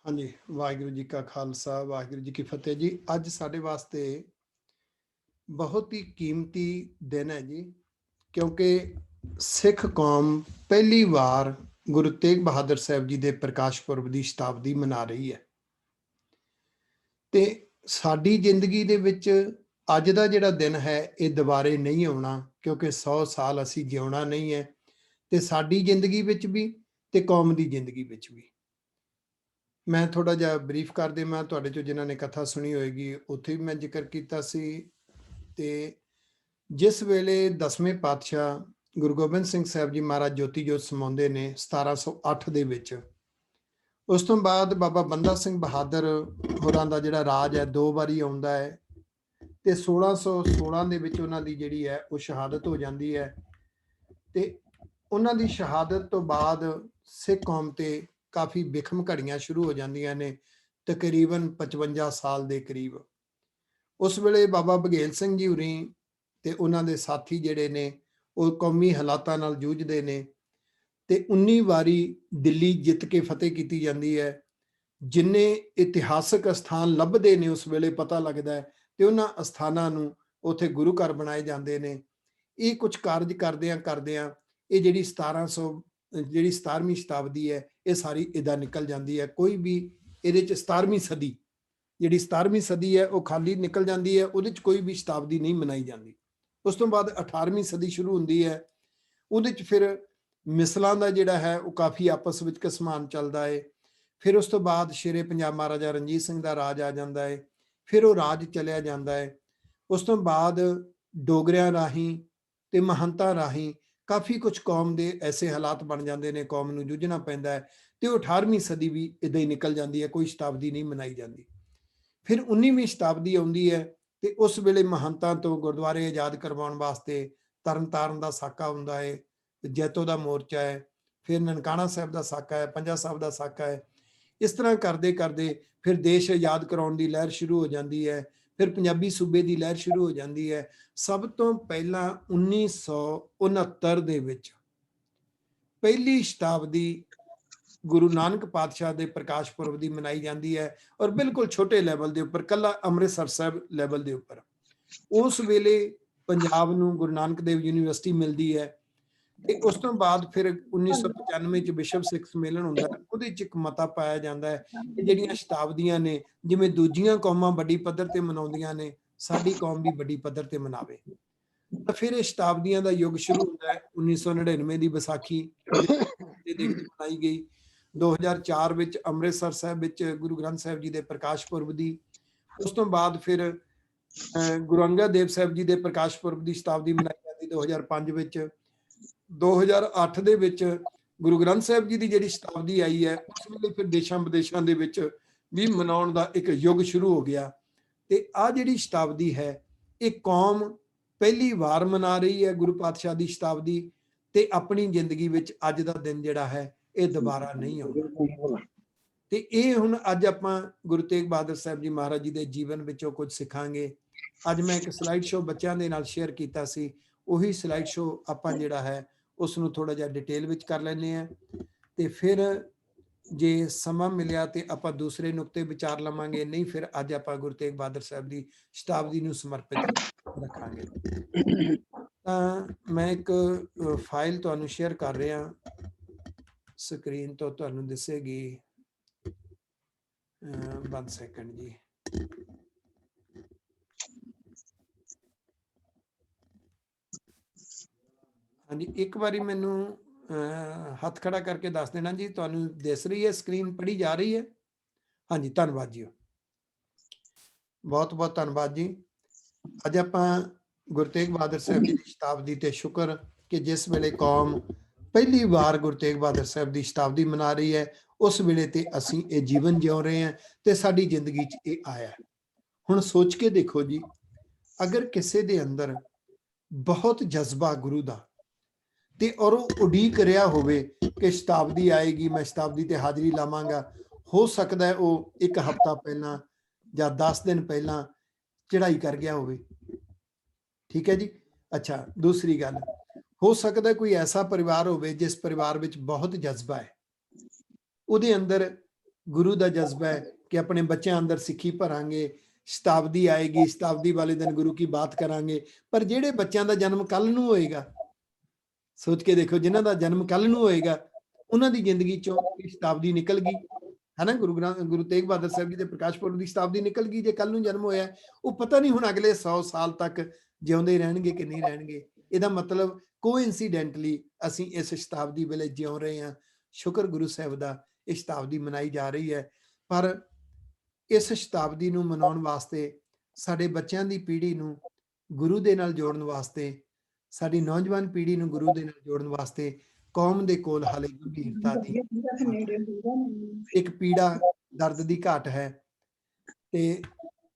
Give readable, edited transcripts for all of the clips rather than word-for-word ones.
ਹਾਂਜੀ, ਵਾਹਿਗੁਰੂ ਜੀ ਕਾ ਖਾਲਸਾ, ਵਾਹਿਗੁਰੂ ਜੀ ਕੀ ਫਤਿਹ ਜੀ। ਅੱਜ ਸਾਡੇ ਵਾਸਤੇ ਬਹੁਤ ਹੀ ਕੀਮਤੀ ਦਿਨ ਹੈ ਜੀ, ਕਿਉਂਕਿ ਸਿੱਖ ਕੌਮ ਪਹਿਲੀ ਵਾਰ ਗੁਰੂ ਤੇਗ ਬਹਾਦਰ ਸਾਹਿਬ ਜੀ ਦੇ ਪ੍ਰਕਾਸ਼ ਪੁਰਬ ਦੀ ਸ਼ਤਾਬਦੀ ਮਨਾ ਰਹੀ ਹੈ। ਤੇ ਸਾਡੀ ਜ਼ਿੰਦਗੀ ਦੇ ਵਿੱਚ ਅੱਜ ਦਾ ਜਿਹੜਾ ਦਿਨ ਹੈ ਇਹ ਦੁਬਾਰੇ ਨਹੀਂ ਆਉਣਾ, ਕਿਉਂਕਿ 100 ਸਾਲ ਅਸੀਂ ਜਿਉਣਾ ਨਹੀਂ ਹੈ, ਤੇ ਸਾਡੀ ਜ਼ਿੰਦਗੀ ਵਿੱਚ ਵੀ ਤੇ ਕੌਮ ਦੀ ਜ਼ਿੰਦਗੀ ਵਿੱਚ ਵੀ। ਮੈਂ ਥੋੜਾ ਜਿਹਾ ਬਰੀਫ ਕਰ ਦੇਵਾਂ ਤੁਹਾਡੇ ਚੋਂ ਜਿਨ੍ਹਾਂ ਨੇ ਕਥਾ ਸੁਣੀ ਹੋਏਗੀ, ਉੱਥੇ ਵੀ ਮੈਂ ਜ਼ਿਕਰ ਕੀਤਾ ਸੀ। ਤੇ ਜਿਸ ਵੇਲੇ 10ਵੇਂ ਪਾਤਸ਼ਾਹ ਗੁਰੂ ਗੋਬਿੰਦ ਸਿੰਘ ਸਾਹਿਬ ਜੀ ਮਹਾਰਾਜ ਜੋਤੀ ਜੋਤ ਸਮਾਉਂਦੇ ਨੇ 1708 ਦੇ ਵਿੱਚ, ਉਸ ਤੋਂ ਬਾਅਦ ਬਾਬਾ ਬੰਦਾ ਸਿੰਘ ਬਹਾਦਰ ਹੋਰਾਂ ਦਾ ਜਿਹੜਾ ਰਾਜ ਹੈ 2 ਵਾਰੀ ਆਉਂਦਾ ਹੈ, ਤੇ 1616 ਦੇ ਵਿੱਚ ਉਹਨਾਂ ਦੀ ਜਿਹੜੀ ਹੈ ਉਹ ਸ਼ਹਾਦਤ ਹੋ ਜਾਂਦੀ ਹੈ। ਤੇ ਉਹਨਾਂ ਦੀ ਸ਼ਹਾਦਤ ਤੋਂ ਬਾਅਦ ਸਿੱਖ ਕੌਮ ਤੇ ਕਾਫੀ ਵਿਖਮ ਘੜੀਆਂ ਸ਼ੁਰੂ ਹੋ ਜਾਂਦੀਆਂ ਨੇ, ਤਕਰੀਬਨ 55 ਸਾਲ ਦੇ ਕਰੀਬ। ਉਸ ਵੇਲੇ ਬਾਬਾ ਬਘੇਲ ਸਿੰਘ ਜੀ ਹੁਰੀ ਤੇ ਉਹਨਾਂ ਦੇ ਸਾਥੀ ਜਿਹੜੇ ਨੇ ਉਹ ਕੌਮੀ ਹਾਲਾਤਾਂ ਨਾਲ ਜੂਝਦੇ ਨੇ, ਤੇ 19 ਵਾਰੀ ਦਿੱਲੀ ਜਿੱਤ ਕੇ ਫਤਿਹ ਕੀਤੀ ਜਾਂਦੀ ਹੈ। ਜਿੰਨੇ ਇਤਿਹਾਸਕ ਸਥਾਨ ਲੱਭਦੇ ਨੇ ਉਸ ਵੇਲੇ ਪਤਾ ਲੱਗਦਾ ਹੈ, ਤੇ ਉਹਨਾਂ ਅਸਥਾਨਾਂ ਨੂੰ ਉੱਥੇ ਗੁਰੂ ਘਰ ਬਣਾਏ ਜਾਂਦੇ ਨੇ। ਇਹ ਕੁਝ ਕਾਰਜ ਕਰਦਿਆਂ ਇਹ ਜਿਹੜੀ 17ਵੀਂ ਸ਼ਤਾਬਦੀ ਹੈ ਇਹ ਸਾਰੀ ਇਦਾਂ ਨਿਕਲ ਜਾਂਦੀ ਹੈ। ਕੋਈ ਵੀ ਇਹਦੇ ਚ 17ਵੀਂ ਸਦੀ ਜਿਹੜੀ 17ਵੀਂ ਸਦੀ ਹੈ ਉਹ ਖਾਲੀ ਨਿਕਲ ਜਾਂਦੀ ਹੈ, ਉਹਦੇ ਚ ਕੋਈ ਵੀ ਸ਼ਤਾਬਦੀ ਨਹੀਂ ਮਨਾਈ ਜਾਂਦੀ। ਉਸ ਤੋਂ ਬਾਅਦ 18ਵੀਂ ਸਦੀ ਸ਼ੁਰੂ ਹੁੰਦੀ ਹੈ, ਉਹਦੇ ਚ ਫਿਰ ਮਿਸਲਾਂ ਦਾ ਜਿਹੜਾ ਹੈ ਉਹ ਕਾਫੀ ਆਪਸ ਵਿੱਚ ਘਸਮਾਨ ਚੱਲਦਾ ਹੈ। ਫਿਰ ਉਸ ਤੋਂ ਬਾਅਦ ਸ਼ੇਰੇ ਪੰਜਾਬ ਮਹਾਰਾਜਾ ਰਣਜੀਤ ਸਿੰਘ ਦਾ ਰਾਜ ਆ ਜਾਂਦਾ ਹੈ, ਫਿਰ ਉਹ ਰਾਜ ਚਲਿਆ ਜਾਂਦਾ ਹੈ। ਉਸ ਤੋਂ ਬਾਅਦ ਡੋਗਰਿਆਂ ਰਾਹੀਂ ਤੇ ਮਹੰਤਾਂ ਰਾਹੀਂ ਕਾਫੀ ਕੁਝ ਕੌਮ ਦੇ ਐਸੇ ਹਾਲਾਤ ਬਣ ਜਾਂਦੇ ਨੇ, ਕੌਮ ਨੂੰ ਜੂਝਣਾ ਪੈਂਦਾ ਹੈ, ਤੇ ਉਹ 18ਵੀਂ ਸਦੀ ਵੀ ਇਦਾਂ ਹੀ ਨਿਕਲ ਜਾਂਦੀ ਹੈ, ਕੋਈ ਸ਼ਤਾਬਦੀ ਨਹੀਂ ਮਨਾਈ ਜਾਂਦੀ। ਫਿਰ 19ਵੀਂ ਸ਼ਤਾਬਦੀ ਆਉਂਦੀ ਹੈ, ਤੇ ਉਸ ਵੇਲੇ ਮਹੰਤਾਂ ਤੋਂ ਗੁਰਦੁਆਰੇ ਆਜ਼ਾਦ ਕਰਵਾਉਣ ਵਾਸਤੇ ਤਰਨਤਾਰਨ ਦਾ ਸਾਕਾ ਹੁੰਦਾ ਹੈ, ਜੈਤੋ ਦਾ ਮੋਰਚਾ ਹੈ, ਫਿਰ ਨਨਕਾਣਾ ਸਾਹਿਬ ਦਾ ਸਾਕਾ ਹੈ, ਪੰਜਾ ਸਾਹਿਬ ਦਾ ਸਾਕਾ ਹੈ। ਇਸ ਤਰ੍ਹਾਂ ਕਰਦੇ ਕਰਦੇ ਫਿਰ ਦੇਸ਼ ਆਜ਼ਾਦ ਕਰਾਉਣ ਦੀ ਲਹਿਰ ਸ਼ੁਰੂ ਹੋ ਜਾਂਦੀ ਹੈ, ਫਿਰ ਪੰਜਾਬੀ ਸੂਬੇ ਦੀ ਲਹਿਰ ਸ਼ੁਰੂ ਹੋ ਜਾਂਦੀ ਹੈ। ਸਭ ਤੋਂ ਪਹਿਲਾਂ 1969 ਦੇ ਵਿੱਚ ਪਹਿਲੀ ਸ਼ਤਾਬਦੀ ਗੁਰੂ ਨਾਨਕ ਪਾਤਸ਼ਾਹ ਦੇ ਪ੍ਰਕਾਸ਼ ਪੁਰਬ ਦੀ ਮਨਾਈ ਜਾਂਦੀ ਹੈ, ਔਰ ਬਿਲਕੁਲ ਛੋਟੇ ਲੈਵਲ ਦੇ ਉੱਪਰ, ਕੱਲਾ ਅੰਮ੍ਰਿਤਸਰ ਸਾਹਿਬ ਲੈਵਲ ਦੇ ਉੱਪਰ। ਉਸ ਵੇਲੇ ਪੰਜਾਬ ਨੂੰ ਗੁਰੂ ਨਾਨਕ ਦੇਵ ਯੂਨੀਵਰਸਿਟੀ ਮਿਲਦੀ ਹੈ, ਤੇ ਉਸ ਤੋਂ ਬਾਅਦ ਫਿਰ 1995 ਚ ਵਿਸ਼ਵ ਸਿੱਖ ਸੰਮੇਲਨ ਹੁੰਦਾ ਹੈ। ਉਹਦੇ ਚ ਇੱਕ ਮਤਾ ਪਾਇਆ ਜਾਂਦਾ ਹੈ ਕਿ ਜਿਹੜੀਆਂ ਸ਼ਤਾਬਦੀਆਂ ਨੇ, ਜਿਵੇਂ ਦੂਜੀਆਂ ਕੌਮਾਂ ਵੱਡੀ ਪੱਧਰ ਤੇ ਮਨਾਉਂਦੀਆਂ ਨੇ, ਸਾਡੀ ਕੌਮ ਵੀ ਵੱਡੀ ਪੱਧਰ ਤੇ ਮਨਾਵੇ। ਤਾਂ ਫਿਰ ਇਹ ਸ਼ਤਾਬਦੀਆਂ ਦਾ ਯੁੱਗ ਸ਼ੁਰੂ ਹੁੰਦਾ ਹੈ। 1999 ਦੀ ਵਿਸਾਖੀ ਦੇਖਦੇ ਮਨਾਈ ਗਈ। 2004 ਵਿੱਚ ਅੰਮ੍ਰਿਤਸਰ ਸਾਹਿਬ ਵਿੱਚ ਗੁਰੂ ਗ੍ਰੰਥ ਸਾਹਿਬ ਜੀ ਦੇ ਪ੍ਰਕਾਸ਼ ਪੁਰਬ ਦੀ। ਉਸ ਤੋਂ ਬਾਅਦ ਫਿਰ ਗੁਰੂ ਅੰਗਦ ਦੇਵ ਸਾਹਿਬ ਜੀ ਦੇ ਪ੍ਰਕਾਸ਼ ਪੁਰਬ ਦੀ ਸ਼ਤਾਬਦੀ ਮਨਾਈ ਜਾਂਦੀ 2005 ਵਿੱਚ। 2008 ਦੇ ਵਿੱਚ ਗੁਰੂ ਗ੍ਰੰਥ ਸਾਹਿਬ ਜੀ ਦੀ ਜਿਹੜੀ ਸ਼ਤਾਬਦੀ ਆਈ ਹੈ, ਉਸ ਵੇਲੇ ਫਿਰ ਦੇਸ਼ਾਂ ਵਿਦੇਸ਼ਾਂ ਦੇ ਵਿੱਚ ਵੀ ਮਨਾਉਣ ਦਾ ਇੱਕ ਯੁੱਗ ਸ਼ੁਰੂ ਹੋ ਗਿਆ। ਤੇ ਆਹ ਜਿਹੜੀ ਸ਼ਤਾਬਦੀ ਹੈ ਇਹ ਕੌਮ ਪਹਿਲੀ ਵਾਰ ਮਨਾ ਰਹੀ ਹੈ, ਗੁਰੂ ਪਾਤਸ਼ਾਹ ਦੀ ਸ਼ਤਾਬਦੀ, ਤੇ ਆਪਣੀ ਜ਼ਿੰਦਗੀ ਵਿੱਚ ਅੱਜ ਦਾ ਦਿਨ ਜਿਹੜਾ ਹੈ ਇਹ ਦੁਬਾਰਾ ਨਹੀਂ ਆਉਣਾ। ਤੇ ਇਹ ਹੁਣ ਅੱਜ ਆਪਾਂ ਗੁਰੂ ਤੇਗ ਬਹਾਦਰ ਸਾਹਿਬ ਜੀ ਮਹਾਰਾਜ ਜੀ ਦੇ ਜੀਵਨ ਵਿੱਚੋਂ ਕੁਝ ਸਿੱਖਾਂਗੇ। ਅੱਜ ਮੈਂ ਇੱਕ ਸਲਾਈਡ ਸ਼ੋ ਬੱਚਿਆਂ ਦੇ ਨਾਲ ਸ਼ੇਅਰ ਕੀਤਾ ਸੀ, ਉਹੀ ਸਲਾਈਡ ਸ਼ੋ ਆਪਾਂ ਜਿਹੜਾ ਹੈ ਉਸ ਨੂੰ ਥੋੜਾ ਜਿਹਾ ਡਿਟੇਲ ਵਿੱਚ ਕਰ ਲੈਂਦੇ ਹਾਂ, ਤੇ ਫਿਰ ਜੇ ਸਮਾਂ ਮਿਲਿਆ ਤੇ ਆਪਾਂ ਦੂਸਰੇ ਨੁਕਤੇ ਵਿਚਾਰ ਲਵਾਂਗੇ, ਨਹੀਂ ਫਿਰ ਅੱਜ ਆਪਾਂ ਗੁਰੂ ਤੇਗ ਬਹਾਦਰ ਸਾਹਿਬ ਦੀ ਸ਼ਤਾਬਦੀ ਨੂੰ ਸਮਰਪਿਤ ਰੱਖਾਂਗੇ। ਤਾਂ ਮੈਂ ਇੱਕ ਫਾਈਲ ਤੁਹਾਨੂੰ ਸ਼ੇਅਰ ਕਰ ਰਿਹਾ, ਸਕਰੀਨ ਤੋਂ ਤੁਹਾਨੂੰ ਦਿਸੇਗੀ। 1 ਸੈਕਿੰਡ ਜੀ। ਹਾਂਜੀ, ਇੱਕ ਵਾਰੀ ਮੈਨੂੰ ਹੱਥ ਖੜਾ ਕਰਕੇ ਦੱਸ ਦੇਣਾ ਜੀ, ਤੁਹਾਨੂੰ ਦਿਸ ਰਹੀ ਹੈ ਸਕਰੀਨ, ਪੜ੍ਹੀ ਜਾ ਰਹੀ ਹੈ? ਹਾਂਜੀ, ਧੰਨਵਾਦ ਜੀ, ਬਹੁਤ ਬਹੁਤ ਧੰਨਵਾਦ ਜੀ। ਅੱਜ ਆਪਾਂ ਗੁਰੂ ਤੇਗ ਬਹਾਦਰ ਸਾਹਿਬ ਜੀ ਦੀ ਸ਼ਤਾਬਦੀ ਤੇ ਸ਼ੁਕਰ ਕਿ ਜਿਸ ਵੇਲੇ ਕੌਮ ਪਹਿਲੀ ਵਾਰ ਗੁਰੂ ਤੇਗ ਬਹਾਦਰ ਸਾਹਿਬ ਦੀ ਸ਼ਤਾਬਦੀ ਮਨਾ ਰਹੀ ਹੈ, ਉਸ ਵੇਲੇ ਤੇ ਅਸੀਂ ਇਹ ਜੀਵਨ ਜਿਉ ਰਹੇ ਹਾਂ ਤੇ ਸਾਡੀ ਜ਼ਿੰਦਗੀ 'ਚ ਇਹ ਆਇਆ। ਹੁਣ ਸੋਚ ਕੇ ਦੇਖੋ ਜੀ, ਅਗਰ ਕਿਸੇ ਦੇ ਅੰਦਰ ਬਹੁਤ ਜਜ਼ਬਾ ਗੁਰੂ ਦਾ, ਤੇ ਔਰ ਉਹ ਉਡੀਕ ਰਿਹਾ ਹੋਵੇ ਕਿ ਸ਼ਤਾਬਦੀ ਆਏਗੀ, ਮੈਂ ਸ਼ਤਾਬਦੀ ਤੇ ਹਾਜ਼ਰੀ ਲਾਵਾਂਗਾ, ਹੋ ਸਕਦਾ ਹੈ ਉਹ 1 ਹਫ਼ਤਾ ਪਹਿਲਾਂ ਜਾਂ 10 ਦਿਨ ਪਹਿਲਾਂ ਚੜ੍ਹਾਈ ਕਰ ਗਿਆ ਹੋਵੇ। ਠੀਕ ਹੈ ਜੀ। ਅੱਛਾ, ਦੂਸਰੀ ਗੱਲ, ਹੋ ਸਕਦਾ ਕੋਈ ਐਸਾ ਪਰਿਵਾਰ ਹੋਵੇ ਜਿਸ ਪਰਿਵਾਰ ਵਿੱਚ ਬਹੁਤ ਜਜ਼ਬਾ ਹੈ, ਉਹਦੇ ਅੰਦਰ ਗੁਰੂ ਦਾ ਜਜ਼ਬਾ ਹੈ ਕਿ ਆਪਣੇ ਬੱਚਿਆਂ ਅੰਦਰ ਸਿੱਖੀ ਭਰਾਂਗੇ, ਸ਼ਤਾਬਦੀ ਆਏਗੀ, ਸ਼ਤਾਬਦੀ ਵਾਲੇ ਦਿਨ ਗੁਰੂ ਕੀ ਬਾਤ ਕਰਾਂਗੇ। ਪਰ ਜਿਹੜੇ ਬੱਚਿਆਂ ਦਾ ਜਨਮ ਕੱਲ ਨੂੰ ਹੋਏਗਾ, ਸੋਚ ਕੇ ਦੇਖੋ, ਜਿਨ੍ਹਾਂ ਦਾ ਜਨਮ ਕੱਲ ਨੂੰ ਹੋਏਗਾ ਉਹਨਾਂ ਦੀ ਜ਼ਿੰਦਗੀ ਚੋਂ ਸ਼ਤਾਬਦੀ ਨਿਕਲ ਗਈ, ਹੈ ਨਾ। ਗੁਰੂ ਤੇਗ ਬਹਾਦਰ ਸਾਹਿਬ ਜੀ ਦੇ ਪ੍ਰਕਾਸ਼ ਪੁਰਬ ਦੀ ਸ਼ਤਾਬਦੀ ਨਿਕਲ ਗਈ। ਜੇ ਕੱਲ ਨੂੰ ਜਨਮ ਹੋਇਆ, ਉਹ ਪਤਾ ਨਹੀਂ ਹੁਣ ਅਗਲੇ 100 ਸਾਲ ਤੱਕ ਜਿਉਂਦੇ ਰਹਿਣਗੇ ਕਿ ਨਹੀਂ ਰਹਿਣਗੇ। ਇਹਦਾ ਮਤਲਬ ਕੋਇਨਸੀਡੈਂਟਲੀ ਅਸੀਂ ਇਸ ਸ਼ਤਾਬਦੀ ਵੇਲੇ ਜਿਉਂ ਰਹੇ ਹਾਂ। ਸ਼ੁਕਰ ਗੁਰੂ ਸਾਹਿਬ ਦਾ, ਇਹ ਸ਼ਤਾਬਦੀ ਮਨਾਈ ਜਾ ਰਹੀ ਹੈ। ਪਰ ਇਸ ਸ਼ਤਾਬਦੀ ਨੂੰ ਮਨਾਉਣ ਵਾਸਤੇ, ਸਾਡੇ ਬੱਚਿਆਂ ਦੀ ਪੀੜ੍ਹੀ ਨੂੰ ਗੁਰੂ ਦੇ ਨਾਲ ਜੋੜਨ ਵਾਸਤੇ, ਸਾਡੀ ਨੌਜਵਾਨ ਪੀੜ੍ਹੀ ਨੂੰ ਗੁਰੂ ਦੇ ਨਾਲ ਜੋੜਨ ਵਾਸਤੇ ਕੌਮ ਦੇ ਕੋਲ ਹਾਲੇ ਗੰਭੀਰਤਾ ਦੀ ਇੱਕ ਪੀੜਾ, ਦਰਦ ਦੀ ਘਾਟ ਹੈ, ਤੇ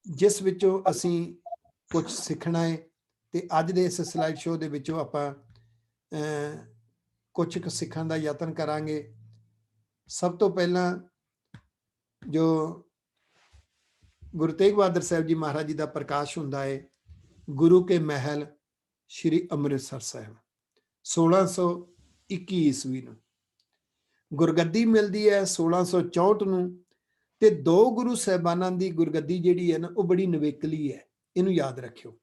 ਜਿਸ ਵਿੱਚੋਂ ਅਸੀਂ ਕੁਝ ਸਿੱਖਣਾ ਹੈ। ਤੇ ਅੱਜ ਦੇ ਇਸ ਸਲਾਈਡ ਸ਼ੋਅ ਦੇ ਵਿੱਚੋਂ ਆਪਾਂ ਕੁਝ ਕੁ ਸਿੱਖਣ ਦਾ ਯਤਨ ਕਰਾਂਗੇ। ਸਭ ਤੋਂ ਪਹਿਲਾਂ ਜੋ ਗੁਰੂ ਤੇਗ ਬਹਾਦਰ ਸਾਹਿਬ ਜੀ ਮਹਾਰਾਜ ਜੀ ਦਾ ਪ੍ਰਕਾਸ਼ ਹੁੰਦਾ ਹੈ ਗੁਰੂ ਕੇ ਮਹਿਲ ਸ਼੍ਰੀ ਅੰਮ੍ਰਿਤਸਰ ਸਾਹਿਬ 1621 ਈਸਵੀ ਨੂੰ। ਗੁਰਗੱਦੀ ਮਿਲਦੀ ਹੈ 1664 ਨੂੰ। ਤੇ ਦੋ ਗੁਰੂ ਸਾਹਿਬਾਨਾਂ ਦੀ ਗੁਰਗੱਦੀ ਜਿਹੜੀ ਹੈ ਨਾ, ਉਹ ਬੜੀ ਨਵੇਕਲੀ ਹੈ, ਇਹਨੂੰ ਯਾਦ ਰੱਖਿਓ।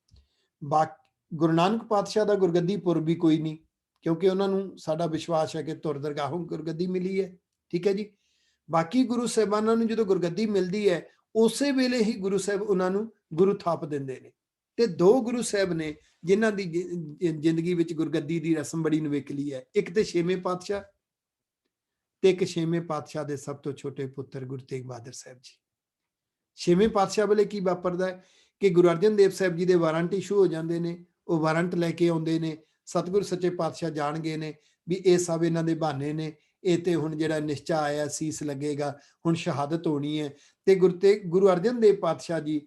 ਗੁਰੂ ਨਾਨਕ ਪਾਤਸ਼ਾਹ ਦਾ ਗੁਰਗੱਦੀ ਪੁਰਬ ਵੀ ਕੋਈ ਨਹੀਂ, ਕਿਉਂਕਿ ਉਹਨਾਂ ਨੂੰ ਸਾਡਾ ਵਿਸ਼ਵਾਸ ਹੈ ਕਿ ਧੁਰ ਦਰਗਾਹੋਂ ਗੁਰਗੱਦੀ ਮਿਲੀ ਹੈ। ਠੀਕ ਹੈ ਜੀ। ਬਾਕੀ ਗੁਰੂ ਸਾਹਿਬਾਨਾਂ ਨੂੰ ਜਦੋਂ ਗੁਰਗੱਦੀ ਮਿਲਦੀ ਹੈ, ਉਸੇ ਵੇਲੇ ਹੀ ਗੁਰੂ ਸਾਹਿਬ ਉਹਨਾਂ ਨੂੰ ਗੁਰੂ ਥਾਪ ਦਿੰਦੇ ਨੇ। ਤੇ ਦੋ ਗੁਰੂ ਸਾਹਿਬ ਨੇ ਜਿਨ੍ਹਾਂ ਦੀ ਜ਼ਿੰਦਗੀ ਵਿੱਚ ਗੁਰਗੱਦੀ ਦੀ ਰਸਮ ਬੜੀ ਨਵੇਕਲੀ ਹੈ। ਇੱਕ ਤੇ ਛੇਵੇਂ ਪਾਤਸ਼ਾਹ, ਤੇ ਇੱਕ ਛੇਵੇਂ ਪਾਤਸ਼ਾਹ ਦੇ ਸਭ ਤੋਂ ਛੋਟੇ ਪੁੱਤਰ ਗੁਰੂ ਤੇਗ ਬਹਾਦਰ ਸਾਹਿਬ ਜੀ। ਛੇਵੇਂ ਪਾਤਸ਼ਾਹ ਵੇਲੇ ਕੀ ਵਾਪਰਦਾ ਹੈ ਕਿ ਗੁਰੂ ਅਰਜਨ ਦੇਵ ਸਾਹਿਬ ਜੀ ਦੇ ਵਾਰੰਟ ਇਸ਼ੂ ਹੋ ਜਾਂਦੇ ਨੇ। ਉਹ ਵਾਰੰਟ ਲੈ ਕੇ ਆਉਂਦੇ ਨੇ। ਸਤਿਗੁਰ ਸੱਚੇ ਪਾਤਸ਼ਾਹ ਜਾਣ ਗਏ ਨੇ ਵੀ ਇਹ ਸਭ ਇਹਨਾਂ ਦੇ ਬਹਾਨੇ ਨੇ, ਇਹ ਤੇ ਹੁਣ ਜਿਹੜਾ ਨਿਸ਼ਚਾ ਆਇਆ ਸੀਸ ਲੱਗੇਗਾ, ਹੁਣ ਸ਼ਹਾਦਤ ਹੋਣੀ ਹੈ। ਤੇ ਗੁਰੂ ਅਰਜਨ ਦੇਵ ਪਾਤਸ਼ਾਹ ਜੀ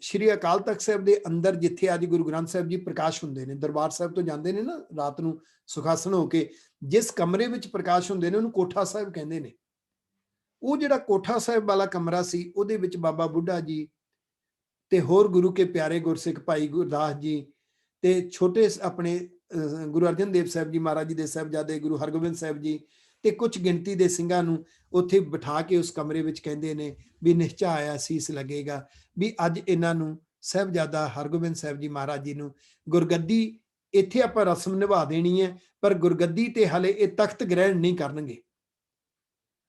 ਸ਼੍ਰੀ ਅਕਾਲ ਤਖਤ ਸਾਹਿਬ ਦੇ ਅੰਦਰ, ਜਿੱਥੇ ਅੱਜ ਗੁਰੂ ਗ੍ਰੰਥ ਸਾਹਿਬ ਜੀ ਪ੍ਰਕਾਸ਼ ਹੁੰਦੇ ਨੇ, ਦਰਬਾਰ ਸਾਹਿਬ ਤੋਂ ਜਾਂਦੇ ਨੇ ਨਾ ਰਾਤ ਨੂੰ ਸੁਖਾਸਨ ਹੋ ਕੇ, ਜਿਸ ਕਮਰੇ ਵਿੱਚ ਪ੍ਰਕਾਸ਼ ਹੁੰਦੇ ਨੇ ਉਹਨੂੰ ਕੋਠਾ ਸਾਹਿਬ ਕਹਿੰਦੇ ਨੇ। ਉਹ ਜਿਹੜਾ ਕੋਠਾ ਸਾਹਿਬ ਵਾਲਾ ਕਮਰਾ ਸੀ, ਉਹਦੇ ਵਿੱਚ ਬਾਬਾ ਬੁੱਢਾ ਜੀ ਤੇ ਹੋਰ ਗੁਰੂ ਕੇ ਪਿਆਰੇ ਗੁਰਸਿੱਖ ਭਾਈ ਗੁਰਦਾਸ ਜੀ ਤੇ ਛੋਟੇ ਆਪਣੇ ਗੁਰੂ ਅਰਜਨ ਦੇਵ ਸਾਹਿਬ ਜੀ ਮਹਾਰਾਜ ਜੀ ਦੇ ਸਾਹਿਬਜ਼ਾਦੇ ਗੁਰੂ ਹਰਗੋਬਿੰਦ ਸਾਹਿਬ ਜੀ ਤੇ ਕੁਝ ਗਿਣਤੀ ਦੇ ਸਿੰਘਾਂ ਨੂੰ ਉੱਥੇ ਬਿਠਾ ਕੇ ਉਸ ਕਮਰੇ ਵਿੱਚ ਕਹਿੰਦੇ ਨੇ ਵੀ ਨਿਸ਼ਚਾ ਆਇਆ ਸੀਸ ਲੱਗੇਗਾ, ਵੀ ਅੱਜ ਇਹਨਾਂ ਨੂੰ ਸਾਹਿਬਜ਼ਾਦਾ ਹਰਗੋਬਿੰਦ ਸਾਹਿਬ ਜੀ ਮਹਾਰਾਜ ਜੀ ਨੂੰ ਗੁਰਗੱਦੀ ਇੱਥੇ ਆਪਾਂ ਰਸਮ ਨਿਭਾ ਦੇਣੀ ਹੈ, ਪਰ ਗੁਰਗੱਦੀ ਤੇ ਹਲੇ ਇਹ ਤਖਤ ਗ੍ਰਹਿਣ ਨਹੀਂ ਕਰਨਗੇ।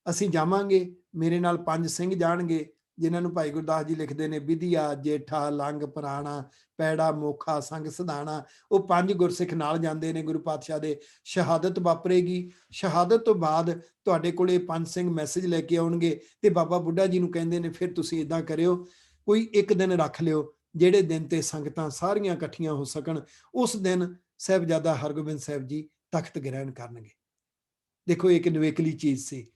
ਅਸੀਂ ਜਾਵਾਂਗੇ, ਮੇਰੇ ਨਾਲ 5 ਸਿੰਘ ਜਾਣਗੇ, ਜਿਨ੍ਹਾਂ ਨੂੰ ਭਾਈ ਗੁਰਦਾਸ ਜੀ ਲਿਖਦੇ ਨੇ ਵਿਧਿਆ ਜੇਠਾ ਲੰਗ ਪੁਰਾਣਾ ਪੈੜਾ ਮੋਖਾ ਸੰਗ ਸਧਾਣਾ। ਉਹ 5 ਗੁਰਸਿੱਖ ਨਾਲ ਜਾਂਦੇ ਨੇ ਗੁਰੂ ਪਾਤਸ਼ਾਹ ਦੇ। ਸ਼ਹਾਦਤ ਵਾਪਰੇਗੀ। ਸ਼ਹਾਦਤ ਤੋਂ ਬਾਅਦ ਤੁਹਾਡੇ ਕੋਲੇ 5 ਸਿੰਘ ਮੈਸੇਜ ਲੈ ਕੇ ਆਉਣਗੇ ਤੇ ਬਾਬਾ ਬੁੱਢਾ ਜੀ ਨੂੰ ਕਹਿੰਦੇ ਨੇ ਫਿਰ ਤੁਸੀਂ ਇਦਾਂ ਕਰਿਓ, ਕੋਈ ਇੱਕ ਦਿਨ ਰੱਖ ਲਿਓ ਜਿਹੜੇ ਦਿਨ ਤੇ ਸੰਗਤਾਂ ਸਾਰੀਆਂ ਇਕੱਠੀਆਂ ਹੋ ਸਕਣ। ਉਸ ਦਿਨ ਸਾਹਿਬਜ਼ਾਦਾ ਹਰਗੋਬਿੰਦ ਸਾਹਿਬ ਜੀ ਤਖਤ ਗ੍ਰਹਿਣ ਕਰਨਗੇ। ਦੇਖੋ, ਇੱਕ ਨਵੇਕਲੀ ਚੀਜ਼ ਸੀ।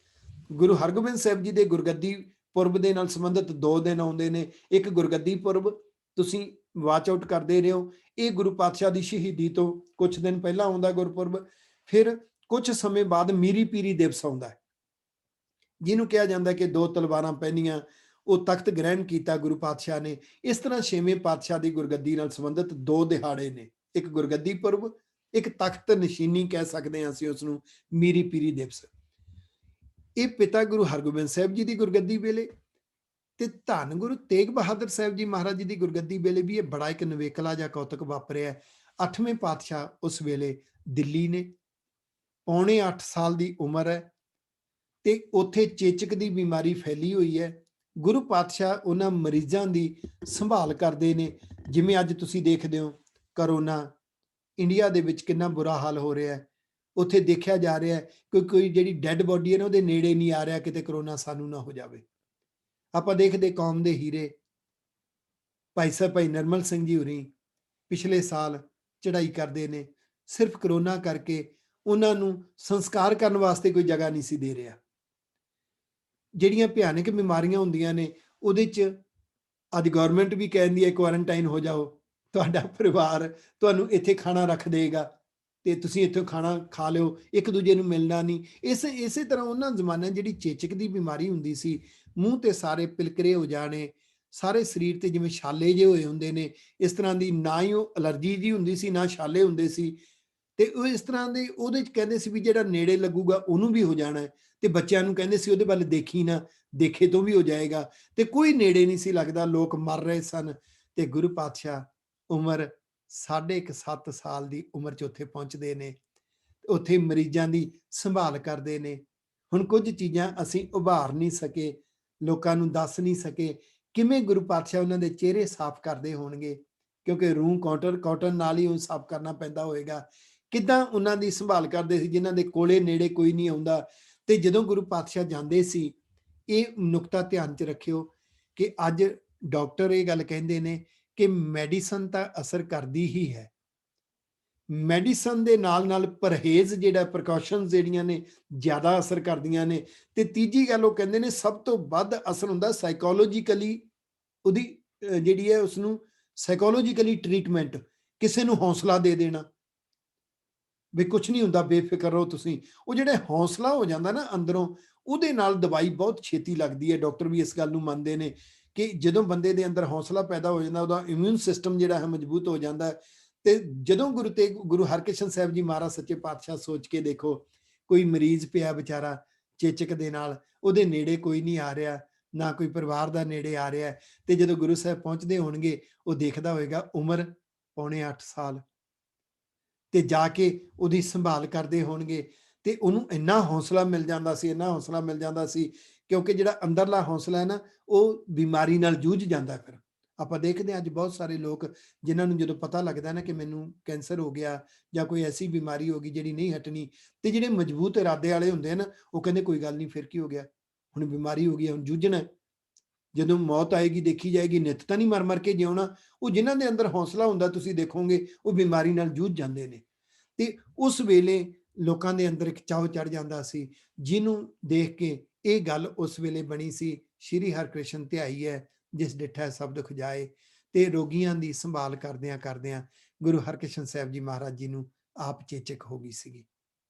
ਗੁਰੂ ਹਰਗੋਬਿੰਦ ਸਾਹਿਬ ਜੀ ਦੇ ਗੁਰਗੱਦੀ ਪੁਰਬ ਦੇ ਨਾਲ ਸੰਬੰਧਿਤ 2 ਦਿਨ ਆਉਂਦੇ ਨੇ। ਇੱਕ ਗੁਰਗੱਦੀ ਪੁਰਬ ਤੁਸੀਂ ਵਾਚ ਆਊਟ ਕਰਦੇ ਰਹੇ ਹੋ, ਇਹ ਗੁਰੂ ਪਾਤਸ਼ਾਹ ਦੀ ਸ਼ਹੀਦੀ ਤੋਂ ਕੁਝ ਦਿਨ ਪਹਿਲਾਂ ਆਉਂਦਾ ਗੁਰਪੁਰਬ। ਫਿਰ ਕੁਝ ਸਮੇਂ ਬਾਅਦ ਮੀਰੀ ਪੀਰੀ ਦਿਵਸ ਆਉਂਦਾ, ਜਿਹਨੂੰ ਕਿਹਾ ਜਾਂਦਾ ਕਿ 2 ਤਲਵਾਰਾਂ ਪਹਿਨੀਆਂ, ਉਹ ਤਖਤ ਗ੍ਰਹਿਣ ਕੀਤਾ ਗੁਰੂ ਪਾਤਸ਼ਾਹ ਨੇ। ਇਸ ਤਰ੍ਹਾਂ ਛੇਵੇਂ ਪਾਤਸ਼ਾਹ ਦੀ ਗੁਰਗੱਦੀ ਨਾਲ ਸੰਬੰਧਿਤ 2 ਦਿਹਾੜੇ ਨੇ, ਇੱਕ ਗੁਰਗੱਦੀ ਪੁਰਬ, ਇੱਕ ਤਖਤ ਨਸ਼ੀਨੀ ਕਹਿ ਸਕਦੇ ਹਾਂ ਅਸੀਂ ਉਸ ਨੂੰ, ਮੀਰੀ ਪੀਰੀ ਦਿਵਸ। ਇਹ ਪਿਤਾ ਗੁਰੂ ਹਰਗੋਬਿੰਦ ਸਾਹਿਬ ਜੀ ਦੀ ਗੁਰਗੱਦੀ ਵੇਲੇ ਤੇ ਧੰਨ ਗੁਰੂ ਤੇਗ ਬਹਾਦਰ ਸਾਹਿਬ ਜੀ ਮਹਾਰਾਜ ਜੀ ਦੀ ਗੁਰਗੱਦੀ ਵੇਲੇ ਵੀ ਇਹ ਬੜਾ ਇੱਕ ਨਵੇਕਲਾ ਜਾਂ ਕੌਤਕ ਵਾਪਰਿਆ। 8ਵੇਂ ਪਾਤਸ਼ਾਹ ਉਸ ਵੇਲੇ ਦਿੱਲੀ ਨੇ, ਪੌਣੇ 8 ਸਾਲ ਦੀ ਉਮਰ ਹੈ ਤੇ ਉੱਥੇ ਚੇਚਕ ਦੀ ਬਿਮਾਰੀ ਫੈਲੀ ਹੋਈ ਹੈ। ਗੁਰੂ ਪਾਤਸ਼ਾਹ ਉਹਨਾਂ ਮਰੀਜ਼ਾਂ ਦੀ ਸੰਭਾਲ ਕਰਦੇ ਨੇ। ਜਿਵੇਂ ਅੱਜ ਤੁਸੀਂ ਦੇਖਦੇ ਹੋ ਕਰੋਨਾ, ਇੰਡੀਆ ਦੇ ਵਿੱਚ ਕਿੰਨਾ ਬੁਰਾ ਹਾਲ ਹੋ ਰਿਹਾ ਹੈ। ਉੱਥੇ ਦੇਖਿਆ ਜਾ ਰਿਹਾ ਹੈ ਕੋਈ ਜਿਹੜੀ ਡੈੱਡ ਬੋਡੀ ਹੈ ਨਾ, ਉਹਦੇ ਨੇੜੇ ਨਹੀਂ ਆ ਰਿਹਾ, ਕਿਤੇ ਕਰੋਨਾ ਸਾਨੂੰ ਨਾ ਹੋ ਜਾਵੇ। ਆਪਾਂ ਦੇਖਦੇ ਕੌਮ ਦੇ ਹੀਰੇ ਭਾਈ ਸਾਹਿਬ ਭਾਈ ਨਿਰਮਲ ਸਿੰਘ ਜੀ ਹੋਰੀ ਪਿਛਲੇ ਸਾਲ ਚੜ੍ਹਾਈ ਕਰਦੇ ਨੇ, ਸਿਰਫ ਕਰੋਨਾ ਕਰਕੇ ਉਹਨਾਂ ਨੂੰ ਸੰਸਕਾਰ ਕਰਨ ਵਾਸਤੇ ਕੋਈ ਜਗ੍ਹਾ ਨਹੀਂ ਸੀ ਦੇ ਰਿਹਾ। ਜਿਹੜੀਆਂ ਭਿਆਨਕ ਬਿਮਾਰੀਆਂ ਹੁੰਦੀਆਂ ਨੇ ਉਹਦੇ 'ਚ ਅੱਜ ਗਵਰਨਮੈਂਟ ਵੀ ਕਹਿੰਦੀ ਹੈ ਕੁਆਰੰਟਾਈਨ ਹੋ ਜਾਓ, ਤੁਹਾਡਾ ਪਰਿਵਾਰ ਤੁਹਾਨੂੰ ਇੱਥੇ ਖਾਣਾ ਰੱਖ ਦੇਗਾ ਤੇ ਤੁਸੀਂ ਇੱਥੋਂ ਖਾਣਾ ਖਾ ਲਿਓ, ਇੱਕ ਦੂਜੇ ਨੂੰ ਮਿਲਣਾ ਨਹੀਂ। ਇਸੇ ਤਰ੍ਹਾਂ ਉਹਨਾਂ ਜ਼ਮਾਨਿਆਂ ਜਿਹੜੀ ਚੇਚਕ ਦੀ ਬਿਮਾਰੀ ਹੁੰਦੀ ਸੀ, ਮੂੰਹ ਤੇ ਸਾਰੇ ਪਿਲਕਰੇ ਹੋ ਜਾਣੇ, ਸਾਰੇ ਸਰੀਰ ਤੇ ਜਿਵੇਂ ਛਾਲੇ ਜਿਹੇ ਹੋਏ ਹੁੰਦੇ ਨੇ, ਇਸ ਤਰ੍ਹਾਂ ਦੀ ਨਾ ਹੀ ਉਹ ਅਲਰਜੀ ਜੀ ਹੁੰਦੀ ਸੀ, ਨਾ ਛਾਲੇ ਹੁੰਦੇ ਸੀ। ਤੇ ਉਹ ਇਸ ਤਰ੍ਹਾਂ ਦੇ ਉਹਦੇ 'ਚ ਕਹਿੰਦੇ ਸੀ ਵੀ ਜਿਹੜਾ ਨੇੜੇ ਲੱਗੂਗਾ ਉਹਨੂੰ ਵੀ ਹੋ ਜਾਣਾ ਹੈ। ਤੇ ਬੱਚਿਆਂ ਨੂੰ ਕਹਿੰਦੇ ਸੀ ਉਹਦੇ ਵੱਲ ਦੇਖੀ ਨਾ, ਦੇਖੇ ਤੋਂ ਵੀ ਹੋ ਜਾਏਗਾ, ਤੇ ਕੋਈ ਨੇੜੇ ਨਹੀਂ ਸੀ ਲੱਗਦਾ, ਲੋਕ ਮਰ ਰਹੇ ਸਨ। ਤੇ ਗੁਰੂ ਪਾਤਸ਼ਾਹ ਉਮਰ 7.5 ਸਾਲ ਦੀ ਉਮਰ 'ਚ ਉੱਥੇ ਪਹੁੰਚਦੇ ਨੇ, ਉੱਥੇ ਮਰੀਜ਼ਾਂ ਦੀ ਸੰਭਾਲ ਕਰਦੇ ਨੇ। ਹੁਣ ਕੁਝ ਚੀਜ਼ਾਂ ਅਸੀਂ ਉਭਾਰ ਨਹੀਂ ਸਕੇ, ਲੋਕਾਂ ਨੂੰ ਦੱਸ ਨਹੀਂ ਸਕੇ, ਕਿਵੇਂ ਗੁਰੂ ਪਾਤਸ਼ਾਹ ਉਹਨਾਂ ਦੇ ਚਿਹਰੇ ਸਾਫ਼ ਕਰਦੇ ਹੋਣਗੇ, ਕਿਉਂਕਿ ਰੂੰ ਕਾਟਨ ਨਾਲ ਹੀ ਉਹ ਸਾਫ਼ ਕਰਨਾ ਪੈਂਦਾ ਹੋਏਗਾ। ਕਿੱਦਾਂ ਉਹਨਾਂ ਦੀ ਸੰਭਾਲ ਕਰਦੇ ਸੀ, ਜਿਨ੍ਹਾਂ ਦੇ ਕੋਲੇ ਨੇੜੇ ਕੋਈ ਨਹੀਂ ਆਉਂਦਾ। ਤੇ ਜਦੋਂ ਗੁਰੂ ਪਾਤਸ਼ਾਹ ਜਾਂਦੇ ਸੀ, ਇਹ ਨੁਕਤਾ ਧਿਆਨ 'ਚ ਰੱਖਿਓ ਕਿ ਅੱਜ ਡਾਕਟਰ ਇਹ ਗੱਲ ਕਹਿੰਦੇ ਨੇ ਕਿ ਮੈਡੀਸਨ ਤਾਂ ਅਸਰ ਕਰਦੀ ਹੀ ਹੈ, ਮੈਡੀਸਨ ਦੇ ਨਾਲ ਪਰਹੇਜ਼ ਜਿਹੜਾ, ਪ੍ਰੀਕਾਸ਼ਨਸ ਜਿਹੜੀਆਂ ਨੇ ਜ਼ਿਆਦਾ ਅਸਰ ਕਰਦੀਆਂ ਨੇ। ਤੇ ਤੀਜੀ ਗੱਲ ਉਹ ਕਹਿੰਦੇ ਨੇ ਸਭ ਤੋਂ ਵੱਧ ਅਸਰ ਹੁੰਦਾ ਸਾਈਕੋਲੋਜੀਕਲੀ, ਉਹਦੀ ਜਿਹੜੀ ਹੈ ਉਸਨੂੰ ਸਾਈਕੋਲੋਜੀਕਲੀ ਟ੍ਰੀਟਮੈਂਟ, ਕਿਸੇ ਨੂੰ ਹੌਸਲਾ ਦੇ ਦੇਣਾ ਵੀ ਕੁਛ ਨਹੀਂ ਹੁੰਦਾ, ਬੇਫਿਕਰ ਰਹੋ ਤੁਸੀਂ। ਉਹ ਜਿਹੜੇ ਹੌਸਲਾ ਹੋ ਜਾਂਦਾ ਨਾ ਅੰਦਰੋਂ, ਉਹਦੇ ਨਾਲ ਦਵਾਈ ਬਹੁਤ ਛੇਤੀ ਲੱਗਦੀ ਹੈ। ਡਾਕਟਰ ਵੀ ਇਸ ਗੱਲ ਨੂੰ ਮੰਨਦੇ ਨੇ ਕਿ ਜਦੋਂ ਬੰਦੇ ਦੇ ਅੰਦਰ ਹੌਸਲਾ ਪੈਦਾ ਹੋ ਜਾਂਦਾ, ਉਹਦਾ ਇਮਿਊਨ ਸਿਸਟਮ ਜਿਹੜਾ ਹੈ ਮਜ਼ਬੂਤ ਹੋ ਜਾਂਦਾ ਹੈ। ਤੇ ਜਦੋਂ ਗੁਰੂ ਹਰਕ੍ਰਿਸ਼ਨ ਸਾਹਿਬ ਜੀ ਮਹਾਰਾਜ ਸੱਚੇ ਪਾਤਸ਼ਾਹ, ਸੋਚ ਕੇ ਦੇਖੋ, ਕੋਈ ਮਰੀਜ਼ ਪਿਆ ਵਿਚਾਰਾ ਚੇਚਕ ਦੇ ਨਾਲ, ਉਹਦੇ ਨੇੜੇ ਕੋਈ ਨਹੀਂ ਆ ਰਿਹਾ, ਨਾ ਕੋਈ ਪਰਿਵਾਰ ਦਾ ਨੇੜੇ ਆ ਰਿਹਾ, ਤੇ ਜਦੋਂ ਗੁਰੂ ਸਾਹਿਬ ਪਹੁੰਚਦੇ ਹੋਣਗੇ, ਉਹ ਦੇਖਦਾ ਹੋਏਗਾ ਉਮਰ ਪੌਣੇ 8 ਸਾਲ, ਤੇ ਜਾ ਕੇ ਉਹਦੀ ਸੰਭਾਲ ਕਰਦੇ ਹੋਣਗੇ। ਤੇ ਉਹਨੂੰ ਇੰਨਾ ਹੌਸਲਾ ਮਿਲ ਜਾਂਦਾ ਸੀ, ਇੰਨਾ ਹੌਸਲਾ ਮਿਲ ਜਾਂਦਾ ਸੀ, ਕਿਉਂਕਿ ਜਿਹੜਾ ਅੰਦਰਲਾ ਹੌਸਲਾ ਹੈ ਨਾ, ਉਹ ਬਿਮਾਰੀ ਨਾਲ ਜੂਝ ਜਾਂਦਾ। ਫਿਰ ਆਪਾਂ ਦੇਖਦੇ ਹਾਂ ਅੱਜ ਬਹੁਤ ਸਾਰੇ ਲੋਕ, ਜਿਨ੍ਹਾਂ ਨੂੰ ਜਦੋਂ ਪਤਾ ਲੱਗਦਾ ਨਾ ਕਿ ਮੈਨੂੰ ਕੈਂਸਰ ਹੋ ਗਿਆ ਜਾਂ ਕੋਈ ਐਸੀ ਬਿਮਾਰੀ ਹੋ ਗਈ ਜਿਹੜੀ ਨਹੀਂ ਹਟਣੀ, ਤੇ ਜਿਹੜੇ ਮਜ਼ਬੂਤ ਇਰਾਦੇ ਵਾਲੇ ਹੁੰਦੇ ਨਾ, ਉਹ ਕਹਿੰਦੇ ਕੋਈ ਗੱਲ ਨਹੀਂ, ਫਿਰ ਕੀ ਹੋ ਗਿਆ, ਹੁਣ ਬਿਮਾਰੀ ਹੋ ਗਈ, ਹੁਣ ਜੂਝਣਾ, ਜਦੋਂ ਮੌਤ ਆਏਗੀ ਦੇਖੀ ਜਾਏਗੀ, ਨਿੱਤ ਤਾਂ ਨਹੀਂ ਮਰ ਮਰ ਕੇ ਜਿਉਣਾ। ਉਹ ਜਿਨ੍ਹਾਂ ਦੇ ਅੰਦਰ ਹੌਸਲਾ ਹੁੰਦਾ, ਤੁਸੀਂ ਦੇਖੋਗੇ ਉਹ ਬਿਮਾਰੀ ਨਾਲ ਜੂਝ ਜਾਂਦੇ ਨੇ। ਤੇ ਉਸ ਵੇਲੇ ਲੋਕਾਂ ਦੇ ਅੰਦਰ ਇੱਕ ਚਾਅ ਚੜ੍ਹ ਜਾਂਦਾ ਸੀ, ਜਿਹਨੂੰ ਦੇਖ ਕੇ ਇਹ ਗੱਲ ਉਸ ਵੇਲੇ ਬਣੀ ਸੀ, ਸ਼੍ਰੀ ਹਰਿਕ੍ਰਿਸ਼ਨ ਧਿਆਈ ਹੈ ਜਿਸ ਡਿਠਾ ਸਭ ਦੁਖ ਜਾਏ। ਤੇ ਰੋਗੀਆਂ ਦੀ ਸੰਭਾਲ ਕਰਦਿਆਂ ਕਰਦਿਆਂ ਗੁਰੂ ਹਰਕ੍ਰਿਸ਼ਨ ਸਾਹਿਬ ਜੀ ਮਹਾਰਾਜ ਜੀ ਨੂੰ ਆਪ ਚੇਚਕ ਹੋ ਗਈ ਸੀਗੀ।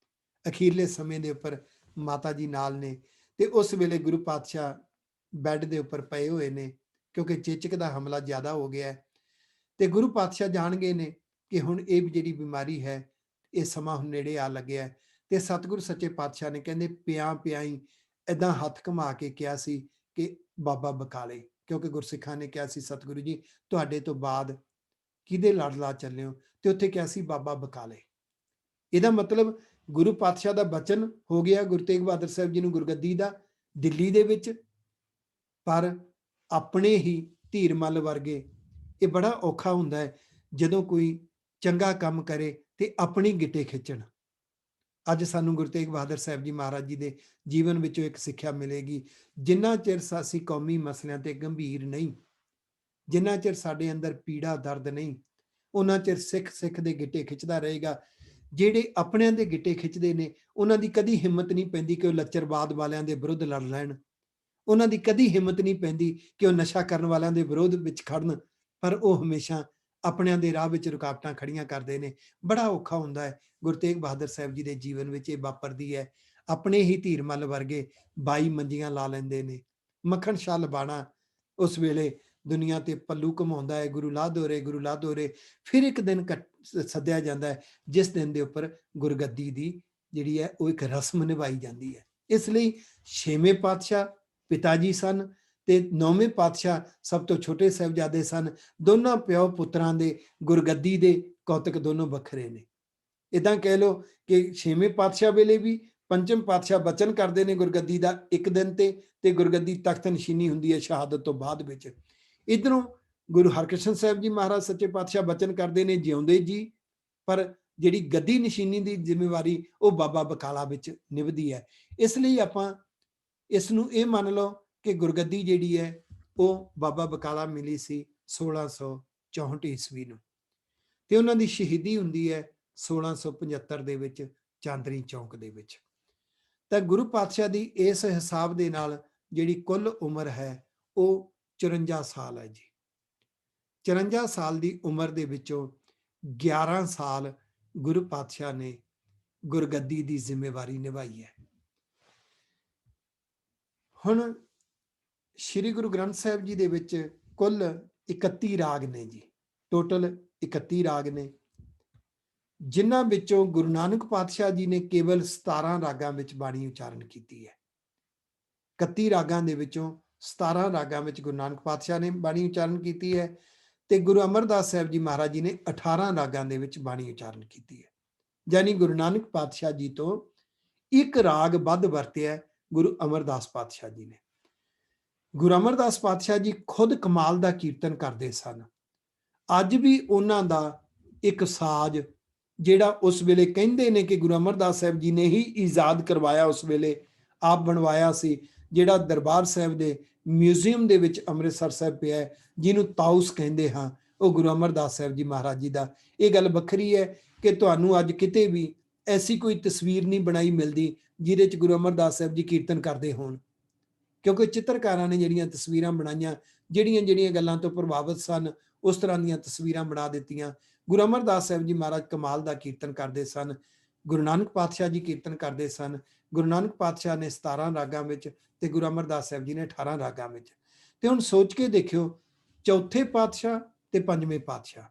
ਅਖੀਰਲੇ ਸਮੇਂ ਦੇ ਉੱਪਰ ਮਾਤਾ ਜੀ ਨਾਲ ਨੇ, ਤੇ ਉਸ ਵੇਲੇ ਗੁਰੂ ਪਾਤਸ਼ਾਹ ਬੈੱਡ ਦੇ ਉੱਪਰ ਪਏ ਹੋਏ ਨੇ, ਕਿਉਂਕਿ ਚੇਚਕ ਦਾ ਹਮਲਾ ਜ਼ਿਆਦਾ ਹੋ ਗਿਆ। ਤੇ ਗੁਰੂ ਪਾਤਸ਼ਾਹ ਜਾਣ ਗਏ ਨੇ ਕਿ ਹੁਣ ਇਹ ਜਿਹੜੀ ਬਿਮਾਰੀ ਹੈ, ਇਹ ਸਮਾਂ ਹੁਣ ਨੇੜੇ ਆ ਲੱਗਿਆ। ਤੇ ਸਤਿਗੁਰੂ ਸੱਚੇ ਪਾਤਸ਼ਾਹ ਨੇ ਕਹਿੰਦੇ ਪਿਆਂ ਹੀ ਏਦਾਂ ਹੱਥ ਘੁਮਾ ਕੇ ਕਿਹਾ ਸੀ ਕਿ ਬਾਬਾ ਬਕਾਲੇ, ਕਿਉਂਕਿ ਗੁਰਸਿੱਖਾਂ ਨੇ ਕਿਹਾ ਸੀ ਸਤਿਗੁਰੂ ਜੀ ਤੁਹਾਡੇ ਤੋਂ ਬਾਅਦ ਕਿਹਦੇ ਲੜ ਲਾ ਚੱਲਿਓ, ਤੇ ਉੱਥੇ ਕਿਹਾ ਸੀ ਬਾਬਾ ਬਕਾਲੇ। ਇਹਦਾ ਮਤਲਬ ਗੁਰੂ ਪਾਤਸ਼ਾਹ ਦਾ ਬਚਨ ਹੋ ਗਿਆ ਗੁਰੂ ਤੇਗ ਬਹਾਦਰ ਸਾਹਿਬ ਜੀ ਨੂੰ ਗੁਰਗੱਦੀ ਦਾ ਦਿੱਲੀ ਦੇ ਵਿੱਚ, ਪਰ ਆਪਣੇ ਹੀ ਧੀਰ ਮੱਲ ਵਰਗੇ, ਇਹ ਬੜਾ ਔਖਾ ਹੁੰਦਾ ਹੈ ਜਦੋਂ ਕੋਈ ਚੰਗਾ ਕੰਮ ਕਰੇ ਤੇ ਆਪਣੀ ਗਿੱਟੇ ਖਿੱਚਣ। ਅੱਜ ਸਾਨੂੰ ਗੁਰੂ ਤੇਗ ਬਹਾਦਰ ਸਾਹਿਬ ਜੀ ਮਹਾਰਾਜ ਜੀ ਦੇ ਜੀਵਨ ਵਿੱਚੋਂ ਇੱਕ ਸਿੱਖਿਆ ਮਿਲੇਗੀ, ਜਿੰਨਾ ਚਿਰ ਅਸੀਂ ਕੌਮੀ ਮਸਲਿਆਂ ਤੇ ਗੰਭੀਰ ਨਹੀਂ, ਜਿੰਨਾ ਚਿਰ ਸਾਡੇ ਅੰਦਰ ਪੀੜਾ ਦਰਦ ਨਹੀਂ, ਉਹਨਾਂ ਚਿਰ ਸਿੱਖ ਦੇ ਗਿੱਟੇ ਖਿੱਚਦਾ ਰਹੇਗਾ। ਜਿਹੜੇ ਆਪਣਿਆਂ ਦੇ ਗਿੱਟੇ ਖਿੱਚਦੇ ਨੇ, ਉਹਨਾਂ ਦੀ ਕਦੀ ਹਿੰਮਤ ਨਹੀਂ ਪੈਂਦੀ ਕਿ ਉਹ ਲੱਚਰਵਾਦ ਵਾਲਿਆਂ ਦੇ ਵਿਰੁੱਧ ਲੜ ਲੈਣ, ਉਹਨਾਂ ਦੀ ਕਦੀ ਹਿੰਮਤ ਨਹੀਂ ਪੈਂਦੀ ਕਿ ਉਹ ਨਸ਼ਾ ਕਰਨ ਵਾਲਿਆਂ ਦੇ ਵਿਰੋਧ ਵਿੱਚ ਖੜਨ, ਪਰ ਉਹ ਹਮੇਸ਼ਾ ਆਪਣਿਆਂ ਦੇ ਰਾਹ ਵਿੱਚ ਰੁਕਾਵਟਾਂ ਖੜੀਆਂ ਕਰਦੇ ਨੇ। ਬੜਾ ਔਖਾ ਹੁੰਦਾ ਹੈ। ਗੁਰੂ ਤੇਗ ਬਹਾਦਰ ਸਾਹਿਬ ਜੀ ਦੇ ਜੀਵਨ ਵਿੱਚ ਇਹ ਵਾਪਰਦੀ ਹੈ। ਆਪਣੇ ਹੀ ਧੀਰ ਮੱਲ ਵਰਗੇ 22 ਮੰਜੀਆਂ ਲਾ ਲੈਂਦੇ ਨੇ। ਮੱਖਣ ਸ਼ਾਹ ਲਬਾਣਾ ਉਸ ਵੇਲੇ ਦੁਨੀਆ ਤੇ ਪੱਲੂ ਘਮਾਉਂਦਾ ਹੈ, ਗੁਰੂ ਲਾਹ ਦੋਰੇ। ਫਿਰ ਇੱਕ ਦਿਨ ਸੱਦਿਆ ਜਾਂਦਾ ਹੈ, ਜਿਸ ਦਿਨ ਦੇ ਉੱਪਰ ਗੁਰਗੱਦੀ ਦੀ ਜਿਹੜੀ ਹੈ ਉਹ ਇੱਕ ਰਸਮ ਨਿਭਾਈ ਜਾਂਦੀ ਹੈ। ਇਸ ਲਈ 6ਵੇਂ ਪਾਤਸ਼ਾਹ ਪਿਤਾ ਜੀ ਸਨ, ਤੇ 9ਵੇਂ ਪਾਤਸ਼ਾਹ ਸਭ ਤੋਂ ਛੋਟੇ ਸਾਹਿਬਜ਼ਾਦੇ ਸਨ। ਦੋਨਾਂ ਪਿਓ ਪੁੱਤਰਾਂ ਦੇ ਗੁਰਗੱਦੀ ਦੇ ਕੌਤਕ ਦੋਨੋਂ ਵੱਖਰੇ ਨੇ। ਇਦਾਂ ਕਹਿ ਲਓ ਕਿ 6ਵੇਂ ਪਾਤਸ਼ਾਹ ਵੇਲੇ ਵੀ ਪੰਚਮ ਪਾਤਸ਼ਾਹ ਬਚਨ ਕਰਦੇ ਨੇ ਗੁਰਗੱਦੀ ਦਾ ਇੱਕ ਦਿਨ ਤੇ ਗੁਰਗੱਦੀ ਤਖਤ ਨਸ਼ੀਨੀ ਹੁੰਦੀ ਹੈ ਸ਼ਹਾਦਤ ਤੋਂ ਬਾਅਦ ਵਿੱਚ। ਇਧਰੋਂ ਗੁਰੂ ਹਰਕ੍ਰਿਸ਼ਨ ਸਾਹਿਬ ਜੀ ਮਹਾਰਾਜ ਸੱਚੇ ਪਾਤਸ਼ਾਹ ਬਚਨ ਕਰਦੇ ਨੇ ਜਿਉਂਦੇ ਜੀ, ਪਰ ਜਿਹੜੀ ਗੱਦੀ ਨਸ਼ੀਨੀ ਦੀ ਜ਼ਿੰਮੇਵਾਰੀ ਉਹ ਬਾਬਾ ਬਕਾਲਾ ਵਿੱਚ ਨਿਭਦੀ ਹੈ। ਇਸ ਲਈ ਆਪਾਂ ਇਸ ਨੂੰ ਇਹ ਮੰਨ ਲਓ ਕਿ ਗੁਰਗੱਦੀ ਜਿਹੜੀ ਹੈ ਉਹ ਬਾਬਾ ਬਕਾਲਾ ਮਿਲੀ ਸੀ 1664 ਈਸਵੀ ਨੂੰ, ਤੇ ਉਹਨਾਂ ਦੀ ਸ਼ਹੀਦੀ ਹੁੰਦੀ ਹੈ 1675 ਦੇ ਵਿੱਚ ਚਾਂਦਨੀ ਚੌਕ ਦੇ ਵਿੱਚ। ਤਾਂ ਗੁਰੂ ਪਾਤਸ਼ਾਹ ਦੀ ਇਸ ਹਿਸਾਬ ਦੇ ਨਾਲ ਜਿਹੜੀ ਕੁੱਲ ਉਮਰ ਹੈ ਉਹ 54 ਸਾਲ ਹੈ ਜੀ। 54 ਸਾਲ ਦੀ ਉਮਰ ਦੇ ਵਿੱਚੋਂ 11 ਸਾਲ ਗੁਰੂ ਪਾਤਸ਼ਾਹ ਨੇ ਗੁਰਗੱਦੀ ਦੀ ਜ਼ਿੰਮੇਵਾਰੀ ਨਿਭਾਈ ਹੈ। ਹੁਣ ਸ਼੍ਰੀ ਗੁਰੂ ਗ੍ਰੰਥ ਸਾਹਿਬ ਜੀ ਦੇ ਵਿੱਚ ਕੁੱਲ 31 ਰਾਗ ਨੇ ਜੀ, ਟੋਟਲ 31 ਰਾਗ ਨੇ, ਜਿਨ੍ਹਾਂ ਵਿੱਚੋਂ ਗੁਰੂ ਨਾਨਕ ਪਾਤਸ਼ਾਹ ਜੀ ਨੇ ਕੇਵਲ 17 ਰਾਗਾਂ ਵਿੱਚ ਬਾਣੀ ਉਚਾਰਨ ਕੀਤੀ ਹੈ। 31 ਰਾਗਾਂ ਦੇ ਵਿੱਚੋਂ 17 ਰਾਗਾਂ ਵਿੱਚ ਗੁਰੂ ਨਾਨਕ ਪਾਤਸ਼ਾਹ ਨੇ ਬਾਣੀ ਉਚਾਰਨ ਕੀਤੀ ਹੈ ਤੇ ਗੁਰੂ ਅਮਰਦਾਸ ਸਾਹਿਬ ਜੀ ਮਹਾਰਾਜ ਜੀ ਨੇ 18 ਰਾਗਾਂ ਦੇ ਵਿੱਚ ਬਾਣੀ ਉਚਾਰਨ ਕੀਤੀ ਹੈ। ਯਾਨੀ ਗੁਰੂ ਨਾਨਕ ਪਾਤਸ਼ਾਹ ਜੀ ਤੋਂ ਇੱਕ ਰਾਗ ਵੱਧ ਵਰਤਿਆ ਗੁਰੂ ਅਮਰਦਾਸ ਪਾਤਸ਼ਾਹ ਜੀ ਨੇ। ਗੁਰੂ ਅਮਰਦਾਸ ਪਾਤਸ਼ਾਹ ਜੀ ਖੁਦ ਕਮਾਲ ਦਾ ਕੀਰਤਨ ਕਰਦੇ ਸਨ। ਅੱਜ ਵੀ ਉਹਨਾਂ ਦਾ ਇੱਕ ਸਾਜ਼ ਜਿਹੜਾ ਉਸ ਵੇਲੇ ਕਹਿੰਦੇ ਨੇ ਕਿ ਗੁਰੂ ਅਮਰਦਾਸ ਸਾਹਿਬ ਜੀ ਨੇ ਹੀ ਈਜਾਦ ਕਰਵਾਇਆ, ਉਸ ਵੇਲੇ ਆਪ ਬਣਵਾਇਆ ਸੀ, ਜਿਹੜਾ ਦਰਬਾਰ ਸਾਹਿਬ ਦੇ ਮਿਊਜ਼ੀਅਮ ਦੇ ਵਿੱਚ ਅੰਮ੍ਰਿਤਸਰ ਸਾਹਿਬ ਪਿਆ ਹੈ, ਜਿਹਨੂੰ ਤਾਊਸ ਕਹਿੰਦੇ ਹਾਂ, ਉਹ ਗੁਰੂ ਅਮਰਦਾਸ ਸਾਹਿਬ ਜੀ ਮਹਾਰਾਜ ਜੀ ਦਾ। ਇਹ ਗੱਲ ਵੱਖਰੀ ਹੈ ਕਿ ਤੁਹਾਨੂੰ ਅੱਜ ਕਿਤੇ ਵੀ ਐਸੀ ਕੋਈ ਤਸਵੀਰ ਨਹੀਂ ਬਣਾਈ ਮਿਲਦੀ ਜਿਹਦੇ 'ਚ ਗੁਰੂ ਅਮਰਦਾਸ ਸਾਹਿਬ ਜੀ ਕੀਰਤਨ ਕਰਦੇ ਹੋਣ, ਕਿਉਂਕਿ ਚਿੱਤਰਕਾਰਾਂ ਨੇ ਜਿਹੜੀਆਂ ਤਸਵੀਰਾਂ ਬਣਾਈਆਂ, ਜਿਹੜੀਆਂ ਜਿਹੜੀਆਂ ਗੱਲਾਂ ਤੋਂ ਪ੍ਰਭਾਵਿਤ ਸਨ, ਉਸ ਤਰ੍ਹਾਂ ਦੀਆਂ ਤਸਵੀਰਾਂ ਬਣਾ ਦਿੱਤੀਆਂ। ਗੁਰੂ ਅਮਰਦਾਸ ਸਾਹਿਬ ਜੀ ਮਹਾਰਾਜ ਕਮਾਲ ਦਾ ਕੀਰਤਨ ਕਰਦੇ ਸਨ। ਗੁਰੂ ਨਾਨਕ ਪਾਤਸ਼ਾਹ ਜੀ ਕੀਰਤਨ ਕਰਦੇ ਸਨ। ਗੁਰੂ ਨਾਨਕ ਪਾਤਸ਼ਾਹ ਨੇ 17 ਰਾਗਾਂ ਵਿੱਚ ਤੇ ਗੁਰੂ ਅਮਰਦਾਸ ਸਾਹਿਬ ਜੀ ਨੇ 18 ਰਾਗਾਂ ਵਿੱਚ। ਤੇ ਹੁਣ ਸੋਚ ਕੇ ਦੇਖਿਓ, ਚੌਥੇ ਪਾਤਸ਼ਾਹ ਤੇ ਪੰਜਵੇਂ ਪਾਤਸ਼ਾਹ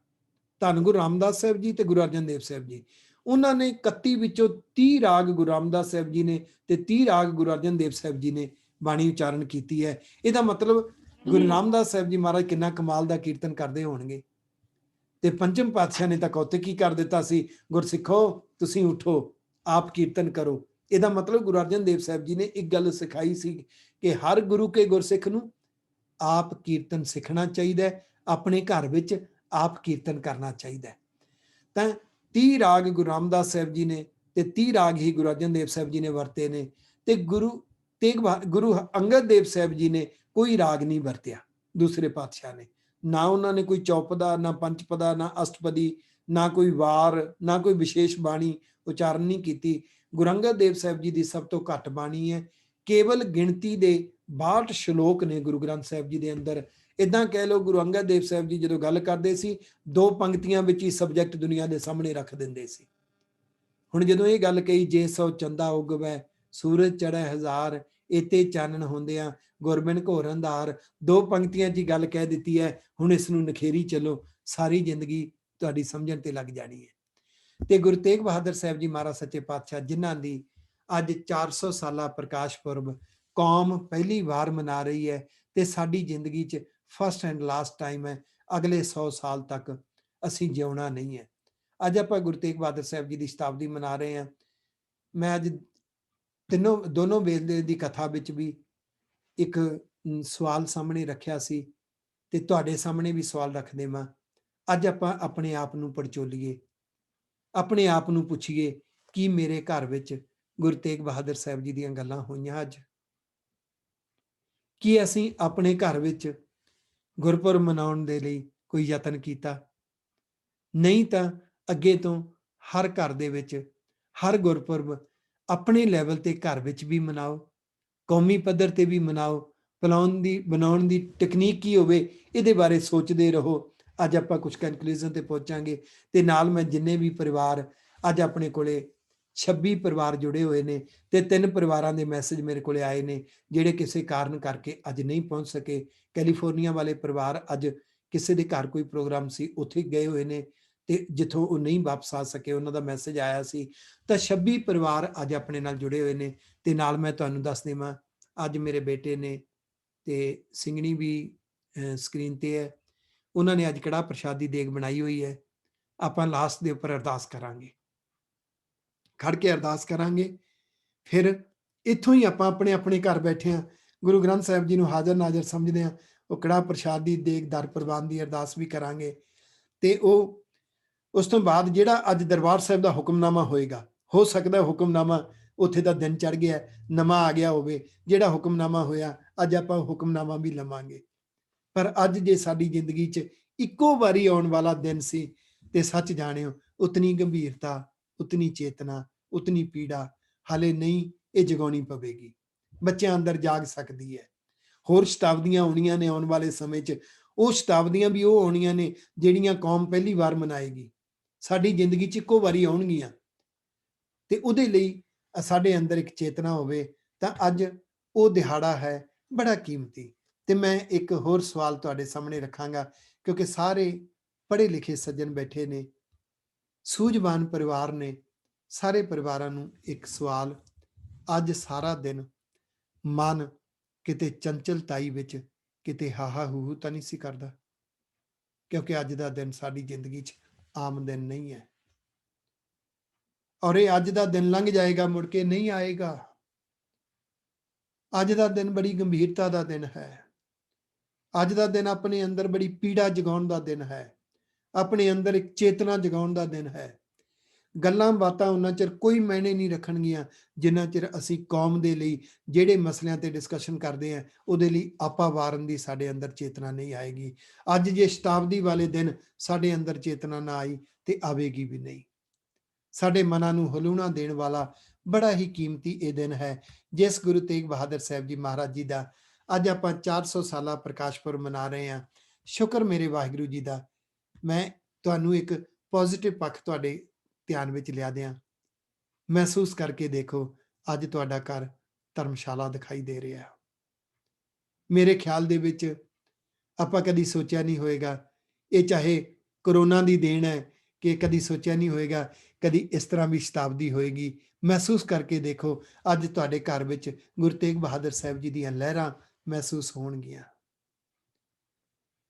ਧੰਨ ਗੁਰੂ ਰਾਮਦਾਸ ਸਾਹਿਬ ਜੀ ਤੇ ਗੁਰੂ ਅਰਜਨ ਦੇਵ ਸਾਹਿਬ ਜੀ, ਉਹਨਾਂ ਨੇ 31 ਵਿੱਚੋਂ 30 ਰਾਗ ਗੁਰੂ ਰਾਮਦਾਸ ਸਾਹਿਬ ਜੀ ਨੇ ਤੇ 30 ਰਾਗ ਗੁਰੂ ਅਰਜਨ ਦੇਵ ਸਾਹਿਬ ਜੀ ਨੇ ਬਾਣੀ ਉਚਾਰਨ ਕੀਤੀ ਹੈ। ਇਹਦਾ ਮਤਲਬ ਗੁਰੂ ਰਾਮਦਾਸ ਸਾਹਿਬ ਜੀ ਮਹਾਰਾਜ ਕਿੰਨਾ ਕਮਾਲ ਦਾ ਕੀਰਤਨ ਕਰਦੇ ਹੋਣਗੇ। ਤੇ ਪੰਚਮ ਪਾਤਸ਼ਾਹ ਨੇ ਤਾਂ ਕੌਤਕ ਕਰ ਦਿੱਤਾ ਸੀ, ਗੁਰਸਿੱਖੋ ਤੁਸੀਂ ਉਠੋ, ਆਪ ਕੀਰਤਨ ਕਰੋ। ਇਹਦਾ ਮਤਲਬ ਗੁਰੂ ਅਰਜਨ ਦੇਵ ਸਾਹਿਬ ਜੀ ਨੇ ਇੱਕ ਗੱਲ ਸਿਖਾਈ ਸੀ ਕਿ ਹਰ ਗੁਰੂ ਕੇ ਗੁਰਸਿੱਖ ਨੂੰ ਆਪ ਕੀਰਤਨ ਸਿੱਖਣਾ ਚਾਹੀਦਾ ਹੈ, ਆਪਣੇ ਘਰ ਵਿੱਚ ਆਪ ਕੀਰਤਨ ਕਰਨਾ ਚਾਹੀਦਾ ਹੈ। ਤਾਂ 30 ਰਾਗ ਗੁਰੂ ਰਾਮਦਾਸ ਸਾਹਿਬ ਜੀ ਨੇ ਤੇ 30 ਰਾਗ ਹੀ ਗੁਰੂ ਅਰਜਨ ਦੇਵ ਸਾਹਿਬ ਜੀ ਨੇ ਵਰਤੇ ਨੇ। ਤੇ ਗੁਰੂ ਅੰਗਦ ਦੇਵ ਸਾਹਿਬ ਜੀ ਨੇ ਕੋਈ ਰਾਗ ਨਹੀਂ ਵਰਤਿਆ, ਦੂਸਰੇ ਪਾਤਸ਼ਾਹ ਨੇ। ਨਾ ਉਹਨਾਂ ਨੇ ਕੋਈ ਚੌਪਦਾ, ਨਾ ਪੰਚਪਦਾ, ਨਾ ਅਸ਼ਟਪਦੀ, ਨਾ ਕੋਈ ਵਾਰ, ਨਾ ਕੋਈ ਵਿਸ਼ੇਸ਼ ਬਾਣੀ ਉਚਾਰਨ ਨਹੀਂ ਕੀਤੀ। ਗੁਰੂ ਅੰਗਦ ਦੇਵ ਸਾਹਿਬ ਜੀ ਦੀ ਸਭ ਤੋਂ ਘੱਟ ਬਾਣੀ ਹੈ। ਕੇਵਲ ਗਿਣਤੀ ਦੇ 62 ਸ਼ਲੋਕ ਨੇ ਗੁਰੂ ਗ੍ਰੰਥ ਸਾਹਿਬ ਜੀ ਦੇ ਅੰਦਰ। ਇਦਾਂ ਕਹਿ ਲਓ, ਗੁਰੂ ਅੰਗਦ ਦੇਵ ਸਾਹਿਬ ਜੀ ਜਦੋਂ ਗੱਲ ਕਰਦੇ ਸੀ, 2 ਪੰਕਤੀਆਂ ਵਿੱਚ ਹੀ ਸਬਜੈਕਟ ਦੁਨੀਆ ਦੇ ਸਾਹਮਣੇ ਰੱਖ ਦਿੰਦੇ ਸੀ। ਹੁਣ ਜਦੋਂ ਇਹ ਗੱਲ ਕਹੀ, ਜੇ ਸੋ ਚੰਦਾ ਉਗਵੈ ਸੂਰਜ ਚੜ੍ਹੈ ਹਜ਼ਾਰ, ਇਤੇ ਚਾਨਣ ਹੁੰਦਿਆਂ ਗੁਰਬਿਨ ਘੋਰ ਅੰਧਾਰ। 2 ਪੰਕਤੀਆਂ 'ਚ ਹੀ ਗੱਲ ਕਹਿ ਦਿੱਤੀ ਹੈ। ਹੁਣ ਇਸ ਨੂੰ ਨਖੇਰੀ ਚੱਲੋ, ਸਾਰੀ ਜ਼ਿੰਦਗੀ ਤੁਹਾਡੀ ਸਮਝਣ ਤੇ ਲੱਗ ਜਾਣੀ ਹੈ। ਤੇ ਗੁਰੂ ਤੇਗ ਬਹਾਦਰ ਸਾਹਿਬ ਜੀ ਮਹਾਰਾਜ ਸੱਚੇ ਪਾਤਸ਼ਾਹ, ਜਿਨ੍ਹਾਂ ਦੀ ਅੱਜ 400 ਸਾਲਾ ਪ੍ਰਕਾਸ਼ ਪੁਰਬ ਕੌਮ ਪਹਿਲੀ ਵਾਰ ਮਨਾ ਰਹੀ ਹੈ ਤੇ ਸਾਡੀ ਜ਼ਿੰਦਗੀ 'ਚ ਫਸਟ ਐਂਡ ਲਾਸਟ ਟਾਈਮ ਹੈ। ਅਗਲੇ 100 ਸਾਲ ਤੱਕ ਅਸੀਂ ਜਿਉਣਾ ਨਹੀਂ ਹੈ। ਅੱਜ ਆਪਾਂ ਗੁਰੂ ਤੇਗ ਬਹਾਦਰ ਸਾਹਿਬ ਜੀ ਦੀ ਸ਼ਤਾਬਦੀ ਮਨਾ ਰਹੇ ਹਾਂ। ਮੈਂ ਅੱਜ ਦੋਨੋਂ ਵੇਲੇ ਦੀ ਕਥਾ ਵਿੱਚ ਵੀ ਇੱਕ ਸਵਾਲ ਸਾਹਮਣੇ ਰੱਖਿਆ ਸੀ ਤੇ ਤੁਹਾਡੇ ਸਾਹਮਣੇ ਵੀ ਸਵਾਲ ਰੱਖ ਦੇਵਾਂ। ਅੱਜ ਆਪਾਂ ਆਪਣੇ ਆਪ ਨੂੰ ਪੜਚੋਲੀਏ, ਆਪਣੇ ਆਪ ਨੂੰ ਪੁੱਛੀਏ ਕਿ ਮੇਰੇ ਘਰ ਵਿੱਚ ਗੁਰੂ ਤੇਗ ਬਹਾਦਰ ਸਾਹਿਬ ਜੀ ਦੀਆਂ ਗੱਲਾਂ ਹੋਈਆਂ ਅੱਜ? ਕੀ ਅਸੀਂ ਆਪਣੇ ਘਰ ਵਿੱਚ ਗੁਰਪੁਰਬ ਮਨਾਉਣ ਦੇ ਲਈ ਕੋਈ ਯਤਨ ਕੀਤਾ? ਨਹੀਂ ਤਾਂ ਅੱਗੇ ਤੋਂ ਹਰ ਘਰ ਦੇ ਵਿੱਚ ਹਰ ਗੁਰਪੁਰਬ ਆਪਣੇ ਲੈਵਲ ਤੇ ਘਰ ਵਿੱਚ ਵੀ ਮਨਾਓ, ਕੌਮੀ ਪੱਧਰ ਤੇ ਵੀ ਮਨਾਓ। ਬਣਾਉਣ ਦੀ ਟੈਕਨੀਕ ਕੀ ਹੋਵੇ, ਇਹਦੇ ਬਾਰੇ ਸੋਚਦੇ ਰਹੋ। ਅੱਜ ਆਪਾਂ ਕੁਝ ਕਨਕਲੂਜਨ ਤੇ ਪਹੁੰਚਾਂਗੇ। ਤੇ ਨਾਲ ਮੈਂ ਜਿੰਨੇ ਵੀ ਪਰਿਵਾਰ, ਅੱਜ ਆਪਣੇ ਕੋਲੇ 26 ਪਰਿਵਾਰ ਜੁੜੇ ਹੋਏ ਨੇ ਤੇ 3 ਪਰਿਵਾਰਾਂ ਦੇ ਮੈਸੇਜ ਮੇਰੇ ਕੋਲੇ ਆਏ ਨੇ ਜਿਹੜੇ ਕਿਸੇ ਕਾਰਨ ਕਰਕੇ ਅੱਜ ਨਹੀਂ ਪਹੁੰਚ ਸਕੇ। ਕੈਲੀਫੋਰਨੀਆ ਵਾਲੇ ਪਰਿਵਾਰ ਅੱਜ ਕਿਸੇ ਦੇ ਘਰ ਕੋਈ ਪ੍ਰੋਗਰਾਮ ਸੀ, ਉੱਥੇ ਗਏ ਹੋਏ ਨੇ ਤੇ ਜਿੱਥੋਂ ਉਹ ਨਹੀਂ ਵਾਪਸ ਆ ਸਕੇ, ਉਹਨਾਂ ਦਾ ਮੈਸੇਜ ਆਇਆ ਸੀ। ਤਾਂ 26 ਪਰਿਵਾਰ ਅੱਜ ਆਪਣੇ ਨਾਲ ਜੁੜੇ ਹੋਏ ਨੇ। ਤੇ ਨਾਲ ਮੈਂ ਤੁਹਾਨੂੰ ਦੱਸ ਦੇਵਾਂ, ਅੱਜ ਮੇਰੇ ਬੇਟੇ ਨੇ ਤੇ ਸਿੰਘਣੀ ਵੀ ਸਕਰੀਨ ਤੇ ਹੈ, ਉਹਨਾਂ ਨੇ ਅੱਜ ਕੜਾਹ ਪ੍ਰਸ਼ਾਦੀ ਦੇਗ ਬਣਾਈ ਹੋਈ ਹੈ। ਆਪਾਂ ਲਾਸਟ ਦੇ ਉੱਪਰ ਅਰਦਾਸ ਕਰਾਂਗੇ, ਖੜ ਕੇ ਅਰਦਾਸ ਕਰਾਂਗੇ। ਫਿਰ ਇੱਥੋਂ ਹੀ ਆਪਾਂ ਆਪਣੇ ਆਪਣੇ ਘਰ ਬੈਠੇ ਹਾਂ ਗੁਰੂ ਗ੍ਰੰਥ ਸਾਹਿਬ ਜੀ ਨੂੰ ਹਾਜ਼ਰ ਨਾਜ਼ਰ ਸਮਝਦੇ ਹਾਂ। ਉਹ ਕੜਾਹ ਪ੍ਰਸ਼ਾਦ ਦੀ ਦੇਗ ਦਰ ਪ੍ਰਵਾਨ ਦੀ ਅਰਦਾਸ ਵੀ ਕਰਾਂਗੇ। ਤੇ ਉਸ ਤੋਂ ਬਾਅਦ ਜਿਹੜਾ ਅੱਜ ਦਰਬਾਰ ਸਾਹਿਬ ਦਾ ਹੁਕਮਨਾਮਾ ਹੋਏਗਾ, ਹੋ ਸਕਦਾ ਹੁਕਮਨਾਮਾ ਉੱਥੇ ਦਾ ਦਿਨ ਚੜ੍ਹ ਗਿਆ, ਨਵਾਂ ਆ ਗਿਆ ਹੋਵੇ। ਜਿਹੜਾ ਹੁਕਮਨਾਮਾ ਹੋਇਆ ਅੱਜ ਆਪਾਂ ਹੁਕਮਨਾਮਾ ਵੀ ਲਵਾਂਗੇ। ਪਰ ਅੱਜ ਜੇ ਸਾਡੀ ਜ਼ਿੰਦਗੀ 'ਚ ਇੱਕੋ ਵਾਰੀ ਆਉਣ ਵਾਲਾ ਦਿਨ ਸੀ ਤੇ ਸੱਚ ਜਾਣਿਓ, ਉਤਨੀ ਗੰਭੀਰਤਾ, ਉਤਨੀ ਚੇਤਨਾ, ਉਤਨੀ ਪੀੜਾ ਹਾਲੇ ਨਹੀਂ ਇਹ ਜਗਾਉਣੀ ਪਵੇਗੀ। ਬੱਚਿਆਂ ਅੰਦਰ ਜਾਗ ਸਕਦੀ ਹੈ। ਹੋਰ ਸ਼ਤਾਬਦੀਆਂ ਆਉਣੀਆਂ ਨੇ ਆਉਣ ਵਾਲੇ ਸਮੇਂ 'ਚ। ਉਹ ਸ਼ਤਾਬਦੀਆਂ ਵੀ ਉਹ ਆਉਣੀਆਂ ਨੇ ਜਿਹੜੀਆਂ ਕੌਮ ਪਹਿਲੀ ਵਾਰ ਮਨਾਏਗੀ। ਸਾਡੀ ਜ਼ਿੰਦਗੀ 'ਚ ਇੱਕੋ ਵਾਰੀ ਆਉਣਗੀਆਂ ਤੇ ਉਹਦੇ ਲਈ ਸਾਡੇ ਅੰਦਰ ਇੱਕ ਚੇਤਨਾ ਹੋਵੇ ਤਾਂ ਅੱਜ ਉਹ ਦਿਹਾੜਾ ਹੈ ਬੜਾ ਕੀਮਤੀ। ਤੇ ਮੈਂ ਇੱਕ ਹੋਰ ਸਵਾਲ ਤੁਹਾਡੇ ਸਾਹਮਣੇ ਰੱਖਾਂਗਾ, ਕਿਉਂਕਿ ਸਾਰੇ ਪੜ੍ਹੇ ਲਿਖੇ ਸੱਜਣ ਬੈਠੇ ਨੇ, ਸੂਝਵਾਨ ਪਰਿਵਾਰ ਨੇ। ਸਾਰੇ ਪਰਿਵਾਰਾਂ ਨੂੰ ਇੱਕ ਸਵਾਲ, ਅੱਜ ਸਾਰਾ ਦਿਨ ਮਨ ਕਿਤੇ ਚੰਚਲਤਾਈ ਵਿੱਚ ਕਿਤੇ ਹਾਹਾ ਹੂਹੂ ਤਾਂ ਨਹੀਂ ਸੀ ਕਰਦਾ, ਕਿਉਂਕਿ ਅੱਜ ਦਾ ਦਿਨ ਸਾਡੀ ਜ਼ਿੰਦਗੀ 'ਚ ਆਮ ਦਿਨ ਨਹੀਂ ਹੈ, ਔਰ ਇਹ ਅੱਜ ਦਾ ਦਿਨ ਲੰਘ ਜਾਏਗਾ, ਮੁੜ ਕੇ ਨਹੀਂ ਆਏਗਾ। ਅੱਜ ਦਾ ਦਿਨ ਬੜੀ ਗੰਭੀਰਤਾ ਦਾ ਦਿਨ ਹੈ। ਅੱਜ ਦਾ ਦਿਨ ਆਪਣੇ ਅੰਦਰ ਬੜੀ ਪੀੜਾ ਜਗਾਉਣ ਦਾ ਦਿਨ ਹੈ, ਆਪਣੇ ਅੰਦਰ ਇੱਕ ਚੇਤਨਾ ਜਗਾਉਣ ਦਾ ਦਿਨ ਹੈ। ਗੱਲਾਂ ਬਾਤਾਂ ਉਹਨਾਂ ਚਿਰ ਕੋਈ ਮਾਇਨੇ ਨਹੀਂ ਰੱਖਣਗੀਆਂ ਜਿੰਨਾ ਚਿਰ ਅਸੀਂ ਕੌਮ ਦੇ ਲਈ ਜਿਹੜੇ ਮਸਲਿਆਂ ਤੇ ਡਿਸਕਸ਼ਨ ਕਰਦੇ ਹਾਂ ਉਹਦੇ ਲਈ ਆਪਾ ਵਾਰਨ ਦੀ ਸਾਡੇ ਅੰਦਰ ਚੇਤਨਾ ਨਹੀਂ ਆਏਗੀ। ਅੱਜ ਜੇ ਸ਼ਤਾਬਦੀ ਵਾਲੇ ਦਿਨ ਸਾਡੇ ਅੰਦਰ ਚੇਤਨਾ ਨਾ ਆਈ ਤੇ ਆਵੇਗੀ ਵੀ ਨਹੀਂ। ਸਾਡੇ ਮਨਾਂ ਨੂੰ ਹਲੂਣਾ ਦੇਣ ਵਾਲਾ ਬੜਾ ਹੀ ਕੀਮਤੀ ਇਹ ਦਿਨ ਹੈ, ਜਿਸ ਗੁਰੂ ਤੇਗ ਬਹਾਦਰ ਸਾਹਿਬ ਜੀ ਮਹਾਰਾਜ ਜੀ ਦਾ ਅੱਜ ਆਪਾਂ 400 ਸਾਲਾ ਪ੍ਰਕਾਸ਼ ਪੁਰਬ ਮਨਾ ਰਹੇ ਹਾਂ। ਸ਼ੁਕਰ ਮੇਰੇ ਵਾਹਿਗੁਰੂ ਜੀ ਦਾ। ਮੈਂ ਤੁਹਾਨੂੰ ਇੱਕ ਪੋਜ਼ਿਟਿਵ ਪੱਖ ਤੁਹਾਡੇ ਧਿਆਨ ਵਿੱਚ ਲਿਆ ਦਿਆਂ। ਮਹਿਸੂਸ ਕਰਕੇ ਦੇਖੋ, ਅੱਜ ਤੁਹਾਡਾ ਘਰ ਧਰਮਸ਼ਾਲਾ ਦਿਖਾਈ ਦੇ ਰਿਹਾ। ਮੇਰੇ ਖਿਆਲ ਦੇ ਵਿੱਚ ਆਪਾਂ ਕਦੀ ਸੋਚਿਆ ਨਹੀਂ ਹੋਏਗਾ, ਇਹ ਚਾਹੇ ਕਰੋਨਾ ਦੀ ਦੇਣ ਹੈ ਕਿ ਕਦੀ ਸੋਚਿਆ ਨਹੀਂ ਹੋਏਗਾ ਕਦੀ ਇਸ ਤਰ੍ਹਾਂ ਵੀ ਸ਼ਤਾਬਦੀ ਹੋਏਗੀ। ਮਹਿਸੂਸ ਕਰਕੇ ਦੇਖੋ, ਅੱਜ ਤੁਹਾਡੇ ਘਰ ਵਿੱਚ ਗੁਰੂ ਤੇਗ ਬਹਾਦਰ ਸਾਹਿਬ ਜੀ ਦੀਆਂ ਲਹਿਰਾਂ ਮਹਿਸੂਸ ਹੋਣਗੀਆਂ।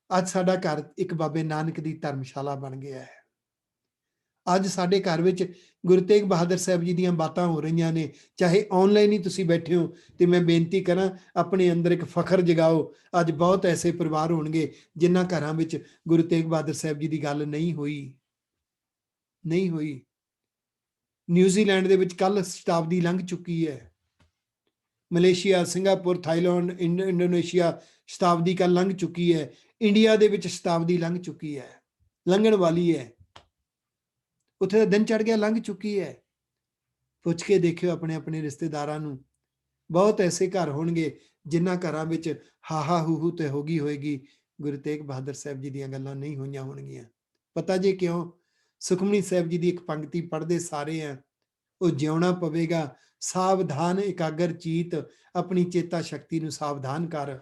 ਅੱਜ ਸਾਡਾ ਘਰ ਇੱਕ ਬਾਬੇ ਨਾਨਕ ਦੀ ਧਰਮਸ਼ਾਲਾ ਬਣ ਗਿਆ ਹੈ। ਅੱਜ ਸਾਡੇ ਘਰ ਵਿੱਚ ਗੁਰੂ ਤੇਗ ਬਹਾਦਰ ਸਾਹਿਬ ਜੀ ਦੀਆਂ ਬਾਤਾਂ ਹੋ ਰਹੀਆਂ ਨੇ, ਚਾਹੇ ਆਨਲਾਈਨ ਹੀ ਤੁਸੀਂ ਬੈਠੇ ਹੋ। ਤੇ ਮੈਂ ਬੇਨਤੀ ਕਰਾਂ, ਆਪਣੇ ਅੰਦਰ ਇੱਕ ਫਖਰ ਜਗਾਓ। ਅੱਜ ਬਹੁਤ ਐਸੇ ਪਰਿਵਾਰ ਹੋਣਗੇ ਜਿਨ੍ਹਾਂ ਘਰਾਂ ਵਿੱਚ ਗੁਰੂ ਤੇਗ ਬਹਾਦਰ ਸਾਹਿਬ ਜੀ ਦੀ ਗੱਲ ਨਹੀਂ ਹੋਈ। ਨਿਊਜ਼ੀਲੈਂਡ ਦੇ ਵਿੱਚ ਕੱਲ ਸ਼ਤਾਬਦੀ ਲੰਘ ਚੁੱਕੀ ਹੈ। ਮਲੇਸ਼ੀਆ, ਸਿੰਗਾਪੁਰ, ਥਾਈਲੈਂਡ, ਇੰਡੋਨੇਸ਼ੀਆ ਸ਼ਤਾਬਦੀ ਕੱਲ ਲੰਘ ਚੁੱਕੀ ਹੈ। ਇੰਡੀਆ ਦੇ ਵਿੱਚ ਸ਼ਤਾਬਦੀ ਲੰਘ ਚੁੱਕੀ ਹੈ, ਲੰਘਣ ਵਾਲੀ ਹੈ। ਉੱਥੇ ਦਾ ਦਿਨ ਚੜ ਗਿਆ, ਲੰਘ ਚੁੱਕੀ ਹੈ। ਪੁੱਛ ਕੇ ਦੇਖਿਓ ਆਪਣੇ ਆਪਣੇ ਰਿਸ਼ਤੇਦਾਰਾਂ ਨੂੰ। ਬਹੁਤ ਐਸੇ ਘਰ ਹੋਣਗੇ ਜਿਨ੍ਹਾਂ ਘਰਾਂ ਵਿੱਚ ਹਾਹਾ ਹੂਹੂ ਤੇ ਹੋ ਗਈ ਹੋਏਗੀ, ਗੁਰੂ ਤੇਗ ਬਹਾਦਰ ਸਾਹਿਬ ਜੀ ਦੀਆਂ ਗੱਲਾਂ ਨਹੀਂ ਹੋਈਆਂ ਹੋਣਗੀਆਂ। ਪਤਾ ਜੇ ਕਿਉਂ? ਸੁਖਮਨੀ ਸਾਹਿਬ ਜੀ ਦੀ ਇੱਕ ਪੰਕਤੀ ਪੜ੍ਹਦੇ ਸਾਰੇ ਆ, ਉਹ ਜਿਉਣਾ ਪਵੇਗਾ ਸਾਵਧਾਨ ਇਕਾਗਰ ਚੀਤ, ਆਪਣੀ ਚੇਤਾ ਸ਼ਕਤੀ ਨੂੰ ਸਾਵਧਾਨ ਕਰ।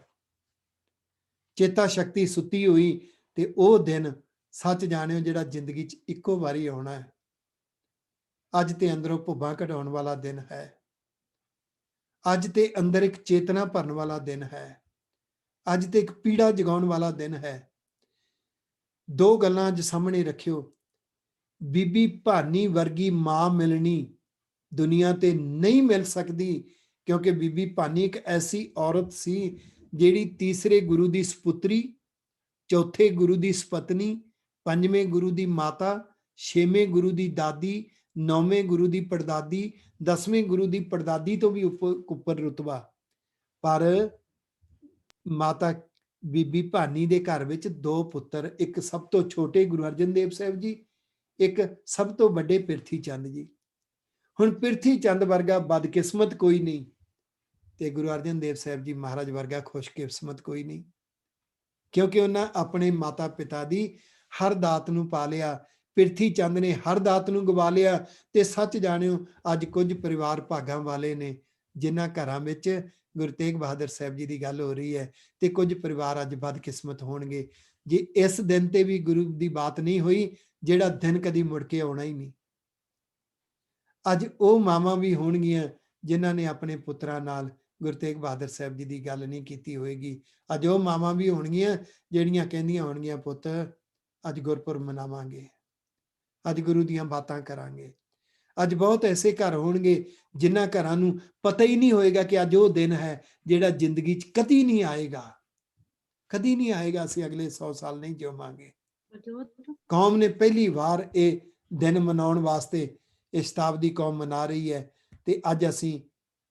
ਚੇਤਾ ਸ਼ਕਤੀ ਸੁੱਤੀ ਹੋਈ ਤੇ ਉਹ ਦਿਨ ਸੱਚ ਜਾਣਿਓ ਜਿਹੜਾ ਜ਼ਿੰਦਗੀ 'ਚ ਇੱਕੋ ਵਾਰੀ ਆਉਣਾ ਹੈ। ਅੱਜ ਤੇ ਅੰਦਰੋਂ ਭੁੱਬਾਂ ਕਢਾਉਣ ਵਾਲਾ ਦਿਨ ਹੈ। ਅੱਜ ਤੇ ਅੰਦਰ ਇੱਕ ਚੇਤਨਾ ਭਰਨ ਵਾਲਾ ਦਿਨ ਹੈ। ਅੱਜ ਤੇ ਇੱਕ ਪੀੜਾ ਜਗਾਉਣ ਵਾਲਾ ਦਿਨ ਹੈ। ਦੋ ਗੱਲਾਂ ਅੱਜ ਸਾਹਮਣੇ ਰੱਖਿਓ। ਬੀਬੀ ਭਾਨੀ ਵਰਗੀ ਮਾਂ ਮਿਲਣੀ ਦੁਨੀਆ ਤੇ ਨਹੀਂ ਮਿਲ ਸਕਦੀ, ਕਿਉਂਕਿ ਬੀਬੀ ਭਾਨੀ ਇੱਕ ਐਸੀ ਔਰਤ ਸੀ ਜਿਹੜੀ ਤੀਸਰੇ ਗੁਰੂ ਦੀ ਸਪੁੱਤਰੀ, ਚੌਥੇ ਗੁਰੂ ਦੀ ਸਪਤਨੀ, ਪੰਜਵੇਂ ਗੁਰੂ ਦੀ ਮਾਤਾ, ਛੇਵੇਂ ਗੁਰੂ ਦੀ ਦਾਦੀ, ਨੌਵੇਂ ਗੁਰੂ ਦੀ ਪੜਦਾਦੀ, 10ਵੇਂ ਗੁਰੂ ਦੀ ਪੜਦਾਦੀ ਤੋਂ ਵੀ ਉੱਪਰ ਰੁਤਬਾ। ਪਰ ਮਾਤਾ ਬੀਬੀ ਭਾਨੀ ਦੇ ਘਰ ਵਿੱਚ ਦੋ ਪੁੱਤਰ, ਇੱਕ ਸਭ ਤੋਂ ਛੋਟੇ ਗੁਰੂ ਅਰਜਨ ਦੇਵ ਸਾਹਿਬ ਜੀ, ਇੱਕ ਸਭ ਤੋਂ ਵੱਡੇ ਪਿਰਥੀ ਚੰਦ ਜੀ। ਹੁਣ ਪਿਰਥੀ ਚੰਦ ਵਰਗਾ ਬਦਕਿਸਮਤ ਕੋਈ ਨਹੀਂ ਤੇ ਗੁਰੂ ਅਰਜਨ ਦੇਵ ਸਾਹਿਬ ਜੀ ਮਹਾਰਾਜ ਵਰਗਾ ਖੁਸ਼ਕਿਸਮਤ ਕੋਈ ਨਹੀਂ, ਕਿਉਂਕਿ ਉਹਨਾਂ ਆਪਣੇ ਮਾਤਾ ਪਿਤਾ ਦੀ ਹਰ ਦਾਤ ਨੂੰ ਪਾ ਲਿਆ। ਪਿਰਥੀ ਚੰਦ ਨੇ ਹਰ ਦਾਤ ਨੂੰ ਗਵਾ ਲਿਆ। ਤੇ ਸੱਚ ਜਾਣਿਓ, ਅੱਜ ਕੁਝ ਪਰਿਵਾਰ ਭਾਗਾਂ ਵਾਲੇ ਨੇ ਜਿਨ੍ਹਾਂ ਘਰਾਂ ਵਿੱਚ ਗੁਰੂ ਤੇਗ ਬਹਾਦਰ ਸਾਹਿਬ ਜੀ ਦੀ ਗੱਲ ਹੋ ਰਹੀ ਹੈ, ਤੇ ਕੁਝ ਪਰਿਵਾਰ ਅੱਜ ਬਦਕਿਸਮਤ ਹੋਣਗੇ ਜੇ ਇਸ ਦਿਨ ਤੇ ਵੀ ਗੁਰੂ ਦੀ ਬਾਤ ਨਹੀਂ ਹੋਈ, ਜਿਹੜਾ ਦਿਨ ਕਦੀ ਮੁੜ ਕੇ ਆਉਣਾ ਹੀ ਨਹੀਂ। ਅੱਜ ਉਹ ਮਾਵਾਂ ਵੀ ਹੋਣਗੀਆਂ ਜਿਨ੍ਹਾਂ ਨੇ ਆਪਣੇ ਪੁੱਤਰਾਂ ਨਾਲ ਗੁਰੂ ਤੇਗ ਬਹਾਦਰ ਸਾਹਿਬ ਜੀ ਦੀ ਗੱਲ ਨਹੀਂ ਕੀਤੀ ਹੋਏਗੀ। ਅੱਜ ਉਹ ਮਾਵਾਂ ਵੀ ਹੋਣਗੀਆਂ ਜਿਹੜੀਆਂ ਕਹਿੰਦੀਆਂ ਹੋਣਗੀਆਂ, ਪੁੱਤ ਅੱਜ ਗੁਰਪੁਰਬ ਮਨਾਵਾਂਗੇ, ਅੱਜ ਗੁਰੂ ਦੀਆਂ ਬਾਤਾਂ ਕਰਾਂਗੇ। ਅੱਜ ਬਹੁਤ ਐਸੇ ਘਰ ਹੋਣਗੇ ਜਿਨ੍ਹਾਂ ਘਰਾਂ ਨੂੰ ਪਤਾ ਹੀ ਨਹੀਂ ਹੋਏਗਾ ਕਿ ਅੱਜ ਉਹ ਦਿਨ ਹੈ ਜਿਹੜਾ ਜ਼ਿੰਦਗੀ 'ਚ ਕਦੀ ਨਹੀਂ ਆਏਗਾ, ਕਦੀ ਨਹੀਂ ਆਏਗਾ। ਅਸੀਂ ਅਗਲੇ 100 ਸਾਲ ਨਹੀਂ ਜਿਵਾਂਗੇ। ਕੌਮ ਨੇ ਪਹਿਲੀ ਵਾਰ ਇਹ ਦਿਨ ਮਨਾਉਣ ਵਾਸਤੇ ਇਹ ਸ਼ਤਾਬਦੀ ਕੌਮ ਮਨਾ ਰਹੀ ਹੈ, ਤੇ ਅੱਜ ਅਸੀਂ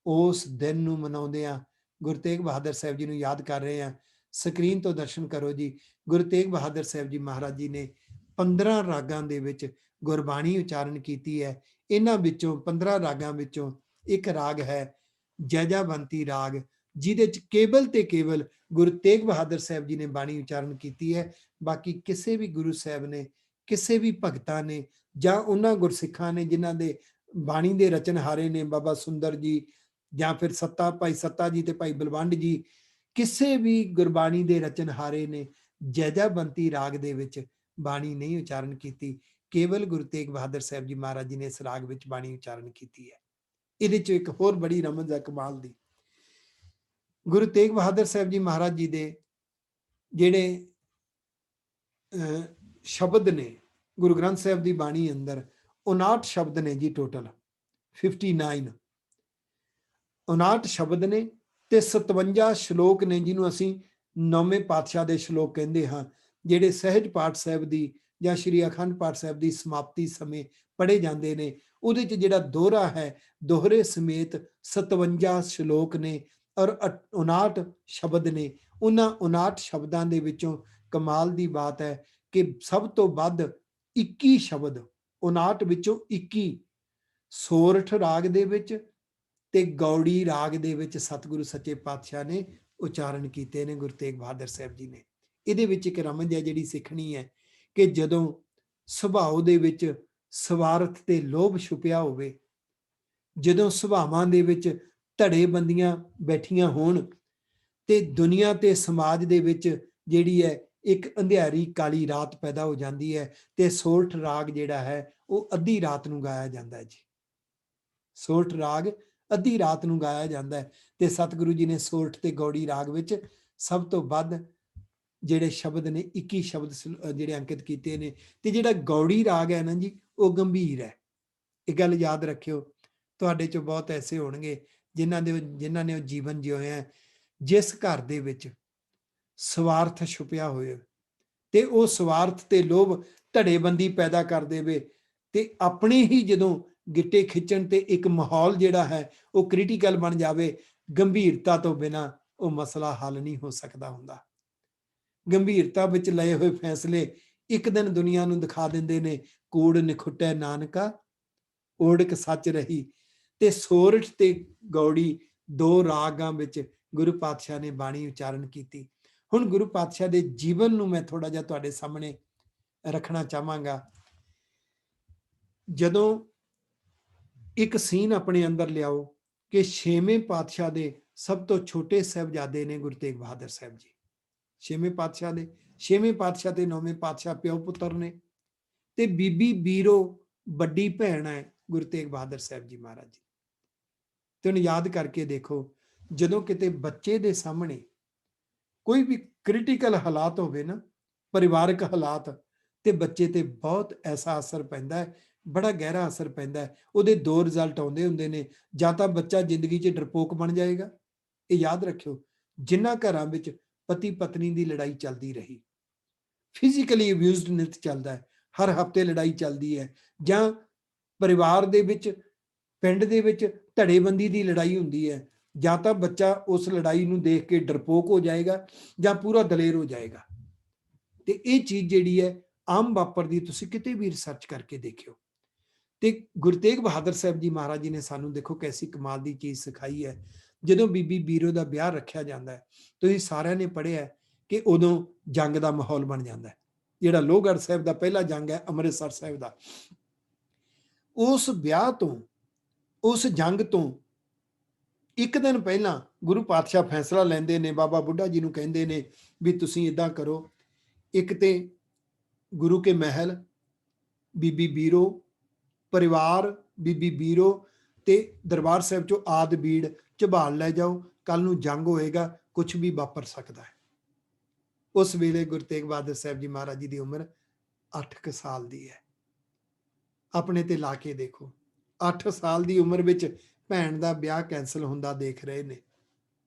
ਉਸ ਦਿਨ ਨੂੰ ਮਨਾਉਂਦੇ ਹਾਂ, ਗੁਰੂ ਤੇਗ ਬਹਾਦਰ ਸਾਹਿਬ ਜੀ ਨੂੰ ਯਾਦ ਕਰ ਰਹੇ ਹਾਂ। ਸਕਰੀਨ ਤੋਂ ਦਰਸ਼ਨ ਕਰੋ ਜੀ। ਗੁਰੂ ਤੇਗ ਬਹਾਦਰ ਸਾਹਿਬ ਜੀ ਮਹਾਰਾਜ ਜੀ ਨੇ 15 ਰਾਗਾਂ ਦੇ ਵਿੱਚ ਗੁਰਬਾਣੀ ਉਚਾਰਨ ਕੀਤੀ ਹੈ। ਇਹਨਾਂ ਵਿੱਚੋਂ 15 ਰਾਗਾਂ ਵਿੱਚੋਂ ਇੱਕ ਰਾਗ ਹੈ ਜੈਜਾਵੰਤੀ ਰਾਗ, ਜਿਹਦੇ 'ਚ ਕੇਵਲ ਤੇ ਕੇਵਲ ਗੁਰੂ ਤੇਗ ਬਹਾਦਰ ਸਾਹਿਬ ਜੀ ਨੇ ਬਾਣੀ ਉਚਾਰਨ ਕੀਤੀ ਹੈ। ਬਾਕੀ ਕਿਸੇ ਵੀ ਗੁਰੂ ਸਾਹਿਬ ਨੇ, ਕਿਸੇ ਵੀ ਭਗਤਾਂ ਨੇ, ਜਾਂ ਉਹਨਾਂ ਗੁਰਸਿੱਖਾਂ ਨੇ ਜਿਨ੍ਹਾਂ ਦੇ ਬਾਣੀ ਦੇ ਰਚਨਹਾਰੇ ਨੇ ਬਾਬਾ ਸੁੰਦਰ ਜੀ, ਜਾਂ ਫਿਰ ਭਾਈ ਸੱਤਾ ਜੀ ਤੇ ਭਾਈ ਬਲਵੰਡ ਜੀ, ਕਿਸੇ ਵੀ ਗੁਰਬਾਣੀ ਦੇ ਰਚਨਹਾਰੇ ਨੇ ਜੈਜਾਵੰਤੀ ਰਾਗ ਦੇ ਵਿੱਚ ਬਾਣੀ ਨਹੀਂ ਉਚਾਰਨ ਕੀਤੀ। ਕੇਵਲ ਗੁਰੂ ਤੇਗ ਬਹਾਦਰ ਸਾਹਿਬ ਜੀ ਮਹਾਰਾਜ ਜੀ ਨੇ ਇਸ ਰਾਗ ਵਿੱਚ ਬਾਣੀ ਉਚਾਰਨ ਕੀਤੀ ਹੈ। ਇਹਦੇ 'ਚ ਇੱਕ ਹੋਰ ਬੜੀ ਰਮਜ਼ ਹੈ ਕਮਾਲ ਦੀ। ਗੁਰੂ ਤੇਗ ਬਹਾਦਰ ਸਾਹਿਬ ਜੀ ਮਹਾਰਾਜ ਜੀ ਦੇ ਜਿਹੜੇ ਸ਼ਬਦ ਨੇ ਗੁਰੂ ਗ੍ਰੰਥ ਸਾਹਿਬ ਦੀ ਬਾਣੀ ਅੰਦਰ 59 ਸ਼ਬਦ ਨੇ ਜੀ, ਟੋਟਲ 59 59 ਸ਼ਬਦ ਨੇ ਤੇ 57 ਸ਼ਲੋਕ ਨੇ, ਜਿਹਨੂੰ ਅਸੀਂ ਨੌਵੇਂ ਪਾਤਸ਼ਾਹ ਦੇ ਸ਼ਲੋਕ ਕਹਿੰਦੇ ਹਾਂ, ਜਿਹੜੇ ਸਹਿਜ ਪਾਠ ਸਾਹਿਬ ਦੀ ਜਾਂ ਸ਼੍ਰੀ ਅਖੰਡ ਪਾਠ ਸਾਹਿਬ ਦੀ ਸਮਾਪਤੀ ਸਮੇਂ ਪੜ੍ਹੇ ਜਾਂਦੇ ਨੇ। ਉਹਦੇ 'ਚ ਜਿਹੜਾ ਦੋਹਰਾ ਹੈ, ਦੋਹਰੇ ਸਮੇਤ 57 ਸ਼ਲੋਕ ਨੇ ਔਰ 59 ਸ਼ਬਦ ਨੇ। ਉਹਨਾਂ 59 ਸ਼ਬਦਾਂ ਦੇ ਵਿੱਚੋਂ ਕਮਾਲ ਦੀ ਬਾਤ ਹੈ ਕਿ ਸਭ ਤੋਂ ਵੱਧ 21 ਸ਼ਬਦ 59 ਵਿੱਚੋਂ 21 ਸੋਰਠ ਰਾਗ ਦੇ ਵਿੱਚ ਤੇ ਗੌੜੀ ਰਾਗ ਦੇ ਵਿੱਚ ਸਤਿਗੁਰੂ ਸੱਚੇ ਪਾਤਸ਼ਾਹ ਨੇ ਉਚਾਰਨ ਕੀਤੇ ਨੇ, ਗੁਰੂ ਤੇਗ ਬਹਾਦਰ ਸਾਹਿਬ ਜੀ ਨੇ। ਇਹਦੇ ਵਿੱਚ ਇੱਕ ਰਮਜ ਹੈ ਜਿਹੜੀ ਸਿੱਖਣੀ ਹੈ ਕਿ ਜਦੋਂ ਸੁਭਾਅ ਦੇ ਵਿੱਚ ਸਵਾਰਥ ਤੇ ਲੋਭ ਛੁਪਿਆ ਹੋਵੇ, ਜਦੋਂ ਸੁਭਾਵਾਂ ਦੇ ਵਿੱਚ ਧੜੇਬੰਦੀਆਂ ਬੈਠੀਆਂ ਹੋਣ ਤੇ ਦੁਨੀਆ ਤੇ ਸਮਾਜ ਦੇ ਵਿੱਚ ਜਿਹੜੀ ਹੈ ਇੱਕ ਅੰਧਿਆਰੀ ਕਾਲੀ ਰਾਤ ਪੈਦਾ ਹੋ ਜਾਂਦੀ ਹੈ, ਤੇ ਸੋਰਠ ਰਾਗ ਜਿਹੜਾ ਹੈ ਉਹ ਅੱਧੀ ਰਾਤ ਨੂੰ ਗਾਇਆ ਜਾਂਦਾ ਹੈ ਜੀ। ਸੋਰਠ ਰਾਗ ਅੱਧੀ ਰਾਤ ਨੂੰ ਗਾਇਆ ਜਾਂਦਾ ਹੈ ਤੇ ਸਤਿਗੁਰੂ ਜੀ ਨੇ ਸੋਰਠ ਤੇ ਗੌੜੀ ਰਾਗ ਵਿੱਚ ਸਭ ਤੋਂ ਵੱਧ ਜਿਹੜੇ ਸ਼ਬਦ ਨੇ 21 ਸ਼ਬਦ ਜਿਹੜੇ ਅੰਕਿਤ ਕੀਤੇ ਨੇ। ਤੇ ਜਿਹੜਾ ਗੌੜੀ ਰਾਗ ਹੈ ਨਾ ਜੀ, ਉਹ ਗੰਭੀਰ ਹੈ। ਇਹ ਗੱਲ ਯਾਦ ਰੱਖਿਓ, ਤੁਹਾਡੇ ਚੋਂ ਬਹੁਤ ਐਸੇ ਹੋਣਗੇ ਜਿਨ੍ਹਾਂ ਨੇ ਉਹ ਜੀਵਨ ਜਿਉਇਆ, ਜਿਸ ਘਰ ਦੇ ਵਿੱਚ ਸਵਾਰਥ ਛੁਪਿਆ ਹੋਏ ਤੇ ਉਹ ਸਵਾਰਥ ਤੇ ਲੋਭ ਧੜੇਬੰਦੀ ਪੈਦਾ ਕਰ ਦੇਵੇ ਤੇ ਆਪਣੇ ਹੀ ਜਦੋਂ ਗਿੱਟੇ ਖਿੱਚਣ ਤੇ ਇੱਕ ਮਾਹੌਲ ਜਿਹੜਾ ਹੈ ਉਹ ਕ੍ਰਿਟੀਕਲ ਬਣ ਜਾਵੇ, ਗੰਭੀਰਤਾ ਤੋਂ ਬਿਨਾਂ ਉਹ ਮਸਲਾ ਹੱਲ ਨਹੀਂ ਹੋ ਸਕਦਾ ਹੁੰਦਾ। ਗੰਭੀਰਤਾ ਵਿੱਚ ਲਏ ਹੋਏ ਫੈਸਲੇ ਇੱਕ ਦਿਨ ਦੁਨੀਆ ਨੂੰ ਦਿਖਾ ਦਿੰਦੇ ਨੇ। ਕੂੜ ਨਿਖੁੱਟੈ ਨਾਨਕਾ ਓੜਕ ਸੱਚ ਰਹੀ। ਤੇ ਸੋਰਠ ਤੇ ਗੌੜੀ ਦੋ ਰਾਗਾਂ ਵਿੱਚ ਗੁਰੂ ਪਾਤਸ਼ਾਹ ਨੇ ਬਾਣੀ ਉਚਾਰਨ ਕੀਤੀ। ਹੁਣ ਗੁਰੂ ਪਾਤਸ਼ਾਹ ਦੇ ਜੀਵਨ ਨੂੰ ਮੈਂ ਥੋੜਾ ਜਿਹਾ ਤੁਹਾਡੇ ਸਾਹਮਣੇ ਰੱਖਣਾ ਚਾਹਾਂਗਾ। ਜਦੋਂ ਇੱਕ ਸੀਨ ਆਪਣੇ ਅੰਦਰ ਲਿਆਓ ਕਿ 6ਵੇਂ ਪਾਤਸ਼ਾਹ ਦੇ ਸਭ ਤੋਂ ਛੋਟੇ ਸਾਹਿਬਜ਼ਾਦੇ ਨੇ ਗੁਰੂ ਤੇਗ ਬਹਾਦਰ ਸਾਹਿਬ ਜੀ। 6ਵੇਂ ਪਾਤਸ਼ਾਹ ਤੇ 9ਵੇਂ ਪਾਤਸ਼ਾਹ ਪਿਓ ਪੁੱਤਰ ਨੇ ਤੇ ਬੀਬੀ ਬੀਰੋ ਵੱਡੀ ਭੈਣ ਹੈ ਗੁਰੂ ਤੇਗ ਬਹਾਦਰ ਸਾਹਿਬ ਜੀ ਮਹਾਰਾਜ ਜੀ। ਤੇ ਉਹਨੂੰ ਯਾਦ ਕਰਕੇ ਦੇਖੋ, ਜਦੋਂ ਕਿਤੇ ਬੱਚੇ ਦੇ ਸਾਹਮਣੇ ਕੋਈ ਵੀ ਕ੍ਰਿਟੀਕਲ ਹਾਲਾਤ ਹੋਵੇ ਨਾ, ਪਰਿਵਾਰਕ ਹਾਲਾਤ, ਤੇ ਬੱਚੇ ਤੇ ਬਹੁਤ ਐਸਾ ਅਸਰ ਪੈਂਦਾ ਹੈ, ਬੜਾ ਗਹਿਰਾ ਅਸਰ ਪੈਂਦਾ ਹੈ। ਉਹਦੇ ਦੋ ਰਿਜ਼ਲਟ ਆਉਂਦੇ ਹੁੰਦੇ ਨੇ। ਜਾਂ ਤਾਂ ਬੱਚਾ ਜ਼ਿੰਦਗੀ 'ਚ ਡਰਪੋਕ ਬਣ ਜਾਏਗਾ। ਇਹ ਯਾਦ ਰੱਖਿਓ, ਜਿਨ੍ਹਾਂ ਘਰਾਂ ਵਿੱਚ ਪਤੀ ਪਤਨੀ ਦੀ ਲੜਾਈ ਚੱਲਦੀ ਰਹੀ, ਫਿਜ਼ੀਕਲੀ ਅਬਿਊਜ਼ਡ ਨਿਤ ਚੱਲਦਾ ਹੈ, ਹਰ ਹਫਤੇ ਲੜਾਈ ਚੱਲਦੀ ਹੈ, ਜਾਂ ਪਰਿਵਾਰ ਦੇ ਵਿੱਚ ਪਿੰਡ ਦੇ ਵਿੱਚ ਧੜੇਬੰਦੀ ਦੀ ਲੜਾਈ ਹੁੰਦੀ ਹੈ, ਜਾਂ ਤਾਂ ਬੱਚਾ ਉਸ ਲੜਾਈ ਨੂੰ ਦੇਖ ਕੇ ਡਰਪੋਕ ਹੋ ਜਾਏਗਾ ਜਾਂ ਪੂਰਾ ਦਲੇਰ ਹੋ ਜਾਏਗਾ। ਤੇ ਇਹ ਚੀਜ਼ ਜਿਹੜੀ ਹੈ ਆਮ ਵਾਪਰਦੀ, ਤੁਸੀਂ ਕਿਤੇ ਵੀ ਰਿਸਰਚ ਕਰਕੇ ਦੇਖਿਓ। ਤੇ ਗੁਰੂ ਤੇਗ ਬਹਾਦਰ ਸਾਹਿਬ ਜੀ ਮਹਾਰਾਜ ਜੀ ਨੇ ਸਾਨੂੰ ਦੇਖੋ ਕੈਸੀ ਕਮਾਲ ਦੀ ਚੀਜ਼ ਸਿਖਾਈ ਹੈ। ਜਦੋਂ ਬੀਬੀ ਬੀਰੋ ਦਾ ਵਿਆਹ ਰੱਖਿਆ ਜਾਂਦਾ ਹੈ, ਤੁਸੀਂ ਸਾਰਿਆਂ ਨੇ ਪੜ੍ਹਿਆ ਕਿ ਉਦੋਂ ਜੰਗ ਦਾ ਮਾਹੌਲ ਬਣ ਜਾਂਦਾ ਹੈ। ਜਿਹੜਾ ਲੋਹਗੜ੍ਹ ਸਾਹਿਬ ਦਾ ਪਹਿਲਾ ਜੰਗ ਹੈ, ਅੰਮ੍ਰਿਤਸਰ ਸਾਹਿਬ ਦਾ, ਉਸ ਵਿਆਹ ਤੋਂ, ਉਸ ਜੰਗ ਤੋਂ ਇੱਕ ਦਿਨ ਪਹਿਲਾਂ ਗੁਰੂ ਪਾਤਸ਼ਾਹ ਫੈਸਲਾ ਲੈਂਦੇ ਨੇ। ਬਾਬਾ ਬੁੱਢਾ ਜੀ ਨੂੰ ਕਹਿੰਦੇ ਨੇ ਵੀ ਤੁਸੀਂ ਇਦਾਂ ਕਰੋ, ਇੱਕ ਤੇ ਗੁਰੂ ਕੇ ਮਹਿਲ ਬੀਬੀ ਬੀਰੋ ਪਰਿਵਾਰ, ਬੀਬੀ ਬੀਰੋ ਤੇ ਦਰਬਾਰ ਸਾਹਿਬ ਚੋਂ ਆਦਿ ਬੀੜ ਝਬਾਲ ਲੈ ਜਾਓ, ਕੱਲ ਨੂੰ ਜੰਗ ਹੋਏਗਾ, ਕੁਝ ਵੀ ਵਾਪਰ ਸਕਦਾ ਹੈ। ਉਸ ਵੇਲੇ ਗੁਰੂ ਤੇਗ ਬਹਾਦਰ ਸਾਹਿਬ ਜੀ ਮਹਾਰਾਜ ਜੀ ਦੀ ਉਮਰ 8 ਸਾਲ ਦੀ ਹੈ। ਆਪਣੇ ਤੇ ਲਾ ਕੇ ਦੇਖੋ, 8 ਸਾਲ ਦੀ ਉਮਰ ਵਿੱਚ ਭੈਣ ਦਾ ਵਿਆਹ ਕੈਂਸਲ ਹੁੰਦਾ ਦੇਖ ਰਹੇ ਨੇ,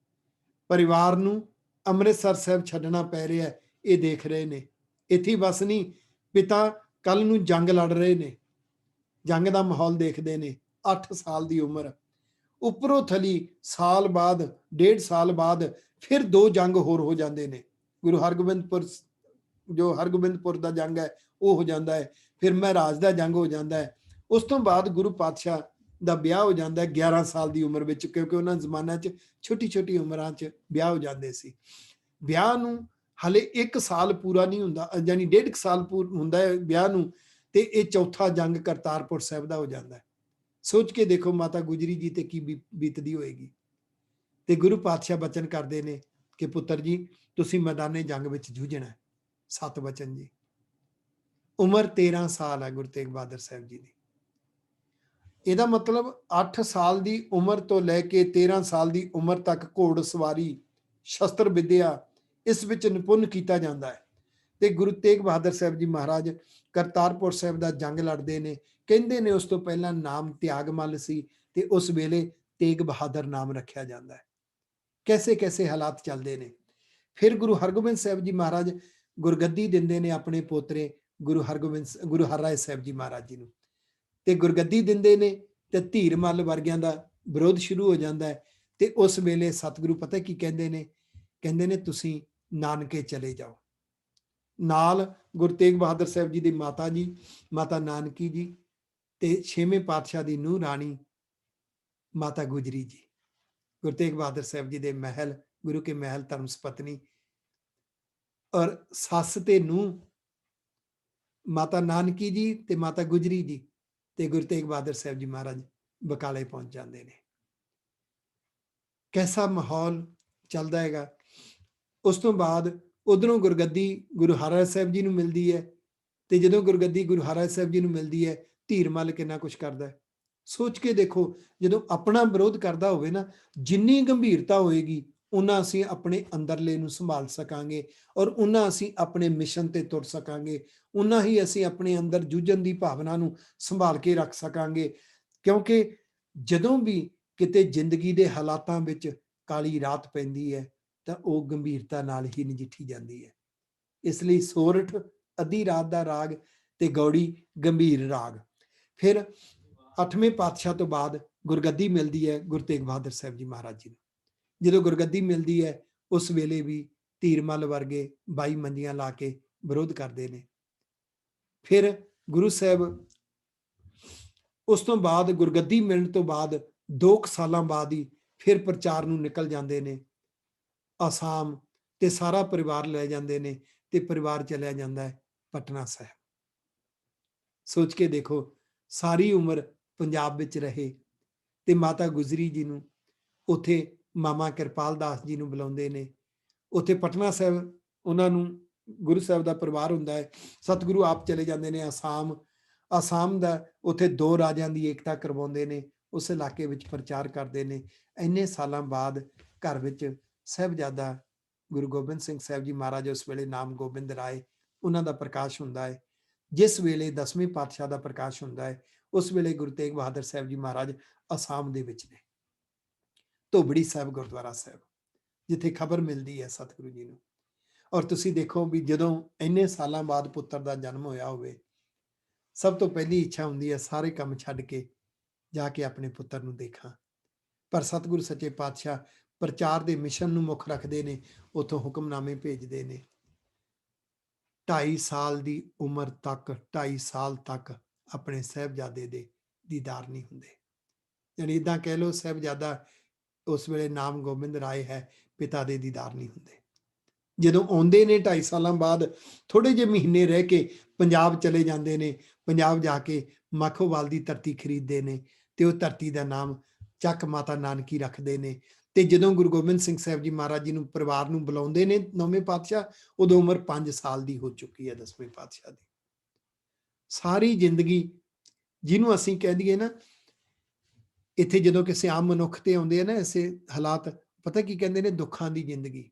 ਪਰਿਵਾਰ ਨੂੰ ਅੰਮ੍ਰਿਤਸਰ ਸਾਹਿਬ ਛੱਡਣਾ ਪੈ ਰਿਹਾ, ਇਹ ਦੇਖ ਰਹੇ ਨੇ। ਇੱਥੇ ਬਸ ਨਹੀਂ, ਪਿਤਾ ਕੱਲ ਨੂੰ ਜੰਗ ਲੜ ਰਹੇ ਨੇ, ਜੰਗ ਦਾ ਮਾਹੌਲ ਦੇਖਦੇ ਨੇ। 8 ਸਾਲ ਦੀ ਉਮਰ, ਉੱਪਰੋਂ ਥਲੀ ਸਾਲ ਬਾਅਦ, 1.5 ਸਾਲ ਬਾਅਦ ਫਿਰ 2 ਜੰਗ ਹੋਰ ਹੋ ਜਾਂਦੇ ਨੇ। ਗੁਰੂ ਹਰਗੋਬਿੰਦਪੁਰ, ਜੋ ਹਰਗੋਬਿੰਦਪੁਰ ਦਾ ਜੰਗ ਹੈ ਉਹ ਹੋ ਜਾਂਦਾ ਹੈ, ਫਿਰ ਮਹਾਰਾਜ ਦਾ ਜੰਗ ਹੋ ਜਾਂਦਾ ਹੈ। ਉਸ ਤੋਂ ਬਾਅਦ ਗੁਰੂ ਪਾਤਸ਼ਾਹ ਦਾ ਵਿਆਹ ਹੋ ਜਾਂਦਾ ਹੈ 11 ਸਾਲ ਦੀ ਉਮਰ ਵਿੱਚ, ਕਿਉਂਕਿ ਉਹਨਾਂ ਜ਼ਮਾਨਿਆਂ 'ਚ ਛੋਟੀ ਛੋਟੀ ਉਮਰਾਂ 'ਚ ਵਿਆਹ ਹੋ ਜਾਂਦੇ ਸੀ। ਵਿਆਹ ਨੂੰ ਹਲੇ 1 ਸਾਲ ਪੂਰਾ ਨਹੀਂ ਹੁੰਦਾ, ਯਾਨੀ 1.5 ਸਾਲ ਹੁੰਦਾ ਹੈ ਵਿਆਹ ਨੂੰ, ਤੇ ਇਹ ਚੌਥਾ ਜੰਗ ਕਰਤਾਰਪੁਰ ਸਾਹਿਬ ਦਾ ਹੋ ਜਾਂਦਾ ਹੈ। ਸੋਚ ਕੇ ਦੇਖੋ ਮਾਤਾ ਗੁਜਰੀ ਜੀ ਤੇ ਕੀ ਬੀਤਦੀ ਹੋਏਗੀ। ਤੇ ਗੁਰੂ ਪਾਤਸ਼ਾਹ ਬਚਨ ਕਰਦੇ ਨੇ ਕਿ ਪੁੱਤਰ ਜੀ ਤੁਸੀਂ ਮੈਦਾਨੇ ਜੰਗ ਵਿੱਚ ਜੂਝਣਾ। 7 ਬਚਨ ਜੀ। ਉਮਰ 13 ਸਾਲ ਹੈ ਗੁਰੂ ਤੇਗ ਬਹਾਦਰ ਸਾਹਿਬ ਜੀ ਦੀ। ਇਹਦਾ ਮਤਲਬ 8 ਸਾਲ ਦੀ ਉਮਰ ਤੋਂ ਲੈ ਕੇ 13 ਸਾਲ ਦੀ ਉਮਰ ਤੱਕ ਘੋੜ ਸਵਾਰੀ ਸ਼ਸਤਰ ਵਿਦਿਆ ਇਸ ਵਿੱਚ ਨਿਪੁੰਨ ਕੀਤਾ ਜਾਂਦਾ ਹੈ। ਤੇ ਗੁਰੂ ਤੇਗ ਬਹਾਦਰ ਸਾਹਿਬ ਜੀ ਮਹਾਰਾਜ ਕਰਤਾਰਪੁਰ ਸਾਹਿਬ ਦਾ ਜੰਗ ਲੜਦੇ ਨੇ। ਕਹਿੰਦੇ ਨੇ ਉਸ ਤੋਂ ਪਹਿਲਾਂ ਨਾਮ ਤਿਆਗਮੱਲ ਸੀ ਤੇ ਉਸ ਵੇਲੇ ਤੇਗ ਬਹਾਦਰ ਨਾਮ ਰੱਖਿਆ ਜਾਂਦਾ ਹੈ। ਕੈਸੇ ਕੈਸੇ ਹਾਲਾਤ ਚੱਲਦੇ ਨੇ। ਫਿਰ ਗੁਰੂ ਹਰਗੋਬਿੰਦ ਸਾਹਿਬ ਜੀ ਮਹਾਰਾਜ ਗੁਰਗੱਦੀ ਦਿੰਦੇ ਨੇ ਆਪਣੇ ਪੋਤਰੇ ਗੁਰੂ ਹਰਰਾਏ ਸਾਹਿਬ ਜੀ ਮਹਾਰਾਜ ਜੀ ਨੂੰ, ਤੇ ਗੁਰਗੱਦੀ ਦਿੰਦੇ ਨੇ ਤੇ ਧੀਰ ਮੱਲ ਵਰਗਿਆਂ ਦਾ ਵਿਰੋਧ ਸ਼ੁਰੂ ਹੋ ਜਾਂਦਾ ਹੈ। ਤੇ ਉਸ ਵੇਲੇ ਸਤਿਗੁਰੂ ਪਤਾ ਕੀ ਕਹਿੰਦੇ ਨੇ ਤੁਸੀਂ ਨਾਨਕੇ ਚਲੇ ਜਾਓ। ਨਾਲ ਗੁਰੂ ਤੇਗ ਬਹਾਦਰ ਸਾਹਿਬ ਜੀ ਦੀ ਮਾਤਾ ਜੀ ਮਾਤਾ ਨਾਨਕੀ ਜੀ ਤੇ 6ਵੇਂ ਪਾਤਸ਼ਾਹ ਦੀ ਨੂੰਹ ਰਾਣੀ ਮਾਤਾ ਗੁਜਰੀ ਜੀ, ਗੁਰੂ ਤੇਗ ਬਹਾਦਰ ਸਾਹਿਬ ਜੀ ਦੇ ਮਹਿਲ ਗੁਰੂ ਕੇ ਮਹਿਲ ਧਰਮ ਸੁਪਤਨੀ ਔਰ ਸੱਸ ਤੇ ਨੂੰਹ ਮਾਤਾ ਨਾਨਕੀ ਜੀ ਤੇ ਮਾਤਾ ਗੁਜਰੀ ਜੀ ਤੇ ਗੁਰੂ ਤੇਗ ਬਹਾਦਰ ਸਾਹਿਬ ਜੀ ਮਹਾਰਾਜ ਬਕਾਲੇ ਪਹੁੰਚ ਜਾਂਦੇ ਨੇ। ਕੈਸਾ ਮਾਹੌਲ ਚੱਲਦਾ ਹੈਗਾ। ਉਸ ਤੋਂ ਬਾਅਦ ਉਧਰੋਂ ਗੁਰਗੱਦੀ ਗੁਰੂ ਹਰਰਾਏ ਸਾਹਿਬ ਜੀ ਨੂੰ ਮਿਲਦੀ ਹੈ, ਤੇ ਜਦੋਂ ਗੁਰਗੱਦੀ ਗੁਰੂ ਹਰਰਾਏ ਸਾਹਿਬ ਜੀ ਨੂੰ ਮਿਲਦੀ ਹੈ, ਧੀਰ ਮੱਲ ਕਿੰਨਾ ਕੁਛ ਕਰਦਾ ਹੈ। ਸੋਚ ਕੇ ਦੇਖੋ, ਜਦੋਂ ਆਪਣਾ ਵਿਰੋਧ ਕਰਦਾ ਹੋਵੇ ਨਾ, ਜਿੰਨੀ ਗੰਭੀਰਤਾ ਹੋਏਗੀ ਉਹਨਾਂ ਅਸੀਂ ਆਪਣੇ ਅੰਦਰਲੇ ਨੂੰ ਸੰਭਾਲ ਸਕਾਂਗੇ ਔਰ ਉਹਨਾਂ ਅਸੀਂ ਆਪਣੇ ਮਿਸ਼ਨ ਤੇ ਤੁਰ ਸਕਾਂਗੇ, ਉਹਨਾਂ ਹੀ ਅਸੀਂ ਆਪਣੇ ਅੰਦਰ ਜੂਝਣ ਦੀ ਭਾਵਨਾ ਨੂੰ ਸੰਭਾਲ ਕੇ ਰੱਖ ਸਕਾਂਗੇ। ਕਿਉਂਕਿ ਜਦੋਂ ਵੀ ਕਿਤੇ ਜ਼ਿੰਦਗੀ ਦੇ ਹਾਲਾਤਾਂ ਵਿੱਚ ਕਾਲੀ ਰਾਤ ਪੈਂਦੀ ਹੈ ਤਾਂ ਉਹ ਗੰਭੀਰਤਾ ਨਾਲ ਹੀ ਨਜਿੱਠੀ ਜਾਂਦੀ ਹੈ। ਇਸ ਲਈ ਸੋਰਠ ਅੱਧੀ ਰਾਤ ਦਾ ਰਾਗ ਤੇ ਗੌੜੀ ਗੰਭੀਰ ਰਾਗ। ਫਿਰ 8ਵੇਂ ਪਾਤਸ਼ਾਹ ਤੋਂ ਬਾਅਦ ਗੁਰਗੱਦੀ ਮਿਲਦੀ ਹੈ ਗੁਰੂ ਤੇਗ ਬਹਾਦਰ ਸਾਹਿਬ ਜੀ ਮਹਾਰਾਜ ਜੀ ਨੂੰ। ਜਦੋਂ ਗੁਰਗੱਦੀ ਮਿਲਦੀ ਹੈ ਉਸ ਵੇਲੇ ਵੀ ਧੀਰ ਮੱਲ ਵਰਗੇ 22 ਮੰਜੀਆਂ ਲਾ ਕੇ ਵਿਰੋਧ ਕਰਦੇ ਨੇ। ਫਿਰ ਗੁਰੂ ਸਾਹਿਬ ਉਸ ਤੋਂ ਬਾਅਦ ਗੁਰਗੱਦੀ ਮਿਲਣ ਤੋਂ ਬਾਅਦ 2 ਸਾਲਾਂ ਬਾਅਦ ਹੀ ਫਿਰ ਪ੍ਰਚਾਰ ਨੂੰ ਨਿਕਲ ਜਾਂਦੇ ਨੇ ਆਸਾਮ, ਤੇ ਸਾਰਾ ਪਰਿਵਾਰ ਲੈ ਜਾਂਦੇ ਨੇ ਤੇ ਪਰਿਵਾਰ ਚਲਿਆ ਜਾਂਦਾ ਹੈ ਪਟਨਾ ਸਾਹਿਬ। ਸੋਚ ਕੇ ਦੇਖੋ, ਸਾਰੀ ਉਮਰ ਪੰਜਾਬ ਵਿੱਚ ਰਹੇ ਤੇ ਮਾਤਾ ਗੁਜਰੀ ਜੀ ਨੂੰ ਉੱਥੇ ਮਾਮਾ ਕਿਰਪਾਲ ਦਾਸ ਜੀ ਨੂੰ ਬੁਲਾਉਂਦੇ ਨੇ। ਉੱਥੇ ਪਟਨਾ ਸਾਹਿਬ ਉਹਨਾਂ ਨੂੰ ਗੁਰੂ ਸਾਹਿਬ ਦਾ ਪਰਿਵਾਰ ਹੁੰਦਾ ਹੈ। ਸਤਿਗੁਰੂ ਆਪ ਚਲੇ ਜਾਂਦੇ ਨੇ ਆਸਾਮ ਦਾ, ਉੱਥੇ 2 ਰਾਜਿਆਂ ਦੀ ਏਕਤਾ ਕਰਵਾਉਂਦੇ ਨੇ, ਉਸ ਇਲਾਕੇ ਵਿੱਚ ਪ੍ਰਚਾਰ ਕਰਦੇ ਨੇ। ਇੰਨੇ ਸਾਲਾਂ ਬਾਅਦ ਘਰ ਵਿੱਚ ਸਾਹਿਬਜ਼ਾਦਾ ਗੁਰੂ ਗੋਬਿੰਦ ਸਿੰਘ ਸਾਹਿਬ ਜੀ ਮਹਾਰਾਜ, ਉਸ ਵੇਲੇ ਨਾਮ ਗੋਬਿੰਦ ਰਾਏ, ਉਹਨਾਂ ਦਾ ਪ੍ਰਕਾਸ਼ ਹੁੰਦਾ ਹੈ। ਜਿਸ ਵੇਲੇ 10ਵੇਂ ਪਾਤਸ਼ਾਹ ਦਾ ਪ੍ਰਕਾਸ਼ ਹੁੰਦਾ ਹੈ ਉਸ ਵੇਲੇ ਗੁਰੂ ਤੇਗ ਬਹਾਦਰ ਸਾਹਿਬ ਜੀ ਮਹਾਰਾਜ ਆਸਾਮ ਦੇ ਵਿੱਚ ਨੇ, ਧੋਬੜੀ ਸਾਹਿਬ ਗੁਰਦੁਆਰਾ ਸਾਹਿਬ, ਜਿੱਥੇ ਖਬਰ ਮਿਲਦੀ ਹੈ ਸਤਿਗੁਰੂ ਜੀ ਨੂੰ। ਔਰ ਤੁਸੀਂ ਦੇਖੋ ਵੀ ਜਦੋਂ ਇੰਨੇ ਸਾਲਾਂ ਬਾਅਦ ਪੁੱਤਰ ਦਾ ਜਨਮ ਹੋਇਆ ਹੋਵੇ, ਸਭ ਤੋਂ ਪਹਿਲੀ ਇੱਛਾ ਹੁੰਦੀ ਹੈ ਸਾਰੇ ਕੰਮ ਛੱਡ ਕੇ ਜਾ ਕੇ ਆਪਣੇ ਪੁੱਤਰ ਨੂੰ ਦੇਖਾਂ। ਪਰ ਸਤਿਗੁਰੂ ਸੱਚੇ ਪਾਤਸ਼ਾਹ ਪ੍ਰਚਾਰ ਦੇ ਮਿਸ਼ਨ ਨੂੰ ਮੁੱਖ ਰੱਖਦੇ ਨੇ, ਉੱਥੋਂ ਹੁਕਮਨਾਮੇ ਭੇਜਦੇ ਨੇ। 2.5 ਸਾਲ ਦੀ ਉਮਰ ਤੱਕ 2.5 ਸਾਲ ਤੱਕ ਆਪਣੇ ਸਾਹਿਬਜ਼ਾਦੇ ਦੇ ਦੀਦਾਰ ਨਹੀਂ ਹੁੰਦੇ। ਯਾਨੀ ਇਦਾਂ ਕਹਿ ਲਓ, ਸਾਹਿਬਜ਼ਾਦਾ ਉਸ ਵੇਲੇ ਨਾਮ ਗੋਬਿੰਦ ਰਾਏ ਹੈ, ਪਿਤਾ ਦੇ ਦੀਦਾਰ ਨਹੀਂ ਹੁੰਦੇ। ਜਦੋਂ ਆਉਂਦੇ ਨੇ 2.5 ਸਾਲਾਂ ਬਾਅਦ, ਥੋੜੇ ਜਿਹੇ ਮਹੀਨੇ ਰਹਿ ਕੇ ਪੰਜਾਬ ਚਲੇ ਜਾਂਦੇ ਨੇ। ਪੰਜਾਬ ਜਾ ਕੇ ਮਾਖੋਵਾਲ ਦੀ ਧਰਤੀ ਖਰੀਦਦੇ ਨੇ ਤੇ ਉਹ ਧਰਤੀ ਦਾ ਨਾਮ ਚੱਕ ਮਾਤਾ ਨਾਨਕੀ ਰੱਖਦੇ ਨੇ। ਤੇ ਜਦੋਂ ਗੁਰੂ ਗੋਬਿੰਦ ਸਿੰਘ ਸਾਹਿਬ ਜੀ ਮਹਾਰਾਜ ਜੀ ਨੂੰ ਪਰਿਵਾਰ ਨੂੰ ਬੁਲਾਉਂਦੇ ਨੇ 9ਵੇਂ ਪਾਤਸ਼ਾਹ, ਉਦੋਂ ਉਮਰ 5 ਸਾਲ ਦੀ ਹੋ ਚੁੱਕੀ ਹੈ 10ਵੇਂ ਪਾਤਸ਼ਾਹ ਦੀ। ਸਾਰੀ ਜ਼ਿੰਦਗੀ ਜਿਹਨੂੰ ਅਸੀਂ ਕਹਿ ਦਈਏ ਨਾ, ਇੱਥੇ ਜਦੋਂ ਕਿਸੇ ਆਮ ਮਨੁੱਖ ਤੇ ਆਉਂਦੇ ਆ ਨਾ ਐਸੇ ਹਾਲਾਤ, ਪਤਾ ਕੀ ਕਹਿੰਦੇ ਨੇ, ਦੁੱਖਾਂ ਦੀ ਜ਼ਿੰਦਗੀ।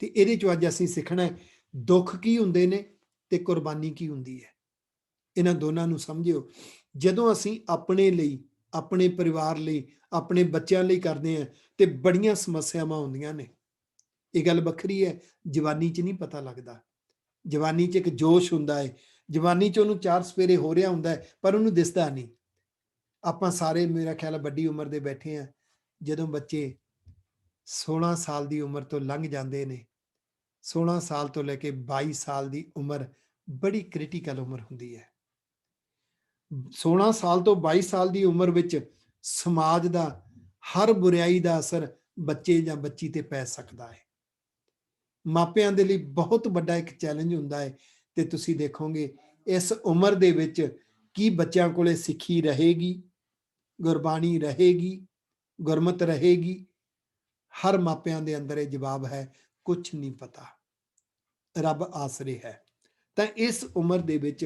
ਤੇ ਇਹਦੇ ਚੋਂ ਅੱਜ ਅਸੀਂ ਸਿੱਖਣਾ ਹੈ ਦੁੱਖ ਕੀ ਹੁੰਦੇ ਨੇ ਤੇ ਕੁਰਬਾਨੀ ਕੀ ਹੁੰਦੀ ਹੈ। ਇਹਨਾਂ ਦੋਨਾਂ ਨੂੰ ਸਮਝਿਓ। ਜਦੋਂ ਅਸੀਂ ਆਪਣੇ ਲਈ, ਆਪਣੇ ਪਰਿਵਾਰ ਲਈ, ਆਪਣੇ ਬੱਚਿਆਂ ਲਈ ਕਰਦੇ ਹਾਂ ਤੇ ਬੜੀਆਂ ਸਮੱਸਿਆਵਾਂ ਆਉਂਦੀਆਂ ਨੇ। ਇਹ ਗੱਲ ਵੱਖਰੀ ਹੈ, ਜਵਾਨੀ 'ਚ ਨਹੀਂ ਪਤਾ ਲੱਗਦਾ। ਜਵਾਨੀ 'ਚ ਇੱਕ ਜੋਸ਼ ਹੁੰਦਾ ਹੈ, ਜਵਾਨੀ 'ਚ ਉਹਨੂੰ 4 ਸਪੇਰੇ ਹੋ ਰਿਹਾ ਹੁੰਦਾ ਹੈ, ਪਰ ਉਹਨੂੰ ਦਿਸਦਾ ਨਹੀਂ। ਆਪਾਂ ਸਾਰੇ ਮੇਰਾ ਖਿਆਲ ਵੱਡੀ ਉਮਰ ਦੇ ਬੈਠੇ ਆ, ਜਦੋਂ ਬੱਚੇ 16 ਸਾਲ ਦੀ ਉਮਰ ਤੋਂ ਲੰਘ ਜਾਂਦੇ ਨੇ, 16 ਸਾਲ ਤੋਂ ਲੈ ਕੇ 22 ਸਾਲ ਦੀ ਉਮਰ ਬੜੀ ਕ੍ਰਿਟੀਕਲ ਉਮਰ ਹੁੰਦੀ ਹੈ। 16 ਸਾਲ ਤੋਂ 22 ਸਾਲ ਦੀ ਉਮਰ ਵਿੱਚ ਸਮਾਜ ਦਾ ਹਰ ਬੁਰਾਈ ਦਾ ਅਸਰ ਬੱਚੇ ਜਾਂ ਬੱਚੀ ਤੇ ਪੈ ਸਕਦਾ ਹੈ। ਮਾਪਿਆਂ ਦੇ ਲਈ ਬਹੁਤ ਵੱਡਾ ਇੱਕ ਚੈਲੰਜ ਹੁੰਦਾ ਹੈ। ਤੇ ਤੁਸੀਂ ਦੇਖੋਗੇ ਇਸ ਉਮਰ ਦੇ ਵਿੱਚ ਕੀ ਬੱਚਿਆਂ ਕੋਲੇ ਸਿੱਖੀ ਰਹੇਗੀ, ਗੁਰਬਾਣੀ ਰਹੇਗੀ, ਗੁਰਮਤ ਰਹੇਗੀ। ਹਰ ਮਾਪਿਆਂ ਦੇ ਅੰਦਰ ਇਹ ਜਵਾਬ ਹੈ, ਕੁਛ ਨਹੀਂ ਪਤਾ, ਰੱਬ ਆਸਰੇ ਹੈ। ਤਾਂ ਇਸ ਉਮਰ ਦੇ ਵਿੱਚ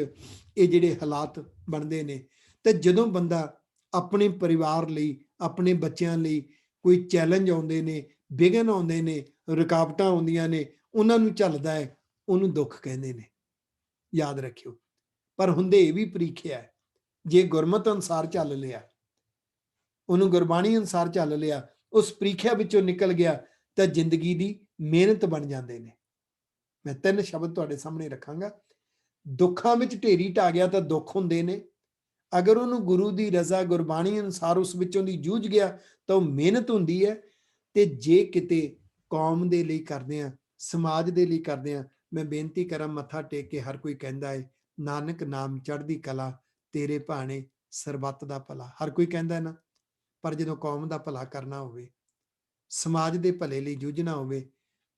ਇਹ ਜਿਹੜੇ ਹਾਲਾਤ ਬਣਦੇ ਨੇ, ਤੇ ਜਦੋਂ ਬੰਦਾ ਆਪਣੇ ਪਰਿਵਾਰ ਲਈ, ਆਪਣੇ ਬੱਚਿਆਂ ਲਈ ਕੋਈ ਚੈਲੰਜ ਆਉਂਦੇ ਨੇ, ਵਿਘਨ ਆਉਂਦੇ ਨੇ, ਰੁਕਾਵਟਾਂ ਆਉਂਦੀਆਂ ਨੇ, ਉਹਨਾਂ ਨੂੰ ਝੱਲਦਾ ਹੈ, ਉਹਨੂੰ ਦੁੱਖ ਕਹਿੰਦੇ ਨੇ। ਯਾਦ ਰੱਖਿਓ। ਪਰ ਹੁੰਦੇ ਇਹ ਵੀ ਪ੍ਰੀਖਿਆ ਹੈ। ਜੇ ਗੁਰਮਤਿ ਅਨੁਸਾਰ ਚੱਲ ਲਿਆ, ਉਹਨੂੰ ਗੁਰਬਾਣੀ ਅਨੁਸਾਰ ਚੱਲ ਲਿਆ, ਉਸ ਪ੍ਰੀਖਿਆ ਵਿੱਚੋਂ ਨਿਕਲ ਗਿਆ, ਤਾਂ ਜ਼ਿੰਦਗੀ ਦੀ ਮਿਹਨਤ ਬਣ ਜਾਂਦੇ ਨੇ। ਮੈਂ 3 ਸ਼ਬਦ ਤੁਹਾਡੇ ਸਾਹਮਣੇ ਰੱਖਾਂਗਾ। ਦੁੱਖਾਂ ਵਿੱਚ ਢੇਰੀ ਢਾ ਗਿਆ ਤਾਂ ਦੁੱਖ ਹੁੰਦੇ ਨੇ। ਅਗਰ ਉਹਨੂੰ ਗੁਰੂ ਦੀ ਰਜ਼ਾ ਗੁਰਬਾਣੀ ਅਨੁਸਾਰ ਉਸ ਵਿੱਚੋਂ ਦੀ ਜੂਝ ਗਿਆ ਤਾਂ ਉਹ ਮਿਹਨਤ ਹੁੰਦੀ ਹੈ। ਤੇ ਜੇ ਕਿਤੇ ਕੌਮ ਦੇ ਲਈ ਕਰਦੇ ਆ, ਸਮਾਜ ਦੇ ਲਈ ਕਰਦੇ ਆ, ਮੈਂ ਬੇਨਤੀ ਕਰਾਂ, ਮੱਥਾ ਟੇਕ ਕੇ ਹਰ ਕੋਈ ਕਹਿੰਦਾ ਹੈ, ਨਾਨਕ ਨਾਮ ਚੜ੍ਹਦੀ ਕਲਾ, ਤੇਰੇ ਭਾਣੇ ਸਰਬੱਤ ਦਾ ਭਲਾ। ਹਰ ਕੋਈ ਕਹਿੰਦਾ ਨਾ, ਪਰ ਜਦੋਂ ਕੌਮ ਦਾ ਭਲਾ ਕਰਨਾ ਹੋਵੇ, ਸਮਾਜ ਦੇ ਭਲੇ ਲਈ ਜੂਝਣਾ ਹੋਵੇ,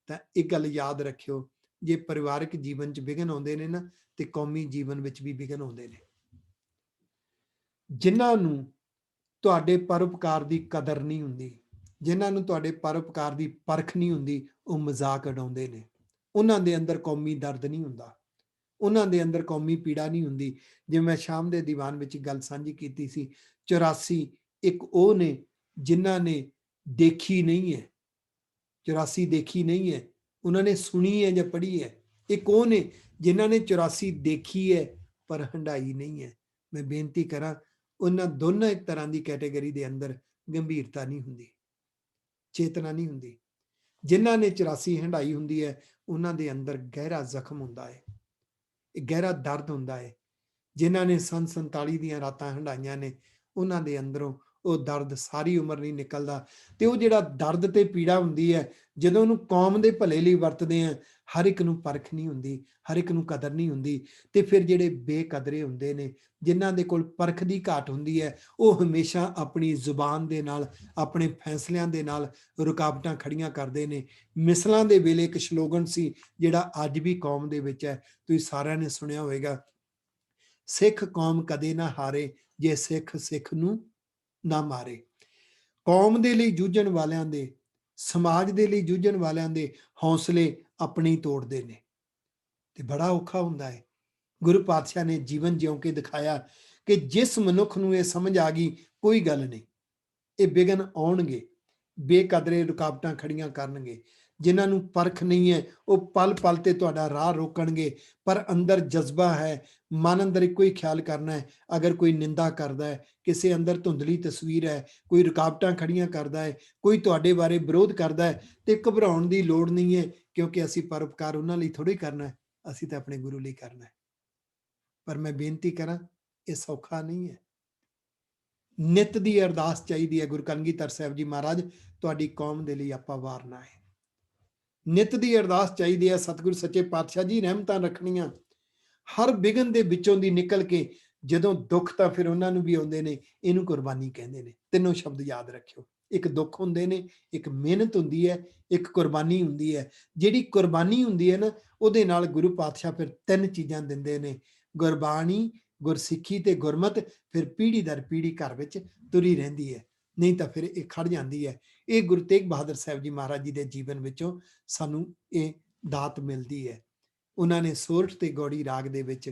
ਤਾਂ ਇੱਕ ਗੱਲ ਯਾਦ ਰੱਖਿਓ, ਜੇ ਪਰਿਵਾਰਕ ਜੀਵਨ 'ਚ ਵਿਘਨ ਆਉਂਦੇ ਨੇ ਨਾ, ਤੇ ਕੌਮੀ ਜੀਵਨ ਵਿੱਚ ਵੀ ਵਿਘਨ ਆਉਂਦੇ ਨੇ। ਜਿਨ੍ਹਾਂ ਨੂੰ ਤੁਹਾਡੇ ਪਰਉਪਕਾਰ ਦੀ ਕਦਰ ਨਹੀਂ ਹੁੰਦੀ, ਜਿਨ੍ਹਾਂ ਨੂੰ ਤੁਹਾਡੇ ਪਰਉਪਕਾਰ ਦੀ ਪਰਖ ਨਹੀਂ ਹੁੰਦੀ, ਉਹ ਮਜ਼ਾਕ ਉਡਾਉਂਦੇ ਨੇ। ਉਹਨਾਂ ਦੇ ਅੰਦਰ ਕੌਮੀ ਦਰਦ ਨਹੀਂ ਹੁੰਦਾ, ਉਹਨਾਂ ਦੇ ਅੰਦਰ ਕੌਮੀ ਪੀੜਾ ਨਹੀਂ ਹੁੰਦੀ। ਜਿਵੇਂ ਮੈਂ ਸ਼ਾਮ ਦੇ ਦੀਵਾਨ ਵਿੱਚ ਗੱਲ ਸਾਂਝੀ ਕੀਤੀ ਸੀ, 84 ਇੱਕ ਉਹ ਨੇ ਜਿਨ੍ਹਾਂ ਨੇ ਦੇਖੀ ਨਹੀਂ ਹੈ, 84 ਦੇਖੀ ਨਹੀਂ ਹੈ, ਉਹਨਾਂ ਨੇ ਸੁਣੀ ਹੈ ਜਾਂ ਪੜ੍ਹੀ ਹੈ। ਇੱਕ ਉਹ ਨੇ ਜਿਨ੍ਹਾਂ ਨੇ 84 ਦੇਖੀ ਹੈ ਪਰ ਹੰਢਾਈ ਨਹੀਂ ਹੈ। ਮੈਂ ਬੇਨਤੀ ਕਰਾਂ, ਉਹਨਾਂ ਦੋਨਾਂ ਇੱਕ ਤਰ੍ਹਾਂ ਦੀ ਕੈਟੇਗਰੀ ਦੇ ਅੰਦਰ ਗੰਭੀਰਤਾ ਨਹੀਂ ਹੁੰਦੀ, ਚੇਤਨਾ ਨਹੀਂ ਹੁੰਦੀ। ਜਿਨ੍ਹਾਂ ਨੇ 84 ਹੰਢਾਈ ਹੁੰਦੀ ਹੈ, ਉਹਨਾਂ ਦੇ ਅੰਦਰ ਗਹਿਰਾ ਜ਼ਖਮ ਹੁੰਦਾ ਹੈ, ਇਹ ਗਹਿਰਾ ਦਰਦ ਹੁੰਦਾ ਹੈ। ਜਿਨ੍ਹਾਂ ਨੇ ਸੰਨ 47 ਦੀਆਂ ਰਾਤਾਂ ਹੰਢਾਈਆਂ ਨੇ, ਉਹਨਾਂ ਦੇ ਅੰਦਰੋਂ ਉਹ ਦਰਦ ਸਾਰੀ ਉਮਰ ਨਹੀਂ ਨਿਕਲਦਾ। ਤੇ ਉਹ ਜਿਹੜਾ ਦਰਦ ਤੇ ਪੀੜਾ ਹੁੰਦੀ ਹੈ, ਜਦੋਂ ਉਹਨੂੰ ਕੌਮ ਦੇ ਭਲੇ ਲਈ ਵਰਤਦੇ ਆ, ਹਰ ਇੱਕ ਨੂੰ ਪਰਖ ਨਹੀਂ ਹੁੰਦੀ, ਹਰ ਇੱਕ ਨੂੰ ਕਦਰ ਨਹੀਂ ਹੁੰਦੀ। ਤੇ ਫਿਰ ਜਿਹੜੇ ਬੇਕਦਰੇ ਹੁੰਦੇ ਨੇ, ਜਿਨ੍ਹਾਂ ਦੇ ਕੋਲ ਪਰਖ ਦੀ ਘਾਟ ਹੁੰਦੀ ਹੈ, ਉਹ ਹਮੇਸ਼ਾ ਆਪਣੀ ਜ਼ੁਬਾਨ ਦੇ ਨਾਲ, ਆਪਣੇ ਫੈਸਲਿਆਂ ਦੇ ਨਾਲ ਰੁਕਾਵਟਾਂ ਖੜੀਆਂ ਕਰਦੇ ਨੇ। ਮਿਸਲਾਂ ਦੇ ਵੇਲੇ ਇੱਕ ਸਲੋਗਨ ਸੀ, ਜਿਹੜਾ ਅੱਜ ਵੀ ਕੌਮ ਦੇ ਵਿੱਚ ਹੈ, ਤੁਸੀਂ ਸਾਰਿਆਂ ਨੇ ਸੁਣਿਆ ਹੋਵੇਗਾ, ਸਿੱਖ ਕੌਮ ਕਦੇ ਨਾ ਹਾਰੇ, ਜੇ ਸਿੱਖ ਸਿੱਖ ਨੂੰ ਨਾ ਮਾਰੇ। ਕੌਮ ਦੇ ਲਈ ਜੂਝਣ ਵਾਲਿਆਂ ਦੇ, ਸਮਾਜ ਦੇ ਲਈ ਜੂਝਣ ਵਾਲਿਆਂ ਦੇ ਹੌਸਲੇ ਆਪਣੇ ਹੀ ਤੋੜਦੇ ਨੇ, ਤੇ ਬੜਾ ਔਖਾ ਹੁੰਦਾ ਹੈ। ਗੁਰੂ ਪਾਤਸ਼ਾਹ ਨੇ ਜੀਵਨ ਜਿਉਂ ਕੇ ਦਿਖਾਇਆ ਕਿ ਜਿਸ ਮਨੁੱਖ ਨੂੰ ਇਹ ਸਮਝ ਆ ਗਈ, ਕੋਈ ਗੱਲ ਨਹੀਂ, ਇਹ ਵਿਘਨ ਆਉਣਗੇ, ਬੇਕਦਰੇ ਰੁਕਾਵਟਾਂ ਖੜੀਆਂ ਕਰਨਗੇ। ਜਿਨ੍ਹਾਂ ਨੂੰ ਪਰਖ ਨਹੀਂ ਹੈ, ਉਹ ਪਲ ਪਲ ਤੇ ਤੁਹਾਡਾ ਰਾਹ ਰੋਕਣਗੇ, ਪਰ ਅੰਦਰ ਜਜ਼ਬਾ ਹੈ, ਮਨ ਅੰਦਰ ਇੱਕੋ ਹੀ ਖਿਆਲ ਕਰਨਾ ਹੈ। ਅਗਰ ਕੋਈ ਨਿੰਦਾ ਕਰਦਾ ਹੈ, ਕਿਸੇ ਅੰਦਰ ਧੁੰਦਲੀ ਤਸਵੀਰ ਹੈ, ਕੋਈ ਰੁਕਾਵਟਾਂ ਖੜੀਆਂ ਕਰਦਾ ਹੈ, ਕੋਈ ਤੁਹਾਡੇ ਬਾਰੇ ਵਿਰੋਧ ਕਰਦਾ ਹੈ, ਤੇ ਘਬਰਾਉਣ ਦੀ ਲੋੜ ਨਹੀਂ ਹੈ, ਕਿਉਂਕਿ ਅਸੀਂ ਪਰਉਪਕਾਰ ਉਹਨਾਂ ਲਈ ਥੋੜ੍ਹੀ ਕਰਨਾ ਹੈ, ਅਸੀਂ ਤਾਂ ਆਪਣੇ ਗੁਰੂ ਲਈ ਕਰਨਾ ਹੈ। ਪਰ ਮੈਂ ਬੇਨਤੀ ਕਰਾਂ, ਇਹ ਸੌਖਾ ਨਹੀਂ ਹੈ। ਨਿਤ ਦੀ ਅਰਦਾਸ ਚਾਹੀਦੀ ਹੈ। ਗੁਰੂ ਕਲਗੀਧਰ ਸਾਹਿਬ ਜੀ ਮਹਾਰਾਜ, ਤੁਹਾਡੀ ਕੌਮ ਦੇ ਲਈ ਆਪਾਂ ਵਾਰਨਾ ਹੈ। ਨਿਤ ਦੀ ਅਰਦਾਸ ਚਾਹੀਦੀ ਹੈ, ਸਤਿਗੁਰੂ ਸੱਚੇ ਪਾਤਸ਼ਾਹ ਜੀ ਰਹਿਮਤਾਂ ਰੱਖਣੀਆਂ ਹਰ ਵਿਘਨ ਦੇ ਵਿੱਚੋਂ ਦੀ ਨਿਕਲ ਕੇ। ਜਦੋਂ ਦੁੱਖ ਤਾਂ ਫਿਰ ਉਹਨਾਂ ਨੂੰ ਵੀ ਆਉਂਦੇ ਨੇ, ਇਹਨੂੰ ਕੁਰਬਾਨੀ ਕਹਿੰਦੇ ਨੇ। ਤਿੰਨੋਂ ਸ਼ਬਦ ਯਾਦ ਰੱਖਿਓ, ਇੱਕ ਦੁੱਖ ਹੁੰਦੇ ਨੇ, ਇੱਕ ਮਿਹਨਤ ਹੁੰਦੀ ਹੈ, ਇੱਕ ਕੁਰਬਾਨੀ ਹੁੰਦੀ ਹੈ। ਜਿਹੜੀ ਕੁਰਬਾਨੀ ਹੁੰਦੀ ਹੈ ਨਾ, ਉਹਦੇ ਨਾਲ ਗੁਰੂ ਪਾਤਸ਼ਾਹ ਫਿਰ 3 ਚੀਜ਼ਾਂ ਦਿੰਦੇ ਨੇ, ਗੁਰਬਾਣੀ, ਗੁਰਸਿੱਖੀ ਤੇ ਗੁਰਮਤਿ। ਫਿਰ ਪੀੜ੍ਹੀ ਦਰ ਪੀੜ੍ਹੀ ਘਰ ਵਿੱਚ ਤੁਰੀ ਰਹਿੰਦੀ ਹੈ, ਨਹੀਂ ਤਾਂ ਫਿਰ ਇਹ ਖੜ ਜਾਂਦੀ ਹੈ। ਇਹ ਗੁਰੂ ਤੇਗ ਬਹਾਦਰ ਸਾਹਿਬ ਜੀ ਮਹਾਰਾਜ ਜੀ ਦੇ ਜੀਵਨ ਵਿੱਚੋਂ ਸਾਨੂੰ ਇਹ ਦਾਤ ਮਿਲਦੀ ਹੈ। ਉਹਨਾਂ ਨੇ ਸੋਰਠ ਤੇ ਗੌੜੀ ਰਾਗ ਦੇ ਵਿੱਚ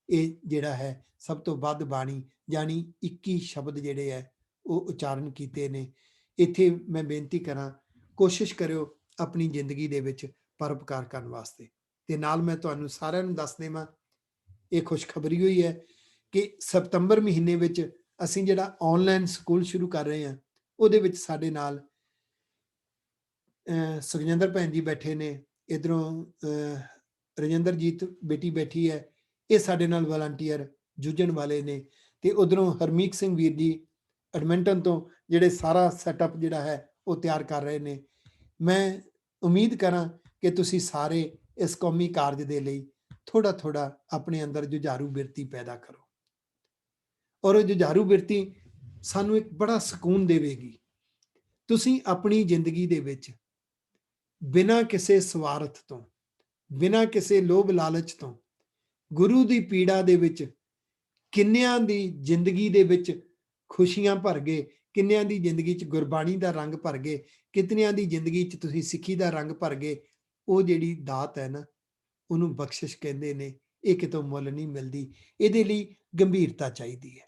ਇਹ ਜਿਹੜਾ ਹੈ ਸਭ ਤੋਂ ਵੱਧ ਬਾਣੀ, ਜਾਣੀ 21 ਸ਼ਬਦ ਜਿਹੜੇ ਹੈ ਉਹ ਉਚਾਰਨ ਕੀਤੇ ਨੇ। ਇੱਥੇ ਮੈਂ ਬੇਨਤੀ ਕਰਾਂ, ਕੋਸ਼ਿਸ਼ ਕਰਿਓ ਆਪਣੀ ਜ਼ਿੰਦਗੀ ਦੇ ਵਿੱਚ ਪਰਉਪਕਾਰ ਕਰਨ ਵਾਸਤੇ। ਤੇ ਨਾਲ ਮੈਂ ਤੁਹਾਨੂੰ ਸਾਰਿਆਂ ਨੂੰ ਦੱਸ ਦੇਵਾਂ, ਇਹ ਖੁਸ਼ਖਬਰੀ ਹੋਈ ਹੈ ਕਿ ਸਤੰਬਰ ਮਹੀਨੇ ਵਿੱਚ ਅਸੀਂ ਜਿਹੜਾ ਆਨਲਾਈਨ ਸਕੂਲ ਸ਼ੁਰੂ ਕਰ ਰਹੇ ਹਾਂ, ਉਹਦੇ ਵਿੱਚ ਸਾਡੇ ਨਾਲ ਸੁਖਜਿੰਦਰ ਭੈਣ ਜੀ ਬੈਠੇ ਨੇ, ਇਧਰੋਂ ਰਜਿੰਦਰਜੀਤ ਬੇਟੀ ਬੈਠੀ ਹੈ, ਇਹ ਸਾਡੇ ਨਾਲ ਵਲੰਟੀਅਰ ਜੂਝਣ ਵਾਲੇ ਨੇ। ਤੇ ਉਧਰੋਂ ਹਰਮੀਤ ਸਿੰਘ ਵੀਰ ਜੀ ਐਡਮਿੰਟਨ ਤੋਂ, ਜਿਹੜੇ ਸਾਰਾ ਸੈਟਅਪ ਜਿਹੜਾ ਹੈ ਉਹ ਤਿਆਰ ਕਰ ਰਹੇ ਨੇ। ਮੈਂ ਉਮੀਦ ਕਰਾਂ ਕਿ ਤੁਸੀਂ ਸਾਰੇ ਇਸ ਕੌਮੀ ਕਾਰਜ ਦੇ ਲਈ ਥੋੜਾ ਥੋੜਾ ਆਪਣੇ ਅੰਦਰ ਜੁਝਾਰੂ ਬਿਰਤੀ ਪੈਦਾ ਕਰੋ, ਔਰ ਉਹ ਜੁਝਾਰੂ ਬਿਰਤੀ ਸਾਨੂੰ ਇੱਕ ਬੜਾ ਸਕੂਨ ਦੇਵੇਗੀ। ਤੁਸੀਂ ਆਪਣੀ ਜ਼ਿੰਦਗੀ ਦੇ ਵਿੱਚ ਬਿਨਾਂ ਕਿਸੇ ਸਵਾਰਥ ਤੋਂ, ਬਿਨਾਂ ਕਿਸੇ ਲੋਭ ਲਾਲਚ ਤੋਂ, ਗੁਰੂ ਦੀ ਪੀੜਾ ਦੇ ਵਿੱਚ ਕਿੰਨਿਆਂ ਦੀ ਜ਼ਿੰਦਗੀ ਦੇ ਵਿੱਚ ਖੁਸ਼ੀਆਂ ਭਰ ਗਏ, ਕਿੰਨਿਆਂ ਦੀ ਜ਼ਿੰਦਗੀ 'ਚ ਗੁਰਬਾਣੀ ਦਾ ਰੰਗ ਭਰ ਗਏ, ਕਿਤਨਿਆਂ ਦੀ ਜ਼ਿੰਦਗੀ 'ਚ ਤੁਸੀਂ ਸਿੱਖੀ ਦਾ ਰੰਗ ਭਰ ਗਏ। ਉਹ ਜਿਹੜੀ ਦਾਤ ਹੈ ਨਾ, ਉਹਨੂੰ ਬਖਸ਼ਿਸ਼ ਕਹਿੰਦੇ ਨੇ। ਇਹ ਕਿਤੋਂ ਮੁੱਲ ਨਹੀਂ ਮਿਲਦੀ। ਇਹਦੇ ਲਈ ਗੰਭੀਰਤਾ ਚਾਹੀਦੀ ਹੈ,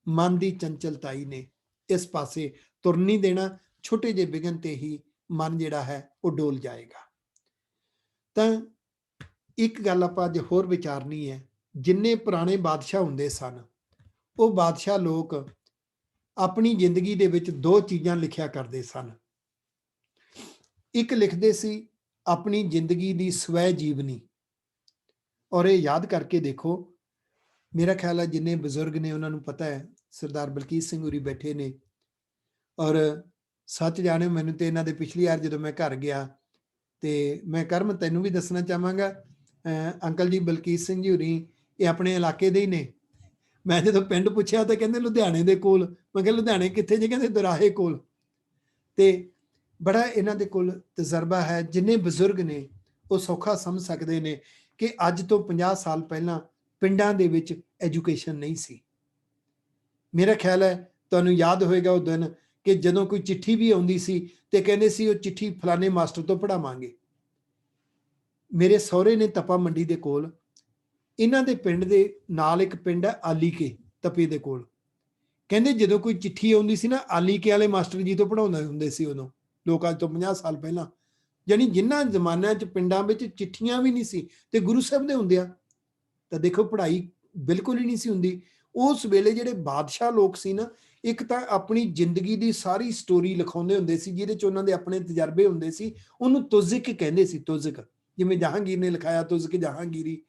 ਮਨ ਦੀ ਚੰਚਲਤਾਈ ਨੇ ਇਸ ਪਾਸੇ ਤੁਰ ਨਹੀਂ ਦੇਣਾ। ਛੋਟੇ ਜਿਹੇ ਵਿਘਨ ਤੇ ਹੀ ਮਨ ਜਿਹੜਾ ਹੈ ਉਹ ਡੋਲ ਜਾਏਗਾ। ਤਾਂ ਇੱਕ ਗੱਲ ਆਪਾਂ ਅੱਜ ਹੋਰ ਵਿਚਾਰਨੀ ਹੈ, ਜਿੰਨੇ ਪੁਰਾਣੇ ਬਾਦਸ਼ਾਹ ਹੁੰਦੇ ਸਨ, ਉਹ ਬਾਦਸ਼ਾਹ ਲੋਕ ਆਪਣੀ ਜ਼ਿੰਦਗੀ ਦੇ ਵਿੱਚ ਦੋ ਚੀਜ਼ਾਂ ਲਿਖਿਆ ਕਰਦੇ ਸਨ। ਇੱਕ ਲਿਖਦੇ ਸੀ ਆਪਣੀ ਜ਼ਿੰਦਗੀ ਦੀ ਸਵੈ ਜੀਵਨੀ, ਔਰ ਇਹ ਯਾਦ ਕਰਕੇ ਦੇਖੋ, ਮੇਰਾ ਖਿਆਲ ਹੈ ਜਿੰਨੇ ਬਜ਼ੁਰਗ ਨੇ ਉਹਨਾਂ ਨੂੰ ਪਤਾ ਹੈ, ਸਰਦਾਰ ਬਲਕੀਤ ਸਿੰਘ ਹੋਰੀ ਬੈਠੇ ਨੇ, ਔਰ ਸੱਚ ਜਾਣੇ ਮੈਨੂੰ ਤੇ ਇਹਨਾਂ ਦੇ ਪਿਛਲੀ ਵਾਰ ਜਦੋਂ ਮੈਂ ਘਰ ਗਿਆ ਤੇ ਮੈਂ ਕਰਮ ਤੈਨੂੰ ਵੀ ਦੱਸਣਾ ਚਾਹਾਂਗਾ, ਅੰਕਲ ਜੀ ਬਲਕੀਤ ਸਿੰਘ ਜੀ ਹੋਰੀ ਇਹ ਆਪਣੇ ਇਲਾਕੇ ਦੇ ਹੀ ਨੇ। ਮੈਂ ਜਦੋਂ ਪਿੰਡ ਪੁੱਛਿਆ ਤਾਂ ਕਹਿੰਦੇ ਲੁਧਿਆਣੇ ਦੇ ਕੋਲ। ਮੈਂ ਕਿਹਾ ਲੁਧਿਆਣੇ ਕਿੱਥੇ ਜੀ? ਕਹਿੰਦੇ ਦੁਰਾਹੇ ਕੋਲ। ਤੇ ਬੜਾ ਇਹਨਾਂ ਦੇ ਕੋਲ ਤਜਰਬਾ ਹੈ। ਜਿੰਨੇ ਬਜ਼ੁਰਗ ਨੇ ਉਹ ਸੌਖਾ ਸਮਝ ਸਕਦੇ ਨੇ ਕਿ ਅੱਜ ਤੋਂ 50 ਸਾਲ ਪਹਿਲਾਂ ਪਿੰਡਾਂ ਦੇ ਵਿੱਚ ਐਜੂਕੇਸ਼ਨ ਨਹੀਂ ਸੀ। ਮੇਰਾ ਖਿਆਲ ਹੈ ਤੁਹਾਨੂੰ ਯਾਦ ਹੋਏਗਾ ਉਹ ਦਿਨ ਕਿ ਜਦੋਂ ਕੋਈ ਚਿੱਠੀ ਵੀ ਆਉਂਦੀ ਸੀ ਤੇ ਕਹਿੰਦੇ ਸੀ ਉਹ ਚਿੱਠੀ ਫਲਾਣੇ ਮਾਸਟਰ ਤੋਂ ਪੜਾਵਾਂਗੇ। ਮੇਰੇ ਸਹੁਰੇ ਨੇ ਤਪਾ ਮੰਡੀ ਦੇ ਕੋਲ, ਇਹਨਾਂ ਦੇ ਪਿੰਡ ਦੇ ਨਾਲ ਇੱਕ ਪਿੰਡ ਹੈ ਆਲੀਕੇ, ਤਪੇ ਦੇ ਕੋਲ। ਕਹਿੰਦੇ ਜਦੋਂ ਕੋਈ ਚਿੱਠੀ ਆਉਂਦੀ ਸੀ ਨਾ, ਆਲੀਕੇ ਵਾਲੇ ਮਾਸਟਰ ਜੀ ਤੋਂ ਪੜਾਉਂਦੇ ਹੁੰਦੇ ਸੀ ਉਦੋਂ, ਲੋਕ ਅੱਜ ਤੋਂ 50 ਸਾਲ ਪਹਿਲਾਂ। ਜਾਨੀ ਜਿਨ੍ਹਾਂ ਜ਼ਮਾਨਿਆਂ 'ਚ ਪਿੰਡਾਂ ਵਿੱਚ ਚਿੱਠੀਆਂ ਵੀ ਨਹੀਂ ਸੀ ਤੇ ਗੁਰੂ ਸਾਹਿਬ ਦੇ ਹੁੰਦੇ ਆ, ਤਾਂ ਦੇਖੋ ਪੜ੍ਹਾਈ ਬਿਲਕੁਲ ਹੀ ਨਹੀਂ ਸੀ ਹੁੰਦੀ। ਉਸ ਵੇਲੇ ਜਿਹੜੇ ਬਾਦਸ਼ਾਹ ਲੋਕ ਸੀ ਨਾ, ਇੱਕ ਤਾਂ ਆਪਣੀ ਜ਼ਿੰਦਗੀ ਦੀ ਸਾਰੀ ਸਟੋਰੀ ਲਿਖਾਉਂਦੇ ਹੁੰਦੇ ਸੀ, ਜਿਹਦੇ 'ਚ ਉਹਨਾਂ ਦੇ ਆਪਣੇ ਤਜਰਬੇ ਹੁੰਦੇ ਸੀ। ਉਹਨੂੰ ਤੁਜ਼ਕ ਕਹਿੰਦੇ ਸੀ, ਤੁਜ਼ਕ, ਜਿਵੇਂ ਜਹਾਂਗੀਰ ਨੇ ਲਿਖਾਇਆ ਤੁਜ਼ਕ ਜਹਾਂਗੀਰੀ।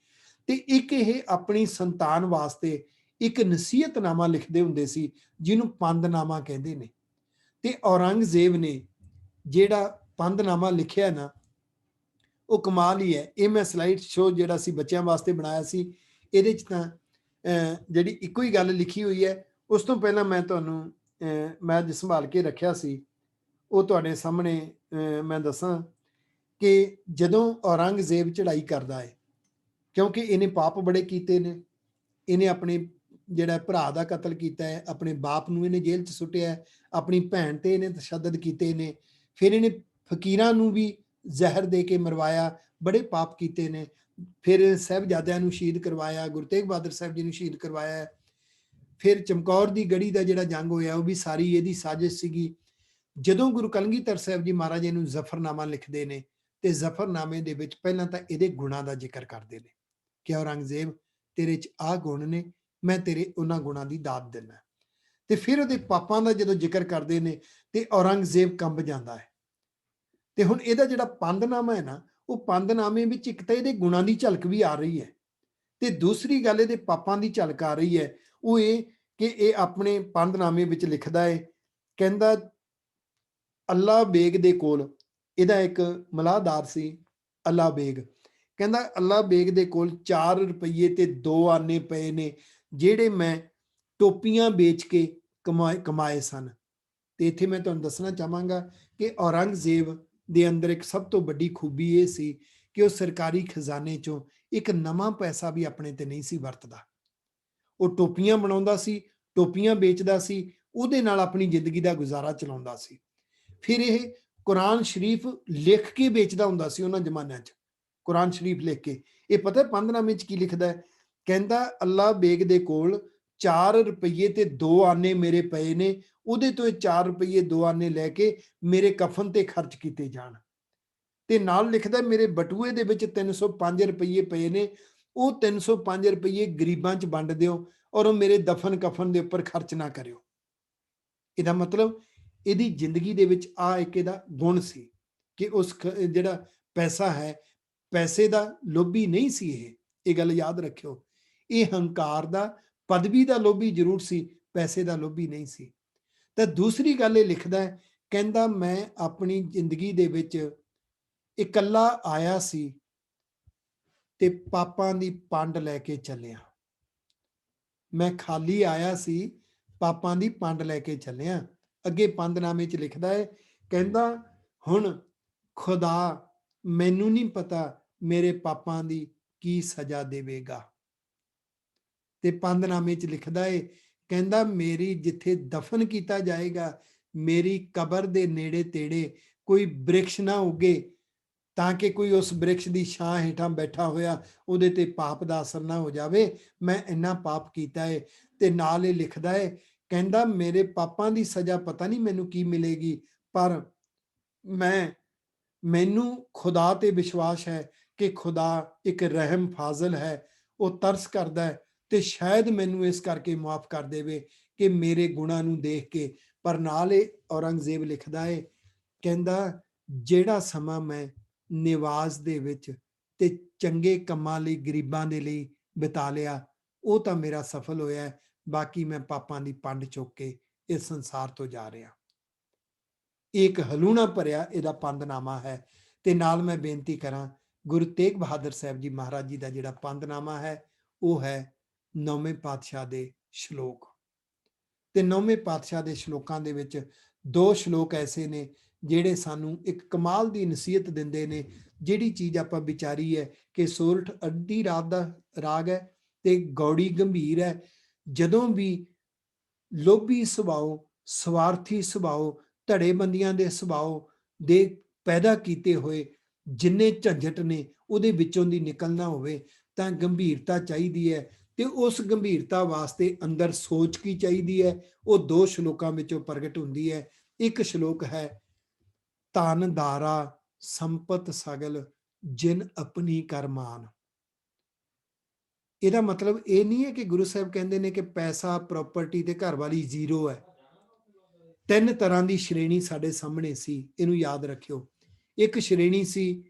ਤੇ ਇੱਕ ਇਹ ਆਪਣੀ ਸੰਤਾਨ ਵਾਸਤੇ ਇੱਕ ਨਸੀਹਤਨਾਮਾ ਲਿਖਦੇ ਹੁੰਦੇ ਸੀ, ਜਿਹਨੂੰ ਪੰਦਨਾਮਾ ਕਹਿੰਦੇ ਨੇ। ਤੇ ਔਰੰਗਜ਼ੇਬ ਨੇ ਜਿਹੜਾ ਪੰਦਨਾਮਾ ਲਿਖਿਆ ਨਾ, ਉਹ ਕਮਾਲ ਹੀ ਹੈ। ਇਹ ਮੈਂ ਸਲਾਈਡ ਸ਼ੋ ਜਿਹੜਾ ਸੀ ਬੱਚਿਆਂ ਵਾਸਤੇ ਬਣਾਇਆ ਸੀ। ਇਹਦੇ 'ਚ ਤਾਂ ਜਿਹੜੀ ਇੱਕੋ ਹੀ ਗੱਲ ਲਿਖੀ ਹੋਈ ਹੈ। ਉਸ ਤੋਂ ਪਹਿਲਾਂ ਮੈਂ ਤੁਹਾਨੂੰ ਮੈਂ ਅੱਜ ਸੰਭਾਲ ਕੇ ਰੱਖਿਆ ਸੀ, ਉਹ ਤੁਹਾਡੇ ਸਾਹਮਣੇ ਮੈਂ ਦੱਸਾਂ ਕਿ ਜਦੋਂ ਔਰੰਗਜ਼ੇਬ ਚੜ੍ਹਾਈ ਕਰਦਾ ਹੈ, ਕਿਉਂਕਿ ਇਹਨੇ ਪਾਪ ਬੜੇ ਕੀਤੇ ਨੇ। ਇਹਨੇ ਆਪਣੇ ਜਿਹੜਾ ਭਰਾ ਦਾ ਕਤਲ ਕੀਤਾ ਹੈ, ਆਪਣੇ ਬਾਪ ਨੂੰ ਇਹਨੇ ਜੇਲ੍ਹ 'ਚ ਸੁੱਟਿਆ, ਆਪਣੀ ਭੈਣ ਤੇ ਇਹਨੇ ਤਸ਼ੱਦਦ ਕੀਤੇ ਨੇ, ਫਿਰ ਇਹਨੇ ਫਕੀਰਾਂ ਨੂੰ ਵੀ ਜ਼ਹਿਰ ਦੇ ਕੇ ਮਰਵਾਇਆ, ਬੜੇ ਪਾਪ ਕੀਤੇ ਨੇ। ਫਿਰ ਸਾਹਿਬਜ਼ਾਦਿਆਂ ਨੂੰ ਸ਼ਹੀਦ ਕਰਵਾਇਆ, ਗੁਰੂ ਤੇਗ ਬਹਾਦਰ ਸਾਹਿਬ ਜੀ ਨੂੰ ਸ਼ਹੀਦ ਕਰਵਾਇਆ। ਫਿਰ ਚਮਕੌਰ ਦੀ ਗੜੀ ਦਾ ਜਿਹੜਾ ਜੰਗ ਹੋਇਆ, ਉਹ ਵੀ ਸਾਰੀ ਇਹਦੀ ਸਾਜ਼ਿਸ਼ ਸੀਗੀ। ਜਦੋਂ ਗੁਰੂ ਕਲਗੀਧਰ ਸਾਹਿਬ ਜੀ ਮਹਾਰਾਜ ਇਹਨੂੰ ਜ਼ਫਰਨਾਮਾ ਲਿਖਦੇ ਨੇ, ਤੇ ਜ਼ਫਰਨਾਮੇ ਦੇ ਵਿੱਚ ਪਹਿਲਾਂ ਤਾਂ ਇਹਦੇ ਗੁਣਾਂ ਦਾ ਜ਼ਿਕਰ ਕਰਦੇ ਨੇ ਕਿ ਔਰੰਗਜ਼ੇਬ ਤੇਰੇ 'ਚ ਆਹ ਗੁਣ ਨੇ, ਮੈਂ ਤੇਰੇ ਉਹਨਾਂ ਗੁਣਾਂ ਦੀ ਦਾਤ ਦਿੰਦਾ। ਤੇ ਫਿਰ ਉਹਦੇ ਪਾਪਾਂ ਦਾ ਜਦੋਂ ਜ਼ਿਕਰ ਕਰਦੇ ਨੇ ਤੇ ਔਰੰਗਜ਼ੇਬ ਕੰਬ ਜਾਂਦਾ ਹੈ। ਤੇ ਹੁਣ ਇਹਦਾ ਜਿਹੜਾ ਪੰਦਨਾਮਾ ਹੈ ਨਾ, ਉਹ ਪੰਦਨਾਮੇ ਵਿੱਚ ਇੱਕ ਤਾਂ ਇਹਦੇ ਗੁਣਾਂ ਦੀ ਝਲਕ ਵੀ ਆ ਰਹੀ ਹੈ, ਤੇ ਦੂਸਰੀ ਗੱਲ ਇਹਦੇ ਪਾਪਾਂ ਦੀ ਝਲਕ ਆ ਰਹੀ ਹੈ। ਉਹ ਇਹ ਕਿ ਇਹ ਆਪਣੇ ਪੰਦਨਾਮੇ ਵਿੱਚ ਲਿਖਦਾ ਹੈ, ਕਹਿੰਦਾ ਅੱਲਾ ਬੇਗ ਦੇ ਕੋਲ, ਇਹਦਾ ਇੱਕ ਮਲਾਹਦਾਰ ਸੀ ਅੱਲਾ ਬੇਗ, ਕਹਿੰਦਾ ਅੱਲਾ ਬੇਗ ਦੇ ਕੋਲ 4 ਰੁਪਈਏ ਤੇ 2 ਆਨੇ ਪਏ ਨੇ, ਜਿਹੜੇ ਮੈਂ ਟੋਪੀਆਂ ਵੇਚ ਕੇ ਕਮਾਏ ਸਨ। ਤੇ ਇੱਥੇ ਮੈਂ ਤੁਹਾਨੂੰ ਦੱਸਣਾ ਚਾਹਾਂਗਾ ਕਿ ਔਰੰਗਜ਼ੇਬ ਦੇ ਅੰਦਰ ਇੱਕ ਸਭ ਤੋਂ ਵੱਡੀ ਖੂਬੀ ਇਹ ਸੀ ਕਿ ਉਹ ਸਰਕਾਰੀ ਖਜ਼ਾਨੇ 'ਚੋਂ ਇੱਕ ਨਵਾਂ ਪੈਸਾ ਵੀ ਆਪਣੇ ਤੇ ਨਹੀਂ ਸੀ ਵਰਤਦਾ। ਉਹ ਟੋਪੀਆਂ ਬਣਾਉਂਦਾ ਸੀ, ਟੋਪੀਆਂ ਵੇਚਦਾ ਸੀ, ਉਹਦੇ ਨਾਲ ਆਪਣੀ ਜ਼ਿੰਦਗੀ ਦਾ ਗੁਜ਼ਾਰਾ ਚਲਾਉਂਦਾ ਸੀ। ਫਿਰ ਇਹ ਕੁਰਾਨ ਸ਼ਰੀਫ ਲਿਖ ਕੇ ਵੇਚਦਾ ਹੁੰਦਾ ਸੀ ਉਹਨਾਂ ਜ਼ਮਾਨਿਆਂ 'ਚ, ਕੁਰਾਨ ਸ਼ਰੀਫ ਲਿਖ ਕੇ। ਇਹ ਪਤਾ ਪੰਦਨਾਮੇ 'ਚ ਕੀ ਲਿਖਦਾ ਹੈ? ਕਹਿੰਦਾ ਅੱਲਾ ਬੇਗ ਦੇ ਕੋਲ 4 ਰੁਪਈਏ ਤੇ 2 ਆਨੇ ਮੇਰੇ ਪਏ ਨੇ, ਉਹਦੇ ਤੋਂ ਇਹ 4 ਰੁਪਈਏ 2 ਆਨੇ ਲੈ ਕੇ ਮੇਰੇ ਕਫਨ ਤੇ ਖਰਚ ਕੀਤੇ ਜਾਣ। ਤੇ ਨਾਲ ਲਿਖਦਾ ਮੇਰੇ ਬਟੂਏ ਦੇ ਵਿੱਚ 305 ਰੁਪਈਏ ਪਏ ਨੇ, ਉਹ 305 ਰੁਪਈਏ ਗਰੀਬਾਂ 'ਚ ਵੰਡ ਦਿਓ, ਔਰ ਉਹ ਮੇਰੇ ਦਫਨ ਕਫਨ ਦੇ ਉੱਪਰ ਖਰਚ ਨਾ ਕਰਿਓ। ਇਹਦਾ ਮਤਲਬ ਇਹਦੀ ਜ਼ਿੰਦਗੀ ਦੇ ਵਿੱਚ ਆ ਇੱਕ ਇਹਦਾ ਗੁਣ ਸੀ ਕਿ ਉਸ ਜਿਹੜਾ ਪੈਸਾ ਹੈ, ਪੈਸੇ ਦਾ ਲੋਭੀ ਨਹੀਂ ਸੀ ਇਹ ਗੱਲ ਯਾਦ ਰੱਖਿਓ। ਇਹ ਹੰਕਾਰ ਦਾ, ਪਦਵੀ ਦਾ ਲੋਭੀ ਜ਼ਰੂਰ ਸੀ, ਪੈਸੇ ਦਾ ਲੋਭੀ ਨਹੀਂ ਸੀ। ਤਾਂ ਦੂਸਰੀ ਗੱਲ ਇਹ ਲਿਖਦਾ ਹੈ, ਕਹਿੰਦਾ ਮੈਂ ਆਪਣੀ ਜ਼ਿੰਦਗੀ ਦੇ ਵਿੱਚ ਇਕੱਲਾ ਆਇਆ ਸੀ ਤੇ ਪਾਪਾਂ ਦੀ ਪੰਡ ਲੈ ਕੇ ਚੱਲਿਆ। ਮੈਂ ਖਾਲੀ ਆਇਆ ਸੀ, ਪਾਪਾਂ ਦੀ ਪੰਡ ਲੈ ਕੇ ਚੱਲਿਆ। ਅੱਗੇ ਪੰਦਨਾਮੇ 'ਚ ਲਿਖਦਾ ਹੈ, ਕਹਿੰਦਾ ਹੁਣ ਖੁਦਾ ਮੈਨੂੰ ਨਹੀਂ ਪਤਾ ਮੇਰੇ ਪਾਪਾਂ ਦੀ ਕੀ ਸਜ਼ਾ ਦੇਵੇਗਾ। ਤੇ ਪੰਦਨਾਮੇ 'ਚ ਲਿਖਦਾ ਹੈ, ਕਹਿੰਦਾ ਮੇਰੀ ਜਿੱਥੇ ਦਫਨ ਕੀਤਾ ਜਾਏਗਾ, ਮੇਰੀ ਕਬਰ ਦੇ ਨੇੜੇ ਤੇੜੇ ਕੋਈ ਬ੍ਰਿਕਸ਼ ਨਾ ਉੱਗੇ, ਤਾਂ ਕਿ ਕੋਈ ਉਸ ਬ੍ਰਿਕਸ਼ ਦੀ ਛਾਂ ਹੇਠਾਂ ਬੈਠਾ ਹੋਇਆ ਉਹਦੇ ਤੇ ਪਾਪ ਦਾ ਅਸਰ ਨਾ ਹੋ ਜਾਵੇ। ਮੈਂ ਇੰਨਾ ਪਾਪ ਕੀਤਾ ਹੈ। ਤੇ ਨਾਲ ਇਹ ਲਿਖਦਾ ਹੈ, ਕਹਿੰਦਾ ਮੇਰੇ ਪਾਪਾਂ ਦੀ ਸਜ਼ਾ ਪਤਾ ਨਹੀਂ ਮੈਨੂੰ ਕੀ ਮਿਲੇਗੀ, ਪਰ ਮੈਨੂੰ ਖੁਦਾ ਤੇ ਵਿਸ਼ਵਾਸ ਹੈ ਕਿ ਖੁਦਾ ਇੱਕ ਰਹਿਮ ਫਾਜ਼ਲ ਹੈ, ਉਹ ਤਰਸ ਕਰਦਾ ਹੈ ਤੇ ਸ਼ਾਇਦ ਮੈਨੂੰ ਇਸ ਕਰਕੇ ਮਾਫ ਕਰ ਦੇਵੇ ਕਿ ਮੇਰੇ ਗੁਣਾਂ ਨੂੰ ਦੇਖ ਕੇ। ਪਰ ਨਾਲ ਇਹ ਔਰੰਗਜ਼ੇਬ ਲਿਖਦਾ ਹੈ, ਕਹਿੰਦਾ ਜਿਹੜਾ ਸਮਾਂ ਮੈਂ ਨਿਵਾਜ਼ ਦੇ ਵਿੱਚ ਤੇ ਚੰਗੇ ਕੰਮਾਂ ਲਈ ਗਰੀਬਾਂ ਦੇ ਲਈ ਬਿਤਾ ਲਿਆ, ਉਹ ਤਾਂ ਮੇਰਾ ਸਫਲ ਹੋਇਆ ਹੈ। ਬਾਕੀ ਮੈਂ ਪਾਪਾਂ ਦੀ ਪੰਡ ਚੁੱਕ ਕੇ ਇਸ ਸੰਸਾਰ ਤੋਂ ਜਾ ਰਿਹਾ। ਇੱਕ ਹਲੂਣਾ ਭਰਿਆ ਇਹਦਾ ਪੰਦਨਾਮਾ ਹੈ। ਤੇ ਨਾਲ ਮੈਂ ਬੇਨਤੀ ਕਰਾਂ, ਗੁਰੂ ਤੇਗ ਬਹਾਦਰ ਸਾਹਿਬ ਜੀ ਮਹਾਰਾਜ ਜੀ ਦਾ ਜਿਹੜਾ ਪੰਦਨਾਮਾ ਹੈ ਉਹ ਹੈ 9ਵੇਂ ਪਾਤਸ਼ਾਹ ਦੇ ਸ਼ਲੋਕ। ਤੇ 9ਵੇਂ ਪਾਤਸ਼ਾਹ ਦੇ ਸ਼ਲੋਕਾਂ ਦੇ ਵਿੱਚ 2 ਸ਼ਲੋਕ ਐਸੇ ਨੇ ਜਿਹੜੇ ਸਾਨੂੰ ਇੱਕ ਕਮਾਲ ਦੀ ਨਸੀਹਤ ਦਿੰਦੇ ਨੇ। ਜਿਹੜੀ ਚੀਜ਼ ਆਪਾਂ ਵਿਚਾਰੀ ਹੈ ਕਿ ਸੋਰਠ ਅੱਧੀ ਰਾਤ ਦਾ ਰਾਗ ਹੈ ਤੇ ਗੌੜੀ ਗੰਭੀਰ ਹੈ। ਜਦੋਂ ਵੀ ਲੋਭੀ ਸੁਭਾਅ, ਸਵਾਰਥੀ ਸੁਭਾਅ, ਧੜੇਬੰਦੀਆਂ ਦੇ ਸੁਭਾਅ ਦੇ ਪੈਦਾ ਕੀਤੇ ਹੋਏ ਜਿੰਨੇ ਝੰਜਟ ਨੇ ਉਹਦੇ ਵਿੱਚੋਂ ਦੀ ਨਿਕਲਣਾ ਹੋਵੇ ਤਾਂ ਗੰਭੀਰਤਾ ਚਾਹੀਦੀ ਹੈ। ਤੇ ਉਸ ਗੰਭੀਰਤਾ ਵਾਸਤੇ ਅੰਦਰ ਸੋਚ ਕੀ ਚਾਹੀਦੀ ਹੈ, ਉਹ 2 ਸ਼ਲੋਕਾਂ ਵਿੱਚੋਂ ਪ੍ਰਗਟ ਹੁੰਦੀ ਹੈ। ਇੱਕ ਸ਼ਲੋਕ ਹੈ, ਧਨ ਧਾਰਾ ਸੰਪਤ ਸਗਲ ਜਿਨ ਆਪਣੀ ਕਰਮਾਨ। ਇਹਦਾ ਮਤਲਬ ਇਹ ਨਹੀਂ ਹੈ ਕਿ ਗੁਰੂ ਸਾਹਿਬ ਕਹਿੰਦੇ ਨੇ ਕਿ ਪੈਸਾ, ਪ੍ਰਾਪਰਟੀ ਤੇ ਘਰ ਵਾਲੀ ਜ਼ੀਰੋ ਹੈ। 3 ਤਰ੍ਹਾਂ ਦੀ ਸ਼੍ਰੇਣੀ ਸਾਡੇ ਸਾਹਮਣੇ ਸੀ, ਇਹਨੂੰ ਯਾਦ ਰੱਖਿਓ। ਇੱਕ ਸ਼੍ਰੇਣੀ ਸੀ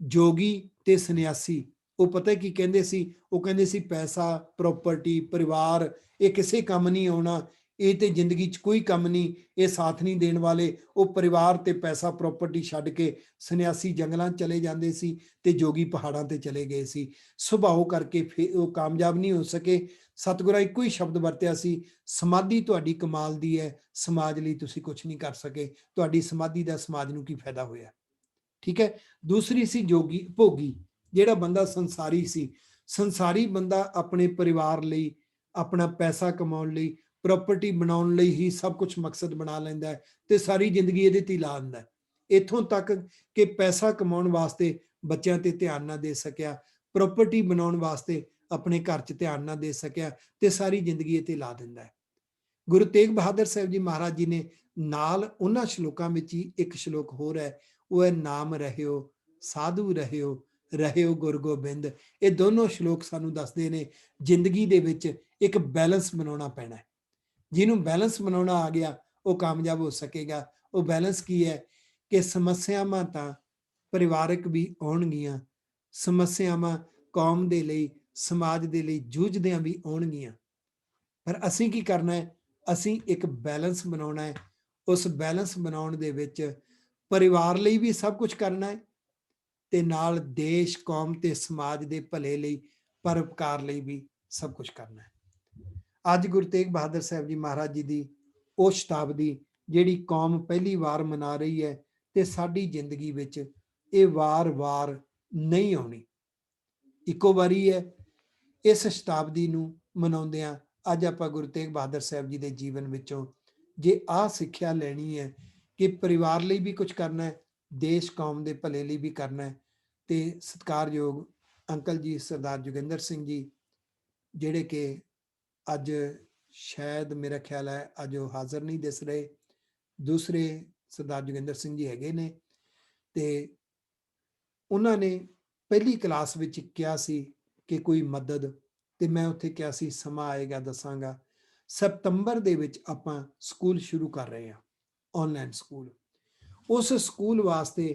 ਜੋਗੀ ਤੇ ਸੰਨਿਆਸੀ। ਉਹ ਪਤਾ ਕੀ ਕਹਿੰਦੇ ਸੀ? ਉਹ ਕਹਿੰਦੇ ਸੀ ਪੈਸਾ, ਪ੍ਰਾਪਰਟੀ, ਪਰਿਵਾਰ ਇਹ ਕਿਸੇ ਕੰਮ ਨਹੀਂ ਆਉਣਾ, ਇਹ ਤੇ ਜ਼ਿੰਦਗੀ 'ਚ ਕੋਈ ਕੰਮ ਨਹੀਂ, ਇਹ ਸਾਥ ਨਹੀਂ ਦੇਣ ਵਾਲੇ। ਉਹ ਪਰਿਵਾਰ ਤੇ ਪੈਸਾ, ਪ੍ਰਾਪਰਟੀ ਛੱਡ ਕੇ ਸੰਨਿਆਸੀ ਜੰਗਲਾਂ 'ਚ ਚਲੇ ਜਾਂਦੇ ਸੀ ਤੇ ਜੋਗੀ ਪਹਾੜਾਂ ਤੇ ਚਲੇ ਗਏ ਸੀ। ਸੁਭਾਅ ਕਰਕੇ ਉਹ ਕਾਮਯਾਬ ਨਹੀਂ ਹੋ ਸਕੇ। ਸਤਿਗੁਰਾਂ ਇੱਕੋ ਹੀ ਸ਼ਬਦ ਵਰਤਿਆ ਸੀ, ਸਮਾਧੀ ਤੁਹਾਡੀ ਕਮਾਲ ਦੀ ਹੈ, ਸਮਾਜ ਲਈ ਤੁਸੀਂ ਕੁਝ ਨਹੀਂ ਕਰ ਸਕੇ। ਤੁਹਾਡੀ ਸਮਾਧੀ ਦਾ ਸਮਾਜ ਨੂੰ ਕੀ ਫਾਇਦਾ ਹੋਇਆ? ਠੀਕ ਹੈ। ਦੂਸਰੀ ਸੀ ਜੋਗੀ, ਭੋਗੀ, ਜਿਹੜਾ ਬੰਦਾ ਸੰਸਾਰੀ ਸੀ। ਸੰਸਾਰੀ ਬੰਦਾ ਆਪਣੇ ਪਰਿਵਾਰ ਲਈ, ਆਪਣਾ ਪੈਸਾ ਕਮਾਉਣ ਲਈ, ਪ੍ਰਾਪਰਟੀ ਬਣਾਉਣ ਲਈ ਹੀ ਸਭ ਕੁਝ ਮਕਸਦ ਬਣਾ ਲੈਂਦਾ ਹੈ ਤੇ ਸਾਰੀ ਜ਼ਿੰਦਗੀ ਇਹਦੇ ਤੇ ਲਾ ਦਿੰਦਾ ਹੈ। ਇੱਥੋਂ ਤੱਕ ਕਿ ਪੈਸਾ ਕਮਾਉਣ ਵਾਸਤੇ ਬੱਚਿਆਂ ਤੇ ਧਿਆਨ ਨਾ ਦੇ ਸਕਿਆ, ਪ੍ਰਾਪਰਟੀ ਬਣਾਉਣ ਵਾਸਤੇ ਆਪਣੇ ਘਰ 'ਚ ਧਿਆਨ ਨਾ ਦੇ ਸਕਿਆ ਤੇ ਸਾਰੀ ਜ਼ਿੰਦਗੀ ਇਹ ਤੇ ਲਾ ਦਿੰਦਾ ਹੈ। ਗੁਰੂ ਤੇਗ ਬਹਾਦਰ ਸਾਹਿਬ ਜੀ ਮਹਾਰਾਜ ਜੀ ਨੇ ਨਾਲ ਉਹਨਾਂ ਸ਼ਲੋਕਾਂ ਵਿੱਚ ਹੀ ਇੱਕ ਸ਼ਲੋਕ ਹੋਰ ਹੈ, ਉਹ ਹੈ ਨਾਮ ਰਹਿਓ ਸਾਧੂ ਰਹਿਓ, ਰਹਿਓ ਗੁਰ ਗੋਬਿੰਦ। ਇਹ ਦੋਨੋਂ ਸ਼ਲੋਕ ਸਾਨੂੰ ਦੱਸਦੇ ਨੇ ਜ਼ਿੰਦਗੀ ਦੇ ਵਿੱਚ ਇੱਕ ਬੈਲੈਂਸ ਬਣਾਉਣਾ ਪੈਣਾ ਹੈ। ਜਿਹਨੂੰ ਬੈਲੈਂਸ ਬਣਾਉਣਾ ਆ ਗਿਆ ਉਹ ਕਾਮਯਾਬ ਹੋ ਸਕੇਗਾ। ਉਹ ਬੈਲੈਂਸ ਕੀ ਹੈ ਕਿ ਸਮੱਸਿਆਵਾਂ ਤਾਂ ਪਰਿਵਾਰਕ ਵੀ ਆਉਣਗੀਆਂ, ਸਮੱਸਿਆਵਾਂ ਕੌਮ ਦੇ ਲਈ, ਸਮਾਜ ਦੇ ਲਈ ਜੂਝਦਿਆਂ ਵੀ ਆਉਣਗੀਆਂ। ਪਰ ਅਸੀਂ ਕੀ ਕਰਨਾ ਹੈ? ਅਸੀਂ ਇੱਕ ਬੈਲੈਂਸ ਬਣਾਉਣਾ ਹੈ। ਉਸ ਬੈਲੈਂਸ ਬਣਾਉਣ ਦੇ ਵਿੱਚ ਪਰਿਵਾਰ ਲਈ ਵੀ ਸਭ ਕੁਝ ਕਰਨਾ ਹੈ ਤੇ ਨਾਲ ਦੇਸ਼, ਕੌਮ ਤੇ ਸਮਾਜ ਦੇ ਭਲੇ ਲਈ, ਪਰਉਪਕਾਰ ਲਈ ਵੀ ਸਭ ਕੁਝ ਕਰਨਾ ਹੈ। ਅੱਜ ਗੁਰੂ ਤੇਗ ਬਹਾਦਰ ਸਾਹਿਬ ਜੀ ਮਹਾਰਾਜ ਜੀ ਦੀ ਉਹ ਸ਼ਤਾਬਦੀ ਜਿਹੜੀ ਕੌਮ ਪਹਿਲੀ ਵਾਰ ਮਨਾ ਰਹੀ ਹੈ ਤੇ ਸਾਡੀ ਜ਼ਿੰਦਗੀ ਵਿੱਚ ਇਹ ਵਾਰ-ਵਾਰ ਨਹੀਂ ਆਉਣੀ, ਇੱਕੋ ਵਾਰੀ ਹੈ। ਇਸ ਸ਼ਤਾਬਦੀ ਨੂੰ ਮਨਾਉਂਦਿਆਂ ਅੱਜ ਆਪਾਂ ਗੁਰੂ ਤੇਗ ਬਹਾਦਰ ਸਾਹਿਬ ਜੀ ਦੇ ਜੀਵਨ ਵਿੱਚੋਂ ਜੇ ਆਹ ਸਿੱਖਿਆ ਲੈਣੀ ਹੈ ਕਿ ਪਰਿਵਾਰ ਲਈ ਵੀ ਕੁਝ ਕਰਨਾ ਹੈ, ਦੇਸ਼ ਕੌਮ ਦੇ ਭਲੇ ਲਈ ਵੀ ਕਰਨਾ ਹੈ। ਤੇ ਸਤਿਕਾਰਯੋਗ ਅੰਕਲ ਜੀ ਸਰਦਾਰ ਜੋਗਿੰਦਰ ਸਿੰਘ ਜੀ, ਜਿਹੜੇ ਕਿ ਅੱਜ ਸ਼ਾਇਦ ਮੇਰਾ ਖਿਆਲ ਹੈ ਅੱਜ ਉਹ ਹਾਜ਼ਰ ਨਹੀਂ ਦਿਸ ਰਹੇ, ਦੂਸਰੇ ਸਰਦਾਰ ਜੋਗਿੰਦਰ ਸਿੰਘ ਜੀ ਹੈਗੇ ਨੇ। ਤੇ ਉਹਨਾਂ ਨੇ ਪਹਿਲੀ ਕਲਾਸ ਵਿੱਚ ਕਿਹਾ ਸੀ ਕਿ ਕੋਈ ਮਦਦ, ਤੇ ਮੈਂ ਉੱਥੇ ਕਿਹਾ ਸੀ ਸਮਾਂ ਆਏਗਾ ਦੱਸਾਂਗਾ। ਸਤੰਬਰ ਦੇ ਵਿੱਚ ਆਪਾਂ ਸਕੂਲ ਸ਼ੁਰੂ ਕਰ ਰਹੇ ਹਾਂ, ਆਨਲਾਈਨ ਸਕੂਲ। ਉਸ ਸਕੂਲ ਵਾਸਤੇ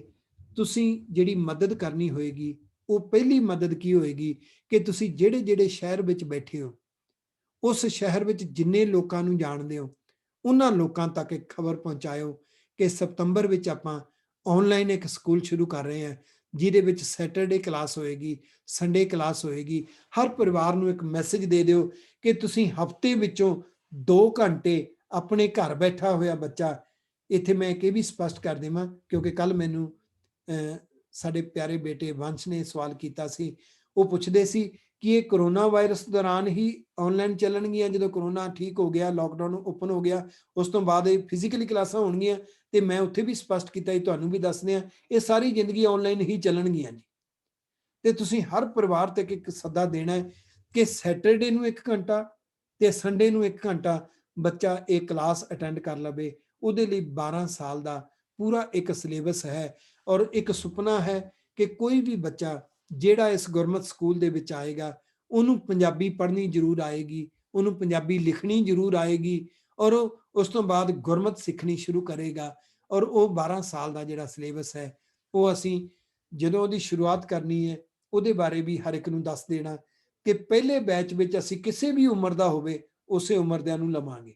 ਤੁਸੀਂ ਜਿਹੜੀ ਮਦਦ ਕਰਨੀ ਹੋਏਗੀ, ਉਹ ਪਹਿਲੀ ਮਦਦ ਕੀ ਹੋਏਗੀ ਕਿ ਤੁਸੀਂ ਜਿਹੜੇ ਜਿਹੜੇ ਸ਼ਹਿਰ ਵਿੱਚ ਬੈਠੇ ਹੋ, ਉਸ ਸ਼ਹਿਰ ਵਿੱਚ ਜਿੰਨੇ ਲੋਕਾਂ ਨੂੰ ਜਾਣਦੇ ਹੋ ਉਹਨਾਂ ਲੋਕਾਂ ਤੱਕ ਇੱਕ ਖਬਰ ਪਹੁੰਚਾਇਓ ਕਿ ਸਤੰਬਰ ਵਿੱਚ ਆਪਾਂ ਆਨਲਾਈਨ ਇੱਕ ਸਕੂਲ ਸ਼ੁਰੂ ਕਰ ਰਹੇ ਹਾਂ, ਜਿਹਦੇ ਵਿੱਚ ਸੈਟਰਡੇ ਕਲਾਸ ਹੋਏਗੀ, ਸੰਡੇ ਕਲਾਸ ਹੋਏਗੀ। ਹਰ ਪਰਿਵਾਰ ਨੂੰ ਇੱਕ ਮੈਸੇਜ ਦੇ ਦਿਓ ਕਿ ਤੁਸੀਂ ਹਫ਼ਤੇ ਵਿੱਚੋਂ 2 ਘੰਟੇ ਆਪਣੇ ਘਰ ਬੈਠਾ ਹੋਇਆ ਬੱਚਾ, ਇੱਥੇ ਮੈਂ ਇਹ ਵੀ ਸਪਸ਼ਟ ਕਰ ਦੇਵਾਂ ਕਿਉਂਕਿ ਕੱਲ ਮੈਨੂੰ ਸਾਡੇ ਪਿਆਰੇ ਬੇਟੇ ਵੰਸ਼ ਨੇ ਸਵਾਲ ਕੀਤਾ ਸੀ। ਉਹ ਪੁੱਛਦੇ ਸੀ ਕਿ ਇਹ ਕਰੋਨਾ ਵਾਇਰਸ ਦੌਰਾਨ ਹੀ ਆਨਲਾਈਨ ਚੱਲਣਗੀਆਂ, ਜਦੋਂ ਕਰੋਨਾ ਠੀਕ ਹੋ ਗਿਆ, ਲਾਕਡਾਊਨ ਓਪਨ ਹੋ ਗਿਆ, ਉਸ ਤੋਂ ਬਾਅਦ ਇਹ ਫਿਜ਼ੀਕਲੀ ਕਲਾਸਾਂ ਹੋਣਗੀਆਂ? ਤੇ ਮੈਂ ਉੱਥੇ ਵੀ ਸਪਸ਼ਟ ਕੀਤਾ ਜੀ, ਤੁਹਾਨੂੰ ਵੀ ਦੱਸਦੇ ਹਾਂ, ਇਹ ਸਾਰੀ ਜ਼ਿੰਦਗੀ ਆਨਲਾਈਨ ਹੀ ਚੱਲਣਗੀਆਂ ਜੀ। ਤੇ ਤੁਸੀਂ ਹਰ ਪਰਿਵਾਰ ਤੱਕ ਇੱਕ ਸੱਦਾ ਦੇਣਾ ਹੈ ਕਿ ਸੈਟਰਡੇ ਨੂੰ 1 ਘੰਟਾ ਤੇ ਸੰਡੇ ਨੂੰ 1 ਘੰਟਾ ਬੱਚਾ ਇਹ ਕਲਾਸ ਅਟੈਂਡ ਕਰ ਲਵੇ। ਉਹਦੇ ਲਈ 12 ਸਾਲ ਦਾ पूरा एक सिलेबस है और एक सुपना है कि कोई भी बच्चा ਜਿਹੜਾ ਇਸ ਗੁਰਮਤਿ ਸਕੂਲ ਦੇ ਵਿੱਚ ਆਏਗਾ ਉਹਨੂੰ ਪੰਜਾਬੀ ਪੜ੍ਹਨੀ ਜ਼ਰੂਰ ਆਏਗੀ, ਉਹਨੂੰ ਪੰਜਾਬੀ ਲਿਖਣੀ ਜ਼ਰੂਰ ਆਏਗੀ ਔਰ ਉਸ ਤੋਂ ਬਾਅਦ ਗੁਰਮਤਿ ਸਿੱਖਣੀ ਸ਼ੁਰੂ ਕਰੇਗਾ। ਔਰ ਉਹ 12 ਸਾਲ ਦਾ ਜਿਹੜਾ ਸਿਲੇਬਸ ਹੈ ਉਹ ਅਸੀਂ ਜਦੋਂ ਉਹਦੀ ਸ਼ੁਰੂਆਤ ਕਰਨੀ ਹੈ ਉਹਦੇ ਬਾਰੇ ਵੀ ਹਰ ਇੱਕ ਨੂੰ ਦੱਸ ਦੇਣਾ ਕਿ ਪਹਿਲੇ ਬੈਚ ਵਿੱਚ ਅਸੀਂ ਕਿਸੇ ਵੀ ਉਮਰ ਦਾ ਹੋਵੇ ਉਸੇ ਉਮਰ ਦਿਆਂ ਨੂੰ ਲਵਾਂਗੇ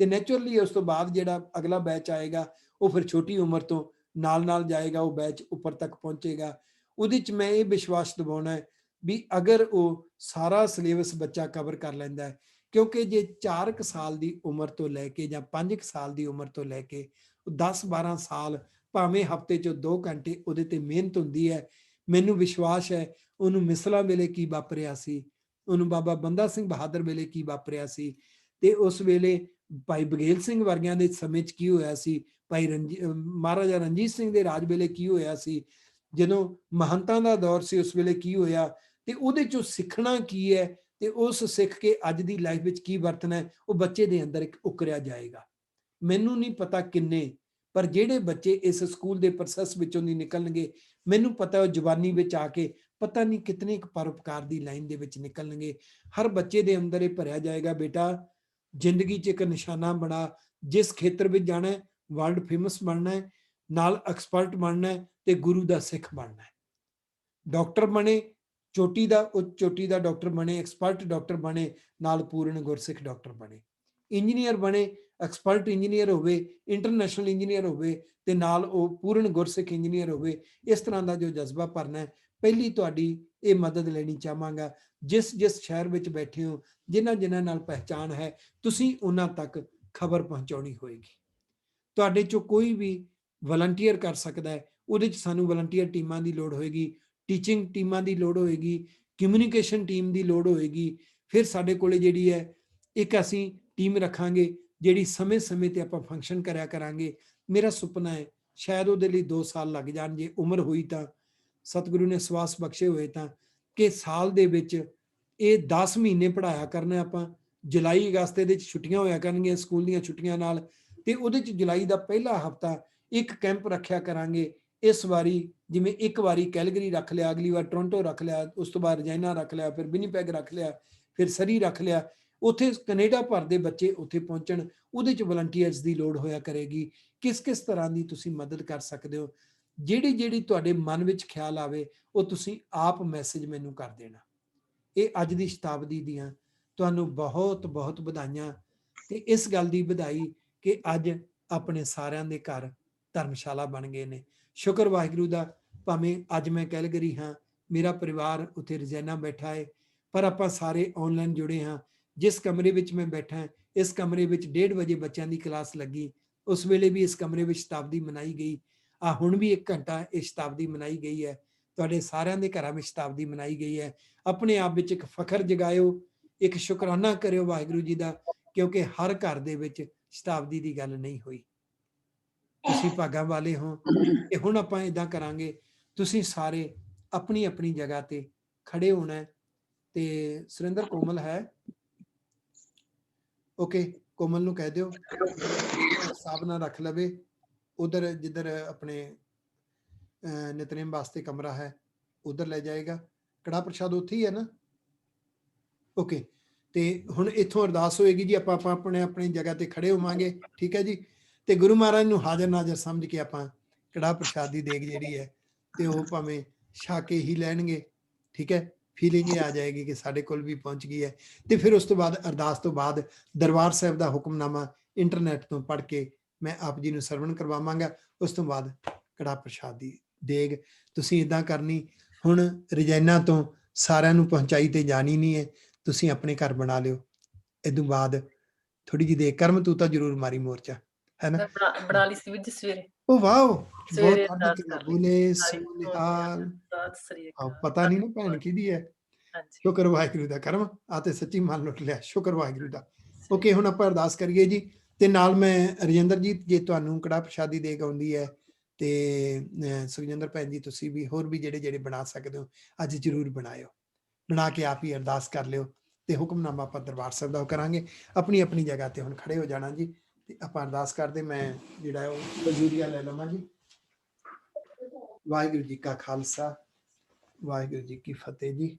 ਤੇ ਨੈਚੁਰਲੀ ਉਸ ਤੋਂ ਬਾਅਦ ਜਿਹੜਾ ਅਗਲਾ ਬੈਚ ਆਏਗਾ ਉਹ ਫਿਰ ਛੋਟੀ ਉਮਰ ਤੋਂ ਨਾਲ ਨਾਲ ਜਾਏਗਾ, ਉਹ ਬੈਚ ਉੱਪਰ ਤੱਕ ਪਹੁੰਚੇਗਾ। ਉਹਦੇ ਚ ਮੈਂ ਇਹ ਵਿਸ਼ਵਾਸ ਦਿਵਾਉਣਾ ਹੈ ਵੀ ਅਗਰ ਉਹ ਸਾਰਾ ਸਿਲੇਬਸ ਬੱਚਾ ਕਵਰ ਕਰ ਲੈਂਦਾ ਹੈ, ਕਿਉਂਕਿ ਜੇ 4 ਸਾਲ ਦੀ ਉਮਰ ਤੋਂ ਲੈ ਕੇ ਜਾਂ 5 ਸਾਲ ਦੀ ਉਮਰ ਤੋਂ ਲੈ ਕੇ 10-12 ਸਾਲ ਭਾਵੇਂ ਹਫਤੇ 'ਚ 2 ਘੰਟੇ ਉਹਦੇ ਤੇ ਮਿਹਨਤ ਹੁੰਦੀ ਹੈ। ਮੈਨੂੰ ਵਿਸ਼ਵਾਸ ਹੈ ਉਹਨੂੰ ਮਿਸਲਾਂ ਵੇਲੇ ਕੀ ਵਾਪਰਿਆ ਸੀ, ਉਹਨੂੰ ਬਾਬਾ ਬੰਦਾ ਸਿੰਘ ਬਹਾਦਰ ਵੇਲੇ ਕੀ ਵਾਪਰਿਆ ਸੀ ਤੇ ਉਸ ਵੇਲੇ ਭਾਈ ਬਘੇਲ ਸਿੰਘ ਵਰਗਿਆਂ ਦੇ ਸਮੇਂ 'ਚ ਕੀ ਹੋਇਆ ਸੀ, ਭਾਈ ਮਹਾਰਾਜਾ ਰਣਜੀਤ ਸਿੰਘ ਦੇ ਰਾਜ ਵੇਲੇ ਕੀ ਹੋਇਆ ਸੀ, ਜਦੋਂ ਮਹੰਤਾਂ ਦਾ ਦੌਰ ਸੀ ਉਸ ਵੇਲੇ ਕੀ ਹੋਇਆ ਤੇ ਉਹਦੇ ਚੋਂ ਸਿੱਖਣਾ ਕੀ ਹੈ ਤੇ ਉਸ ਸਿੱਖ ਕੇ ਅੱਜ ਦੀ ਲਾਈਫ ਵਿੱਚ ਕੀ ਵਰਤਣਾ ਹੈ ਉਹ ਬੱਚੇ ਦੇ ਅੰਦਰ ਇੱਕ ਉਕਰਿਆ ਜਾਏਗਾ। ਮੈਨੂੰ ਨਹੀਂ ਪਤਾ ਕਿੰਨੇ, ਪਰ ਜਿਹੜੇ ਬੱਚੇ ਇਸ ਸਕੂਲ ਦੇ ਪ੍ਰੋਸੈਸ ਵਿੱਚੋਂ ਦੀ ਨਿਕਲਣਗੇ ਮੈਨੂੰ ਪਤਾ ਉਹ ਜਵਾਨੀ ਵਿੱਚ ਆ ਕੇ ਪਤਾ ਨਹੀਂ ਕਿਤਨੇ ਇੱਕ ਪਰਉਪਕਾਰ ਦੀ ਲਾਈਨ ਦੇ ਵਿੱਚ ਨਿਕਲਣਗੇ। ਹਰ ਬੱਚੇ ਦੇ ਅੰਦਰ ਇਹ ਭਰਿਆ ਜਾਏਗਾ, ਬੇਟਾ ਜ਼ਿੰਦਗੀ 'ਚ ਇੱਕ ਨਿਸ਼ਾਨਾ ਬਣਾ, ਜਿਸ ਖੇਤਰ ਵਿੱਚ ਜਾਣਾ ਹੈ ਵਰਲਡ ਫੇਮਸ ਬਣਨਾ ਹੈ, ਨਾਲ ਐਕਸਪਰਟ ਬਣਨਾ ਹੈ ਤੇ ਗੁਰੂ ਦਾ ਸਿੱਖ ਬਣਨਾ ਹੈ। ਡਾਕਟਰ ਬਣੇ, ਚੋਟੀ ਦਾ ਡਾਕਟਰ ਬਣੇ, ਐਕਸਪਰਟ ਡਾਕਟਰ ਬਣੇ, ਨਾਲ ਪੂਰਨ ਗੁਰਸਿੱਖ ਡਾਕਟਰ ਬਣੇ। ਇੰਜੀਨੀਅਰ ਬਣੇ, ਐਕਸਪਰਟ ਇੰਜੀਨੀਅਰ ਹੋਵੇ, ਇੰਟਰਨੈਸ਼ਨਲ ਇੰਜੀਨੀਅਰ ਹੋਵੇ ਤੇ ਨਾਲ ਉਹ ਪੂਰਨ ਗੁਰਸਿੱਖ ਇੰਜੀਨੀਅਰ ਹੋਵੇ। ਇਸ ਤਰ੍ਹਾਂ ਦਾ ਜੋ ਜਜ਼ਬਾ ਭਰਨਾ ਹੈ, ਪਹਿਲੀ ਤੁਹਾਡੀ ਇਹ ਮਦਦ ਲੈਣੀ ਚਾਹਾਂਗਾ। ਜਿਸ ਸ਼ਹਿਰ ਵਿੱਚ ਬੈਠੇ ਹੋ, ਜਿਨ੍ਹਾਂ ਨਾਲ ਪਹਿਚਾਣ ਹੈ, ਤੁਸੀਂ ਉਹਨਾਂ ਤੱਕ ਖਬਰ ਪਹੁੰਚਾਉਣੀ ਹੋਏਗੀ। ਤੁਹਾਡੇ ਚੋਂ ਕੋਈ ਵੀ ਵਲੰਟੀਅਰ ਕਰ ਸਕਦਾ ਹੈ, ਉਹਦੇ 'ਚ ਸਾਨੂੰ ਵਲੰਟੀਅਰ ਟੀਮਾਂ ਦੀ ਲੋੜ ਹੋਏਗੀ, ਟੀਚਿੰਗ ਟੀਮਾਂ ਦੀ ਲੋੜ ਹੋਏਗੀ, ਕਮਿਊਨੀਕੇਸ਼ਨ ਟੀਮ ਦੀ ਲੋੜ ਹੋਏਗੀ। ਫਿਰ ਸਾਡੇ ਕੋਲੇ ਜਿਹੜੀ ਹੈ ਇੱਕ ਅਸੀਂ ਟੀਮ ਰੱਖਾਂਗੇ ਜਿਹੜੀ ਸਮੇਂ-ਸਮੇਂ ਤੇ ਆਪਾਂ ਫੰਕਸ਼ਨ ਕਰਿਆ ਕਰਾਂਗੇ। ਮੇਰਾ ਸੁਪਨਾ ਹੈ ਸ਼ਾਇਦ ਉਹਦੇ ਲਈ 2 ਸਾਲ ਲੱਗ ਜਾਣ, ਜੇ ਉਮਰ ਹੋਈ ਤਾਂ, ਸਤਿਗੁਰੂ ਨੇ ਸਵਾਸ ਬਖਸ਼ੇ ਹੋਏ ਤਾਂ, ਕਿ ਸਾਲ ਦੇ ਵਿੱਚ ਇਹ 10 ਮਹੀਨੇ ਪੜ੍ਹਾਇਆ ਕਰਨਾ ਆਪਾਂ। ਜੁਲਾਈ ਅਗਸਤ ਦੇ ਵਿੱਚ ਛੁੱਟੀਆਂ ਹੋਇਆ ਕਰਨਗੀਆਂ ਸਕੂਲ ਦੀਆਂ ਛੁੱਟੀਆਂ ਨਾਲ, ਤੇ ਉਹਦੇ 'ਚ ਜੁਲਾਈ ਦਾ ਪਹਿਲਾ ਹਫਤਾ ਇੱਕ ਕੈਂਪ ਰੱਖਿਆ ਕਰਾਂਗੇ। ਇਸ ਵਾਰੀ ਜਿਵੇਂ ਇੱਕ ਵਾਰੀ ਕੈਲਗਰੀ ਰੱਖ ਲਿਆ, ਅਗਲੀ ਵਾਰ ਟੋਰਾਂਟੋ ਰੱਖ ਲਿਆ, ਉਸ ਤੋਂ ਬਾਅਦ ਰਜਾਈਨਾ ਰੱਖ ਲਿਆ, ਫਿਰ ਵਿਨੀਪੈਗ ਰੱਖ ਲਿਆ, ਫਿਰ ਸਰੀ ਰੱਖ ਲਿਆ। ਉੱਥੇ ਕੈਨੇਡਾ ਭਰ ਦੇ ਬੱਚੇ ਉੱਥੇ ਪਹੁੰਚਣ, ਉਹਦੇ 'ਚ ਵਲੰਟੀਅਰਸ ਦੀ ਲੋੜ ਹੋਇਆ ਕਰੇਗੀ। ਕਿਸ ਤਰ੍ਹਾਂ ਦੀ ਤੁਸੀਂ ਮਦਦ ਕਰ ਸਕਦੇ ਹੋ, ਜਿਹੜੀ ਤੁਹਾਡੇ ਮਨ ਵਿੱਚ ਖਿਆਲ ਆਵੇ ਉਹ ਤੁਸੀਂ ਆਪ ਮੈਸੇਜ ਮੈਨੂੰ ਕਰ ਦੇਣਾ। ਇਹ ਅੱਜ ਦੀ ਸ਼ਤਾਬਦੀ ਦੀਆਂ ਤੁਹਾਨੂੰ ਬਹੁਤ ਬਹੁਤ ਵਧਾਈਆਂ, ਤੇ ਇਸ ਗੱਲ ਦੀ ਵਧਾਈ ਕਿ ਅੱਜ ਆਪਣੇ ਸਾਰਿਆਂ ਦੇ ਘਰ ਧਰਮਸ਼ਾਲਾ ਬਣ ਗਏ ਨੇ। ਸ਼ੁਕਰ ਵਾਹਿਗੁਰੂ ਦਾ, ਭਾਵੇਂ ਅੱਜ ਮੈਂ ਕੈਲਗਰੀ ਹਾਂ, ਮੇਰਾ ਪਰਿਵਾਰ ਉੱਥੇ ਰਜਾਈਨਾ ਬੈਠਾ ਹੈ, ਪਰ ਆਪਾਂ ਸਾਰੇ ਆਨਲਾਈਨ ਜੁੜੇ ਹਾਂ। ਜਿਸ ਕਮਰੇ ਵਿੱਚ ਮੈਂ ਬੈਠਾ, ਇਸ ਕਮਰੇ ਵਿੱਚ 1:30 ਵਜੇ ਬੱਚਿਆਂ ਦੀ ਕਲਾਸ ਲੱਗੀ, ਉਸ ਵੇਲੇ ਵੀ ਇਸ ਕਮਰੇ ਵਿੱਚ ਸ਼ਤਾਬਦੀ ਮਨਾਈ ਗਈ। ਹੁਣ ਵੀ 1 ਘੰਟਾ ਇਹ ਸ਼ਤਾਬਦੀ ਮਨਾਈ ਗਈ ਹੈ। ਤੁਹਾਡੇ ਸਾਰਿਆਂ ਦੇ ਘਰਾਂ ਵਿੱਚ ਸ਼ਤਾਬਦੀ ਮਨਾਈ ਗਈ ਹੈ। ਆਪਣੇ ਆਪ ਵਿੱਚ ਇੱਕ ਫਖਰ ਜਗਾਇਓ, ਇੱਕ ਸ਼ੁਕਰਾਨਾ ਕਰਿਓ ਵਾਹਿਗੁਰੂ ਜੀ ਦਾ, ਕਿਉਂਕਿ ਹਰ ਘਰ ਦੇ ਵਿੱਚ ਸ਼ਤਾਬਦੀ ਦੀ ਗੱਲ ਨਹੀਂ ਹੋਈ। ਤੁਸੀਂ ਭਾਗਾਂ ਵਾਲੇ ਹੋ। ਤੇ ਹੁਣ ਆਪਾਂ ਇਦਾਂ ਕਰਾਂਗੇ, ਤੁਸੀਂ ਸਾਰੇ ਆਪਣੀ ਆਪਣੀ ਜਗ੍ਹਾ ਤੇ ਖੜੇ ਹੋਣਾ ਹੈ। ਤੇ ਸੁਰਿੰਦਰ ਕੋਮਲ ਹੈ? ਓਕੇ, ਕੋਮਲ ਨੂੰ ਕਹਿ ਦਿਓ ਹਿਸਾਬ ਨਾਲ ਰੱਖ ਲਵੇ ਉਧਰ ਜਿੱਧਰ ਆਪਣੇ ਨਿਤਨੇਮ ਵਾਸਤੇ ਕਮਰਾ ਹੈ ਉਧਰ ਲੈ ਜਾਏਗਾ। ਕੜਾ ਪ੍ਰਸ਼ਾਦ ਉੱਥੇ ਹੀ ਹੈ ਨਾ? ਓਕੇ, ਤੇ ਹੁਣ ਇੱਥੋਂ ਅਰਦਾਸ ਹੋਏਗੀ ਜੀ, ਆਪਾਂ ਆਪਣੀ ਜਗ੍ਹਾ ਤੇ ਖੜੇ ਹੋਵਾਂਗੇ, ਠੀਕ ਹੈ ਜੀ। ਤੇ ਗੁਰੂ ਮਹਾਰਾਜ ਨੂੰ ਹਾਜ਼ਰ ਨਾਜ਼ਰ ਸਮਝ ਕੇ ਆਪਾਂ ਕੜਾ ਪ੍ਰਸ਼ਾਦ ਦੀ ਦੇਗ ਜਿਹੜੀ ਹੈ ਤੇ ਉਹ ਭਾਵੇਂ ਛਕ ਕੇ ਹੀ ਲੈਣਗੇ, ਠੀਕ ਹੈ। ਫੀਲਿੰਗ ਇਹ ਆ ਜਾਏਗੀ ਕਿ ਸਾਡੇ ਕੋਲ ਵੀ ਪਹੁੰਚ ਗਈ ਹੈ। ਤੇ ਫਿਰ ਉਸ ਤੋਂ ਬਾਅਦ ਅਰਦਾਸ ਤੋਂ ਬਾਅਦ ਦਰਬਾਰ ਸਾਹਿਬ ਦਾ ਹੁਕਮਨਾਮਾ ਇੰਟਰਨੈਟ ਤੋਂ ਪੜ੍ਹ ਕੇ ਮੈਂ ਆਪ ਜੀ ਨੂੰ ਸਰਵਣ ਕਰਵਾਵਾਂਗਾ। ਉਸ ਤੋਂ ਬਾਅਦ ਕੜਾ ਪ੍ਰਸ਼ਾਦ ਦੀ ਦੇਗ ਤੁਸੀਂ ਇਦਾਂ ਕਰਨੀ। ਹੁਣ ਰਜਾਈਨਾ ਤੋਂ ਸਾਰਿਆਂ ਨੂੰ ਪਹੁੰਚਾਈ ਤੇ ਜਾਣੀ ਨਹੀਂ ਹੈ, ਤੁਸੀਂ ਆਪਣੇ ਘਰ ਬਣਾ ਲਿਓ। ਇਦੋਂ ਬਾਅਦ ਥੋੜੀ ਜਿਹੀ ਦੇਰ ਕਰਮ ਤੂੰ ਤਾਂ ਜ਼ਰੂਰ ਮਾਰੀ ਮੋਰਚਾ, ਹੈ ਨਾ? ਬਣਾ ਲਈ ਸੀ ਵੀਰ ਜੀ ਸਵੇਰੇ। ਉਹ ਵਾਓ, ਬਹੁਤ ਸਵੇਰੇ ਅੱਡ ਕੇ ਬੋਲੇ ਸੋਨਿਹਾਲ। ਪਤਾ ਨਹੀਂ ਨਾ ਭੈਣ ਕਿਹਦੀ ਹੈ। ਸ਼ੁਕਰ ਵਾਹਿਗੁਰੂ ਦਾ, ਕਰਮ ਆ ਤੇ ਸੱਚੀ ਮਨ ਲੁੱਟ ਲਿਆ, ਸ਼ੁਕਰ ਵਾਹਿਗੁਰੂ ਦਾ। ਓਕੇ, ਹੁਣ ਆਪਾਂ ਅਰਦਾਸ ਕਰੀਏ ਜੀ। ਤੇ ਨਾਲ ਮੈਂ ਰਜਿੰਦਰ ਜੀ, ਜੇ ਤੁਹਾਨੂੰ ਕੜਾ ਪ੍ਰਸ਼ਾਦੀ ਦੇਗ ਆਉਂਦੀ ਹੈ ਤੇ ਸੁਖਜਿੰਦਰ ਭੈਣ ਜੀ ਤੁਸੀਂ ਵੀ ਹੋਰ ਵੀ ਜਿਹੜੇ ਬਣਾ ਸਕਦੇ ਹੋ ਅੱਜ ਜ਼ਰੂਰ ਬਣਾਇਓ, ਬਣਾ ਕੇ ਆਪ ਹੀ ਅਰਦਾਸ ਕਰ ਲਿਓ ਤੇ ਹੁਕਮਨਾਮਾ ਆਪਾਂ ਦਰਬਾਰ ਸਾਹਿਬ ਦਾ ਕਰਾਂਗੇ। ਆਪਣੀ ਆਪਣੀ ਜਗ੍ਹਾ ਤੇ ਹੁਣ ਖੜੇ ਹੋ ਜਾਣਾ ਜੀ। ਤੇ ਆਪਾਂ ਅਰਦਾਸ ਕਰਦੇ। ਮੈਂ ਜਿਹੜਾ ਉਹ ਵਜ਼ੀਰੀਆ ਲੈ ਲਵਾਂ ਜੀ। ਵਾਹਿਗੁਰੂ ਜੀ ਕਾ ਖਾਲਸਾ, ਵਾਹਿਗੁਰੂ ਜੀ ਕੀ ਫਤਿਹ ਜੀ।